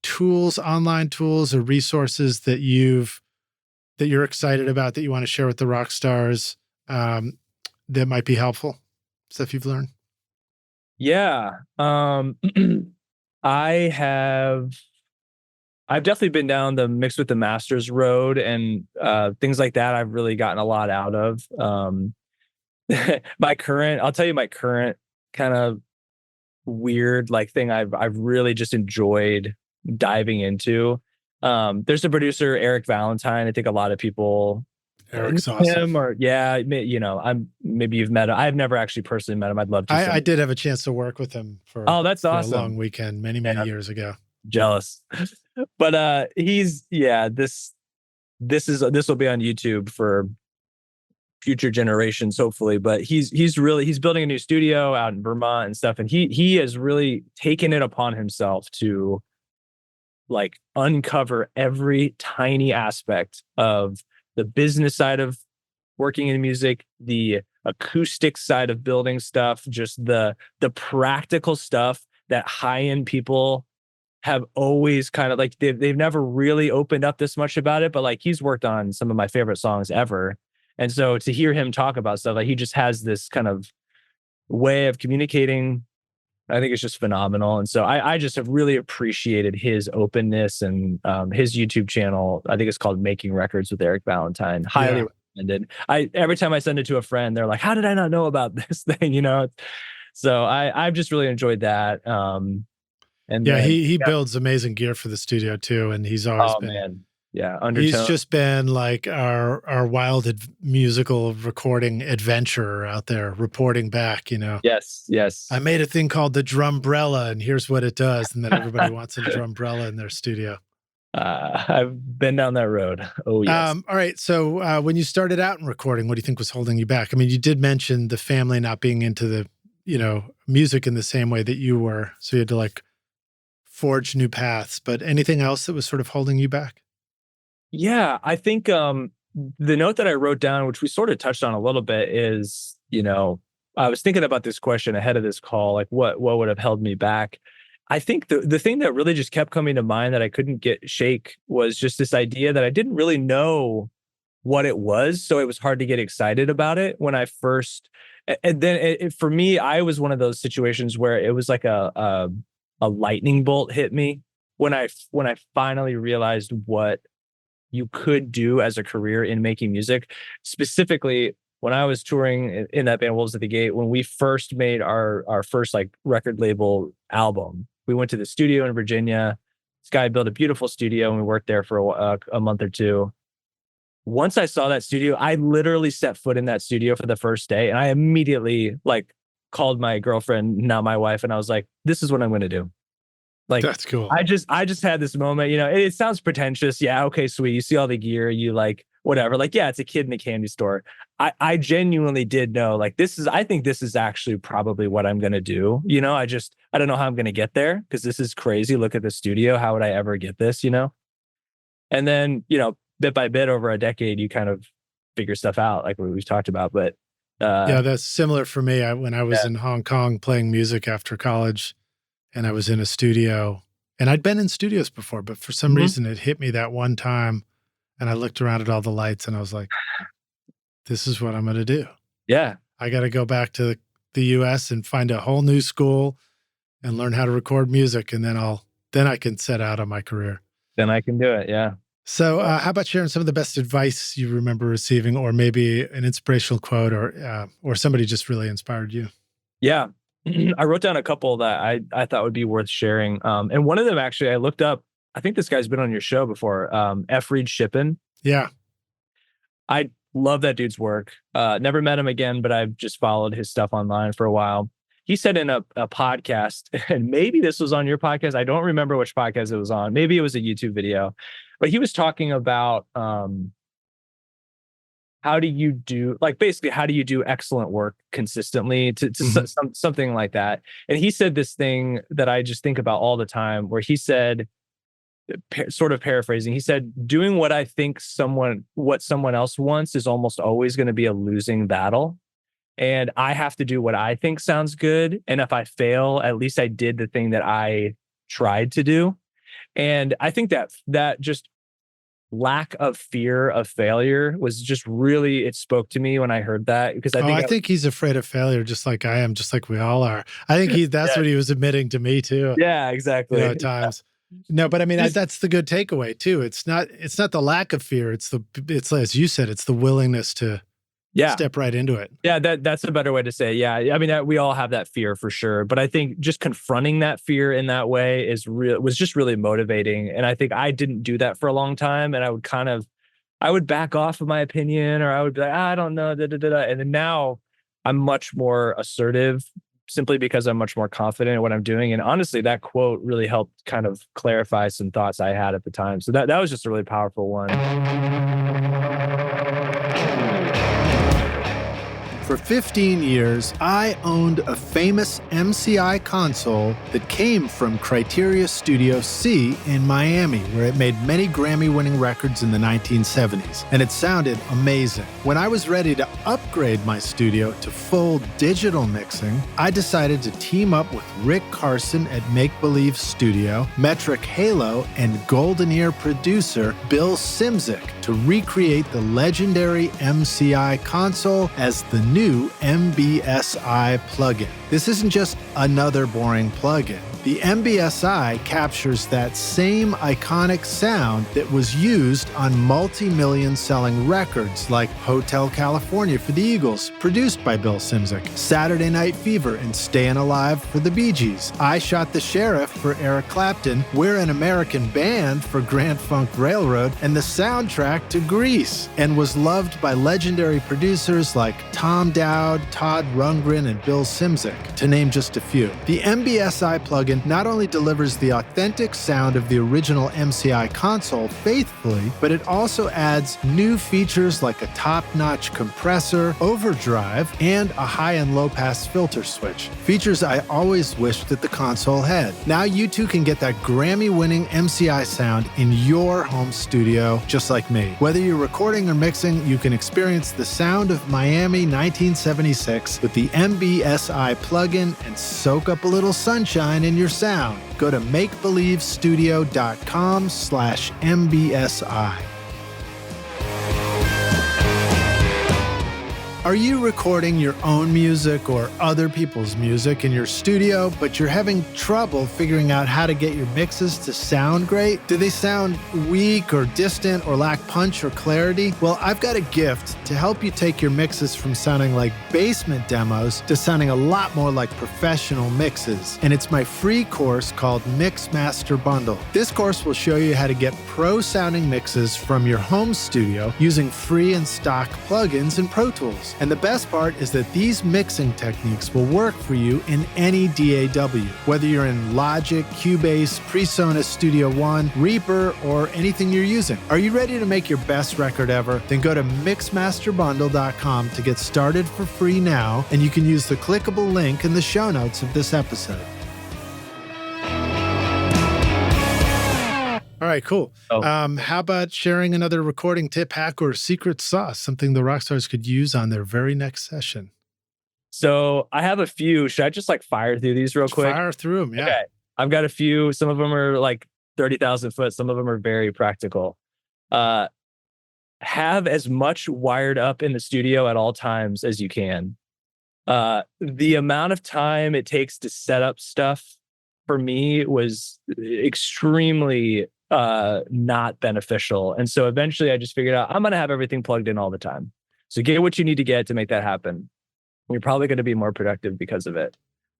tools, online tools or resources that you're excited about that you want to share with the rock stars that might be helpful? Stuff you've learned? Yeah. I've definitely been down the mix with the masters road, and things like that I've really gotten a lot out of. I'll tell you my current kind of weird thing I've really just enjoyed diving into. There's a producer, Eric Valentine. I think a lot of people Eric's awesome. Him, or maybe you've met him. I've never actually personally met him. I'd love to. I did have a chance to work with him for that's awesome. A long weekend many years ago. Jealous. But this will be on YouTube for future generations, hopefully. But he's building a new studio out in Vermont and stuff, and he has really taken it upon himself to uncover every tiny aspect of the business side of working in music, the acoustic side of building stuff, just the practical stuff that high-end people have always kind of they've never really opened up this much about it, but he's worked on some of my favorite songs ever. And so to hear him talk about stuff, he just has this kind of way of communicating. I think it's just phenomenal. And so I just have really appreciated his openness, and his YouTube channel, I think it's called Making Records with Eric Valentine. Highly recommended. Every time I send it to a friend, they're like, how did I not know about this thing? So I've just really enjoyed that. He builds amazing gear for the studio too. And he's always been, Undertone. He's just been our wild musical recording adventurer out there, reporting back, Yes. I made a thing called the Drumbrella, and here's what it does. And then everybody wants a Drumbrella in their studio. I've been down that road. Oh, yes. All right. So when you started out in recording, what do you think was holding you back? I mean, you did mention the family not being into the music in the same way that you were. So you had to like forge new paths, but anything else that was sort of holding you back? Yeah, I think the note that I wrote down, which we sort of touched on a little bit, is, I was thinking about this question ahead of this call, like what would have held me back? I think the thing that really just kept coming to mind that I couldn't shake was just this idea that I didn't really know what it was. So it was hard to get excited about it when I first, and then for me, I was one of those situations where it was like a lightning bolt hit me when I finally realized what you could do as a career in making music. Specifically, when I was touring in that band Wolves at the Gate, when we first made our first like record label album, we went to the studio in Virginia. This guy built a beautiful studio and we worked there for a month or two. Once I saw that studio, I literally set foot in that studio for the first day, and I immediately like called my girlfriend, now my wife, and I was like, this is what I'm going to do. Like, that's cool. I just had this moment, it sounds pretentious. Yeah. Okay, sweet. You see all the gear, you like, whatever. Like, yeah, it's a kid in a candy store. I genuinely did know, like, I think this is actually probably what I'm going to do. I don't know how I'm going to get there because this is crazy. Look at the studio. How would I ever get this, And then, bit by bit over a decade, you kind of figure stuff out like we've talked about. But yeah, that's similar for me. When I was in Hong Kong playing music after college, and I was in a studio, and I'd been in studios before, but for some reason it hit me that one time, and I looked around at all the lights and I was like, this is what I'm going to do. Yeah. I got to go back to the US and find a whole new school and learn how to record music. And then I can set out on my career. Then I can do it. Yeah. So how about sharing some of the best advice you remember receiving, or maybe an inspirational quote, or somebody just really inspired you? Yeah. I wrote down a couple that I thought would be worth sharing. And one of them, actually, I looked up. I think this guy's been on your show before. F. Reed Shippen. Yeah. I love that dude's work. Never met him again, but I've just followed his stuff online for a while. He said in a podcast, and maybe this was on your podcast. I don't remember which podcast it was on. Maybe it was a YouTube video, but he was talking about how do you do excellent work consistently to something like that. And he said this thing that I just think about all the time, where he said, sort of paraphrasing, he said, doing what I think what someone else wants is almost always going to be a losing battle. And I have to do what I think sounds good. And if I fail, at least I did the thing that I tried to do. And I think that just lack of fear of failure was just really, it spoke to me when I heard that, because I think he's afraid of failure, just like I am, just like we all are. I think that's what he was admitting to me too. Yeah, exactly. At times. No, but I mean, that's the good takeaway too. It's not the lack of fear. It's as you said, it's the willingness to step right into it. Yeah, that's a better way to say it. Yeah, I mean, we all have that fear for sure. But I think just confronting that fear in that way was just really motivating. And I think I didn't do that for a long time. And I would back off of my opinion, or I would be like, I don't know, And then now I'm much more assertive, simply because I'm much more confident in what I'm doing. And honestly, that quote really helped kind of clarify some thoughts I had at the time. So that was just a really powerful one. For 15 years, I owned a famous MCI console that came from Criteria Studio C in Miami, where it made many Grammy-winning records in the 1970s, and it sounded amazing. When I was ready to upgrade my studio to full digital mixing, I decided to team up with Rick Carson at Make Believe Studio, Metric Halo, and Golden Ear producer Bill Simzik to recreate the legendary MCI console as the new MBSI plugin. This isn't just another boring plugin. The MBSI captures that same iconic sound that was used on multi-million selling records like Hotel California for the Eagles, produced by Bill Simzik, Saturday Night Fever and Stayin' Alive for the Bee Gees, I Shot the Sheriff for Eric Clapton, We're an American Band for Grand Funk Railroad, and the soundtrack to Grease, and was loved by legendary producers like Tom Dowd, Todd Rundgren, and Bill Simzik. Logic, to name just a few. The MBSI plugin not only delivers the authentic sound of the original MCI console faithfully, but it also adds new features like a top-notch compressor, overdrive, and a high and low pass filter switch. Features I always wished that the console had. Now you too can get that Grammy-winning MCI sound in your home studio, just like me. Whether you're recording or mixing, you can experience the sound of Miami 1976 with the MBSI plugin and soak up a little sunshine in your sound. Go to makebelievestudio.com/MBSI. Are you recording your own music or other people's music in your studio, but you're having trouble figuring out how to get your mixes to sound great? Do they sound weak or distant or lack punch or clarity? Well, I've got a gift to help you take your mixes from sounding like basement demos to sounding a lot more like professional mixes. And it's my free course called Mix Master Bundle. This course will show you how to get pro-sounding mixes from your home studio using free and stock plugins in Pro Tools. And the best part is that these mixing techniques will work for you in any DAW, whether you're in Logic, Cubase, PreSonus Studio One, Reaper, or anything you're using. Are you ready to make your best record ever? Then go to mixmasterbundle.com to get started for free now, and you can use the clickable link in the show notes of this episode. All right, cool. How about sharing another recording tip, hack, or secret sauce, something the Rockstars could use on their very next session? So I have a few. Should I just fire through these real quick? Fire through them, yeah. Okay. I've got a few. Some of them are 30,000 foot. Some of them are very practical. Have as much wired up in the studio at all times as you can. The amount of time it takes to set up stuff for me was extremely not beneficial. And so eventually I just figured out I'm going to have everything plugged in all the time. So get what you need to get to make that happen. You're probably going to be more productive because of it.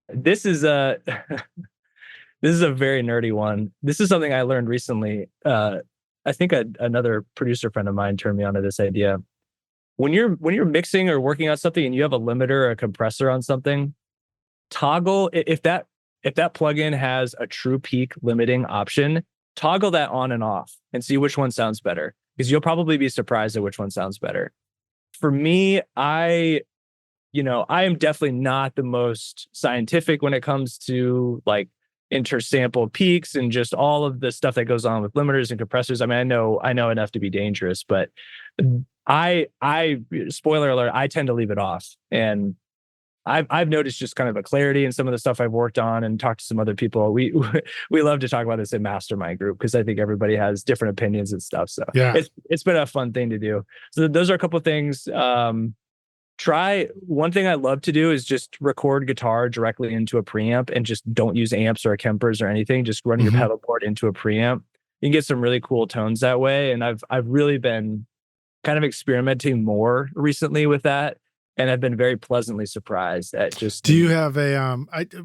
This is a this is a very nerdy one. This is something I learned recently. I think another producer friend of mine turned me onto this idea. When you're mixing or working on something and you have a limiter or a compressor on something, toggle if that plugin has a true peak limiting option, toggle that on and off and see which one sounds better, because you'll probably be surprised at which one sounds better. For me, I am definitely not the most scientific when it comes to intersample peaks and just all of the stuff that goes on with limiters and compressors. I mean, I know enough to be dangerous, but I spoiler alert, I tend to leave it off. And I've noticed just kind of a clarity in some of the stuff I've worked on and talked to some other people. We love to talk about this in Mastermind group because I think everybody has different opinions and stuff. So yeah, it's been a fun thing to do. So those are a couple of things. Try one thing I love to do is just record guitar directly into a preamp and just don't use amps or Kempers or anything. Just run your pedal board into a preamp. You can get some really cool tones that way. And I've really been kind of experimenting more recently with that. And I've been very pleasantly surprised at just. Do you have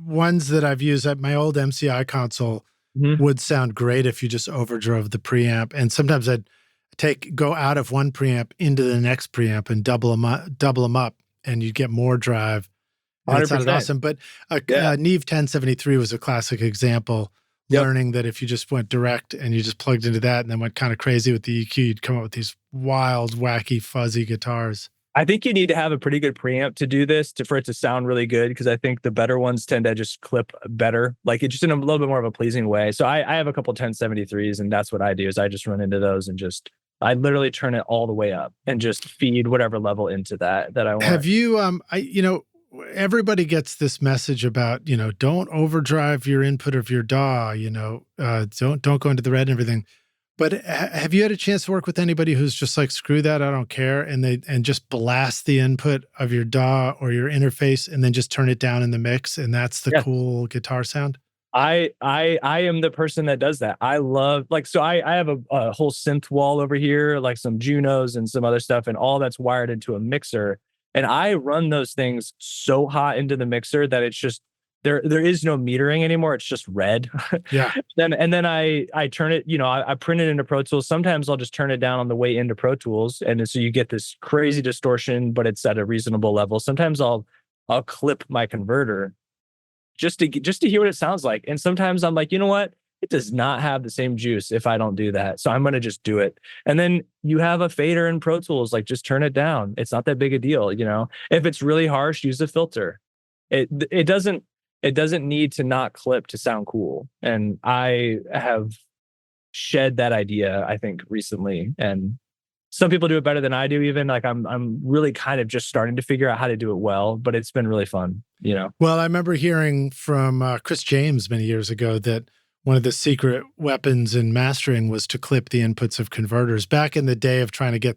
ones that I've used at my old MCI console would sound great if you just overdrove the preamp. And sometimes I'd go out of one preamp into the next preamp and double them up, and you get more drive. And it sounded awesome. But Neve 1073 was a classic example. Learning that if you just went direct and you just plugged into that and then went kind of crazy with the EQ, you'd come up with these wild, wacky, fuzzy guitars. I think you need to have a pretty good preamp to do this, for it to sound really good, because I think the better ones tend to just clip better, it just in a little bit more of a pleasing way. So I have a couple 1073s, and that's what I do is I just run into those and I literally turn it all the way up and just feed whatever level into that I want. Have you, everybody gets this message about, don't overdrive your input of your DAW, don't go into the red and everything. But have you had a chance to work with anybody who's just screw that, I don't care, and just blast the input of your DAW or your interface and then just turn it down in the mix, and that's the cool guitar sound? I am the person that does that. I love so I have a whole synth wall over here, some Junos and some other stuff, and all that's wired into a mixer. And I run those things so hot into the mixer that it's just there is no metering anymore. It's just red. Yeah. Then I turn it, I print it into Pro Tools. Sometimes I'll just turn it down on the way into Pro Tools. And so you get this crazy distortion, but it's at a reasonable level. Sometimes I'll clip my converter just to hear what it sounds like. And sometimes I'm like, you know what? It does not have the same juice if I don't do that. So I'm going to just do it. And then you have a fader in Pro Tools, like just turn it down. It's not that big a deal, you know. If it's really harsh, use a filter. It doesn't need to not clip to sound cool. And I have shed that idea, I think, recently. And some people do it better than I do. Even like I'm really kind of just starting to figure out how to do it well. But it's been really fun, you know. Well, I remember hearing from Chris James many years ago that one of the secret weapons in mastering was to clip the inputs of converters back in the day of trying to get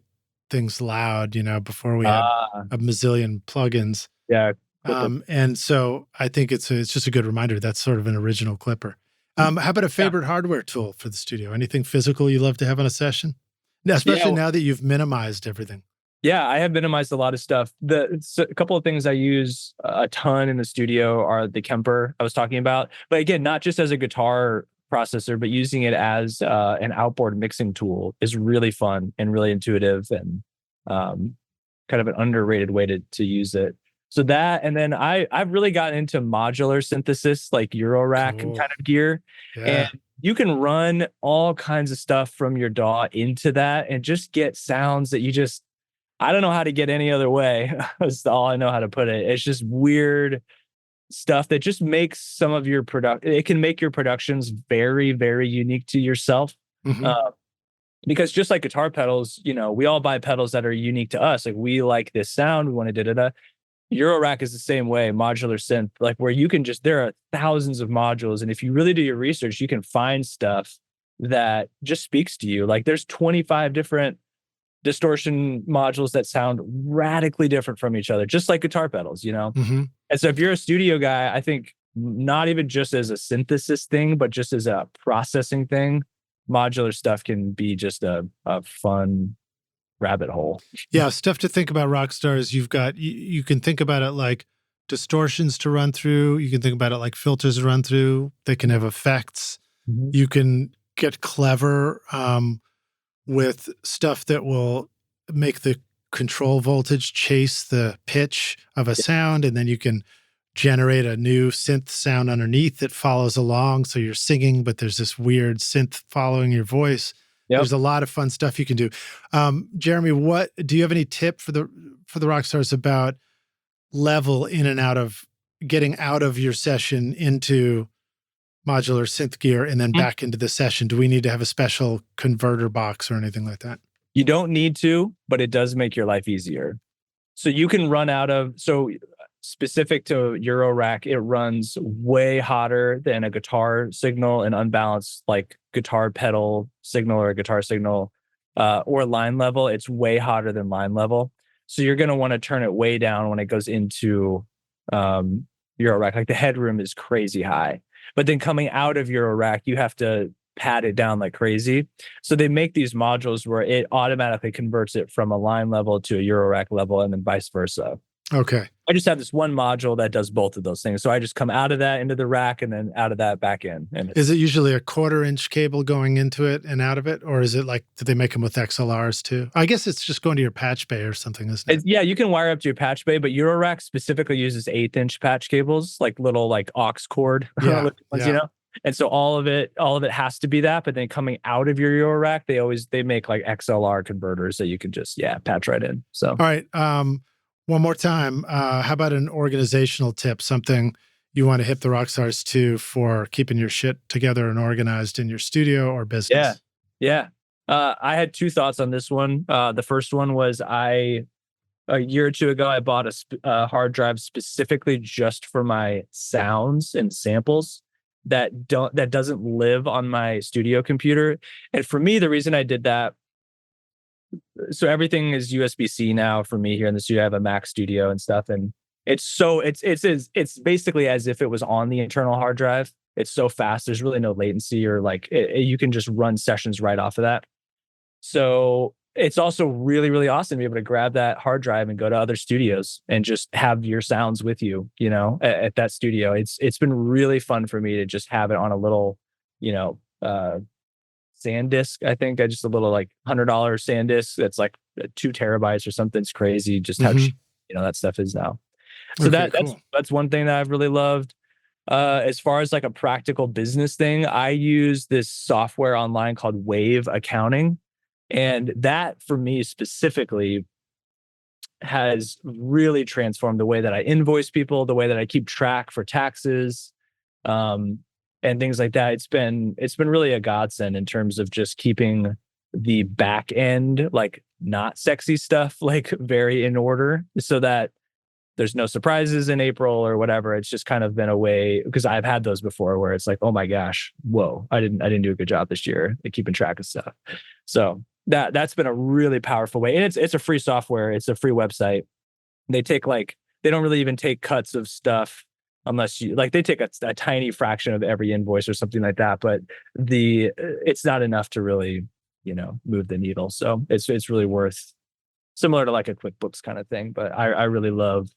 things loud, you know, before we had a mazillion plugins. Yeah. And so I think it's just a good reminder. That's sort of an original clipper. How about a favorite hardware tool for the studio? Anything physical you love to have on a session? Especially now that you've minimized everything. Yeah, I have minimized a lot of stuff. A couple of things I use a ton in the studio are the Kemper I was talking about. But again, not just as a guitar processor, but using it as an outboard mixing tool is really fun and really intuitive and kind of an underrated way to use it. So that, and then I've really gotten into modular synthesis, like Eurorack kind of gear. Yeah. And you can run all kinds of stuff from your DAW into that and just get sounds that I don't know how to get any other way. That's all I know how to put it. It's just weird stuff that just makes some of your it can make your productions very, very unique to yourself. Because just like guitar pedals, you know, we all buy pedals that are unique to us. Like we like this sound, we want to da-da-da. Eurorack is the same way, modular synth, like where you can there are thousands of modules. And if you really do your research, you can find stuff that just speaks to you. Like there's 25 different distortion modules that sound radically different from each other, just like guitar pedals, you know? And so if you're a studio guy, I think not even just as a synthesis thing, but just as a processing thing, modular stuff can be just a fun rabbit hole. Yeah, stuff to think about, Rockstars. You've got, you can think about it like distortions to run through. You can think about it like filters to run through. They can have effects. You can get clever with stuff that will make the control voltage chase the pitch of a sound, and then you can generate a new synth sound underneath that follows along. So you're singing, but there's this weird synth following your voice. There's a lot of fun stuff you can do. Jeremy, what do you have any tip for the Rockstars about level in and out of getting out of your session into modular synth gear and then back into the session? Do we need to have a special converter box or anything like that? You don't need to, but it does make your life easier. So you can run specific to Eurorack, it runs way hotter than a guitar signal and unbalanced like guitar pedal signal or a guitar signal or line level. It's way hotter than line level. So you're going to want to turn it way down when it goes into Eurorack. Like the headroom is crazy high. But then coming out of Eurorack, you have to pat it down like crazy. So they make these modules where it automatically converts it from a line level to a Eurorack level and then vice versa. Okay. I just have this one module that does both of those things. So I just come out of that into the rack and then out of that back in. And is it usually a 1/4-inch cable going into it and out of it? Or is it like, do they make them with XLRs too? I guess it's just going to your patch bay or something, isn't it? Yeah, you can wire up to your patch bay, but Eurorack specifically uses 1/8-inch patch cables, like little like aux cord ones, you know? And so all of it has to be that. But then coming out of your Eurorack, they make like XLR converters that you can just, patch right in. So, all right. One more time, how about an organizational tip, something you want to hit the Rockstars to for keeping your shit together and organized in your studio or business? Yeah. I had two thoughts on this one. The first one was a year or two ago, I bought a hard drive specifically just for my sounds and samples that doesn't live on my studio computer. And for me, the reason I did that, so everything is USB-C now for me here in the studio. I have a Mac Studio and stuff, and it's basically as if it was on the internal hard drive. It's so fast. There's really no latency or like you can just run sessions right off of that. So it's also really, really awesome to be able to grab that hard drive and go to other studios and just have your sounds with you, you know, at that studio. It's been really fun for me to just have it on a little, you know, SanDisk. I think just a little like $100 SanDisk that's like 2 terabytes or something. It's crazy just how cheap, you know, that stuff is now. So that's one thing that I've really loved. As far as like a practical business thing, I use this software online called Wave Accounting. And that for me specifically has really transformed the way that I invoice people, the way that I keep track for taxes, and things like that. It's been really a godsend in terms of just keeping the back end, like not sexy stuff, like very in order, so that there's no surprises in April or whatever. It's just kind of been a way, because I've had those before where it's like, oh my gosh, whoa, I didn't do a good job this year at keeping track of stuff. So that's been a really powerful way. And it's a free software. It's a free website. They don't really even take cuts of stuff unless you like, they take a tiny fraction of every invoice or something like that. But it's not enough to really, move the needle. So it's really worth, similar to like a QuickBooks kind of thing. But I really love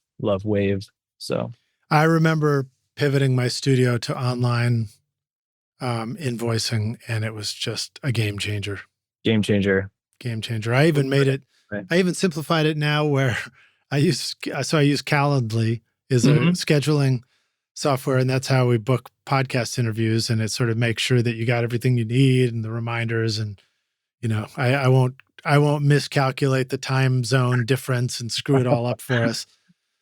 Wave. So I remember pivoting my studio to online invoicing, and it was just a game changer. Game changer. I even made it, right. I even simplified it now where I use Calendly is a scheduling software, and that's how we book podcast interviews. And it sort of makes sure that you got everything you need and the reminders. And, I won't miscalculate the time zone difference and screw it all up for us.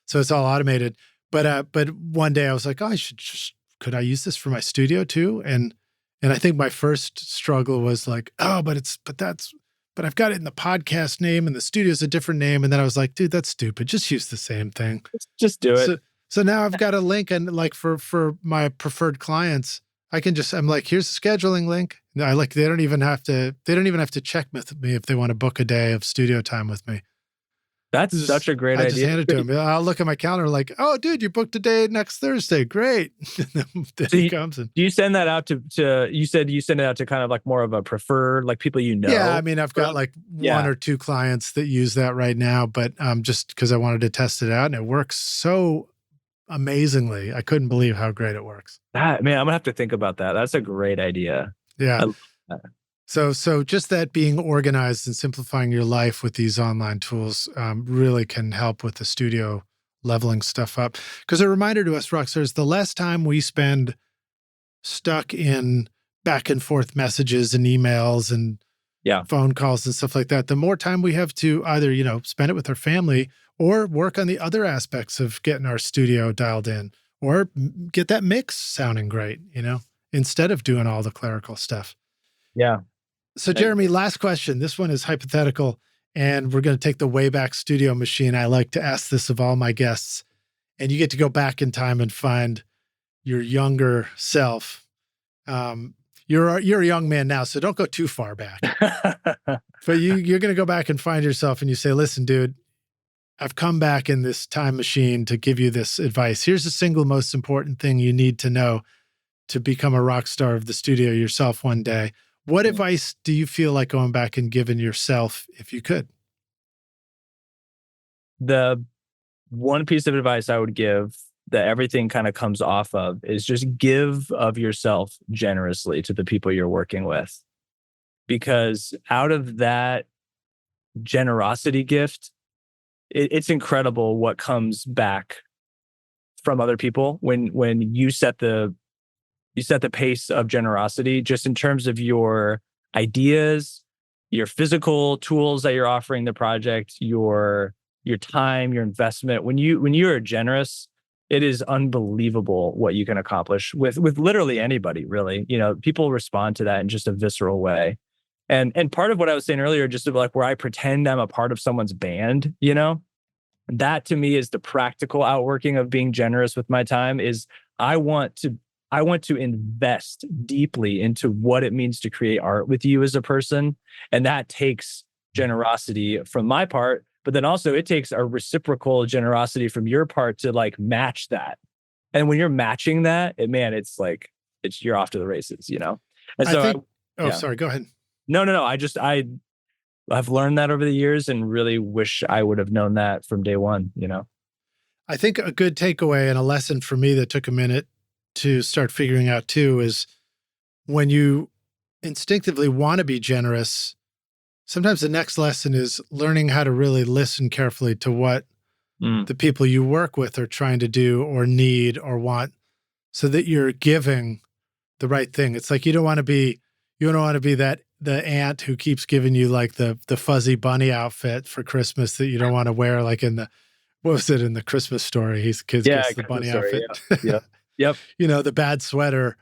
So it's all automated. But one day I was like, oh, could I use this for my studio too? And I think my first struggle was like, oh, but I've got it in the podcast name and the studio's a different name. And then I was like, dude, that's stupid. Just use the same thing. Just do it. So now I've got a link, and like for my preferred clients, I'm like, here's the scheduling link. No, they don't even have to check with me if they want to book a day of studio time with me. That's such a great idea. I just hand it to them. I'll look at my calendar like, oh, dude, you booked a day next Thursday. Great. Then he comes in. Do you send that out to you said you send it out to kind of like more of a preferred, like people you know? Yeah, I mean, I've got like one or two clients that use that right now, but just because I wanted to test it out, and it works so amazingly. I couldn't believe how great it works. Man, I'm gonna have to think about that. That's a great idea. Yeah. So just that being organized and simplifying your life with these online tools really can help with the studio leveling stuff up. Because a reminder to us, Rockstars, the less time we spend stuck in back and forth messages and emails and phone calls and stuff like that, the more time we have to either, spend it with our family or work on the other aspects of getting our studio dialed in, or get that mix sounding great, instead of doing all the clerical stuff. Yeah. So Jeremy, last question. This one is hypothetical, and we're going to take the Wayback Studio machine. I like to ask this of all my guests, and you get to go back in time and find your younger self. You're a young man now, so don't go too far back. But you're going to go back and find yourself, and you say, listen, dude, I've come back in this time machine to give you this advice. Here's the single most important thing you need to know to become a rock star of the studio yourself one day. What advice do you feel like going back and giving yourself if you could? The one piece of advice I would give that everything kind of comes off of is just give of yourself generously to the people you're working with. Because out of that generosity gift, it's incredible what comes back from other people when you set the pace of generosity, just in terms of your ideas, your physical tools that you're offering the project, your time, your investment. When you are generous, it is unbelievable what you can accomplish with literally anybody, really. People respond to that in just a visceral way. And part of what I was saying earlier, just like where I pretend I'm a part of someone's band, that to me is the practical outworking of being generous with my time. Is I want to invest deeply into what it means to create art with you as a person. And that takes generosity from my part, but then also it takes a reciprocal generosity from your part to like match that. And when you're matching that, it's you're off to the races, And so sorry, go ahead. No. I've learned that over the years and really wish I would have known that from day one, I think a good takeaway and a lesson for me that took a minute to start figuring out too is when you instinctively want to be generous, sometimes the next lesson is learning how to really listen carefully to what the people you work with are trying to do or need or want so that you're giving the right thing. It's like you don't want to be the aunt who keeps giving you like the fuzzy bunny outfit for Christmas that you don't want to wear, like in the, what was it, in the Christmas Story? Kids gets the bunny outfit. Yeah. Yep. The bad sweater.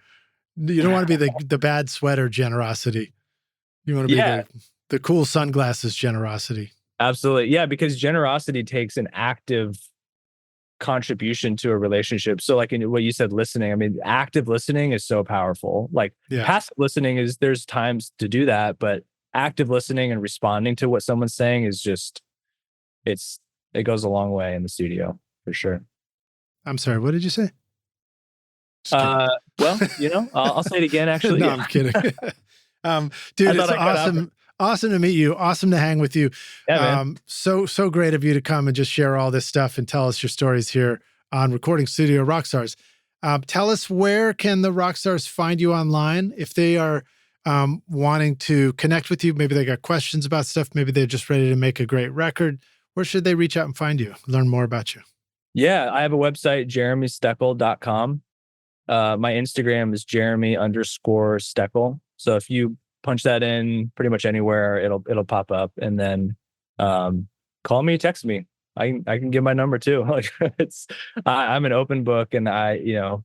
You don't want to be the bad sweater generosity. You want to be the cool sunglasses generosity. Absolutely. Yeah, because generosity takes an active contribution to a relationship. So like in what you said, listening, I mean, active listening is so powerful. Like passive listening is, there's times to do that, but active listening and responding to what someone's saying is just, it goes a long way in the studio for sure. I'm sorry, what did you say? Well, I'll say it again, actually. No, I'm kidding. Dude, it's awesome to meet you. Awesome to hang with you. Yeah, man. So great of you to come and just share all this stuff and tell us your stories here on Recording Studio Rockstars. Tell us, where can the Rockstars find you online if they are wanting to connect with you? Maybe they got questions about stuff. Maybe they're just ready to make a great record. Where should they reach out and find you, learn more about you? Yeah, I have a website, jeremysteckel.com. My Instagram is Jeremy_Steckel. So if you punch that in pretty much anywhere, it'll pop up. And then call me, text me. I can give my number too. Like I'm an open book, and Well,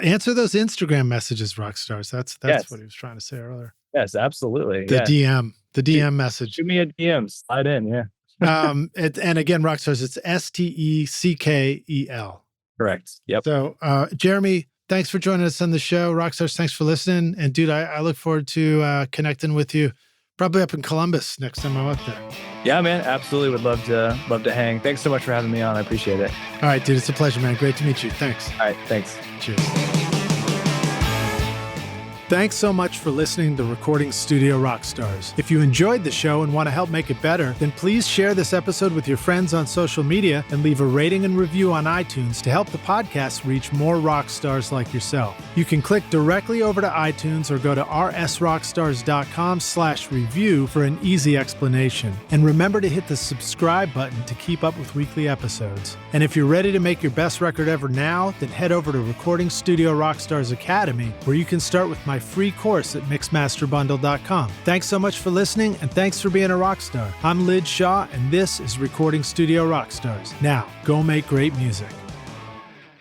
answer those Instagram messages, Rockstars. That's what he was trying to say earlier. Yes, absolutely. The DM message. Shoot me a DM, slide in. Yeah. And again, Rockstars, it's Steckel. Correct. Yep. So, Jeremy, thanks for joining us on the show. Rockstars, thanks for listening. And dude, I look forward to connecting with you probably up in Columbus next time I'm up there. Yeah, man. Absolutely. Would love to hang. Thanks so much for having me on. I appreciate it. All right, dude. It's a pleasure, man. Great to meet you. Thanks. All right. Thanks. Cheers. Thanks so much for listening to Recording Studio Rockstars. If you enjoyed the show and want to help make it better, then please share this episode with your friends on social media and leave a rating and review on iTunes to help the podcast reach more rock stars like yourself. You can click directly over to iTunes or go to rsrockstars.com/review for an easy explanation. And remember to hit the subscribe button to keep up with weekly episodes. And if you're ready to make your best record ever now, then head over to Recording Studio Rockstars Academy, where you can start with my free course at mixmasterbundle.com. Thanks so much for listening, and thanks for being a rock star. I'm Lid Shaw, and this is Recording Studio Rockstars. Now, go make great music.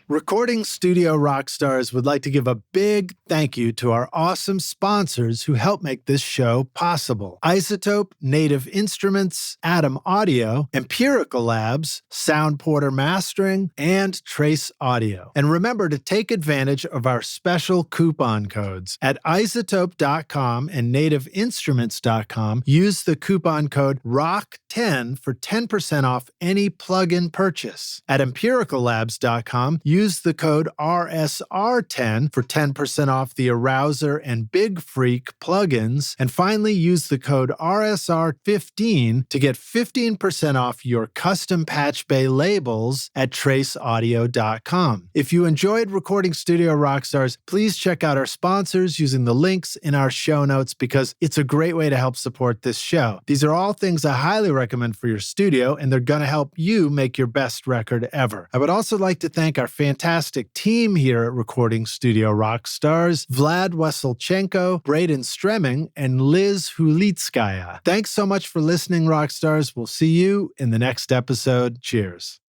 Recording Studio Rockstars would like to give a big thank you to our awesome sponsors who help make this show possible. iZotope, Native Instruments, Atom Audio, Empirical Labs, Sound Porter Mastering, and Trace Audio. And remember to take advantage of our special coupon codes. At iZotope.com and nativeinstruments.com, use the coupon code ROCK10 for 10% off any plug-in purchase. At empiricallabs.com, use the code RSR10 for 10% off the Arouser and Big Freak plugins. And finally, use the code RSR15 to get 15% off your custom patch bay labels at traceaudio.com. If you enjoyed Recording Studio Rockstars, please check out our sponsors using the links in our show notes, because it's a great way to help support this show. These are all things I highly recommend for your studio, and they're going to help you make your best record ever. I would also like to thank our fantastic team here at Recording Studio Rockstars: Vlad Weselchenko, Braden Stremming, and Liz Hulitskaya. Thanks so much for listening, Rockstars. We'll see you in the next episode. Cheers.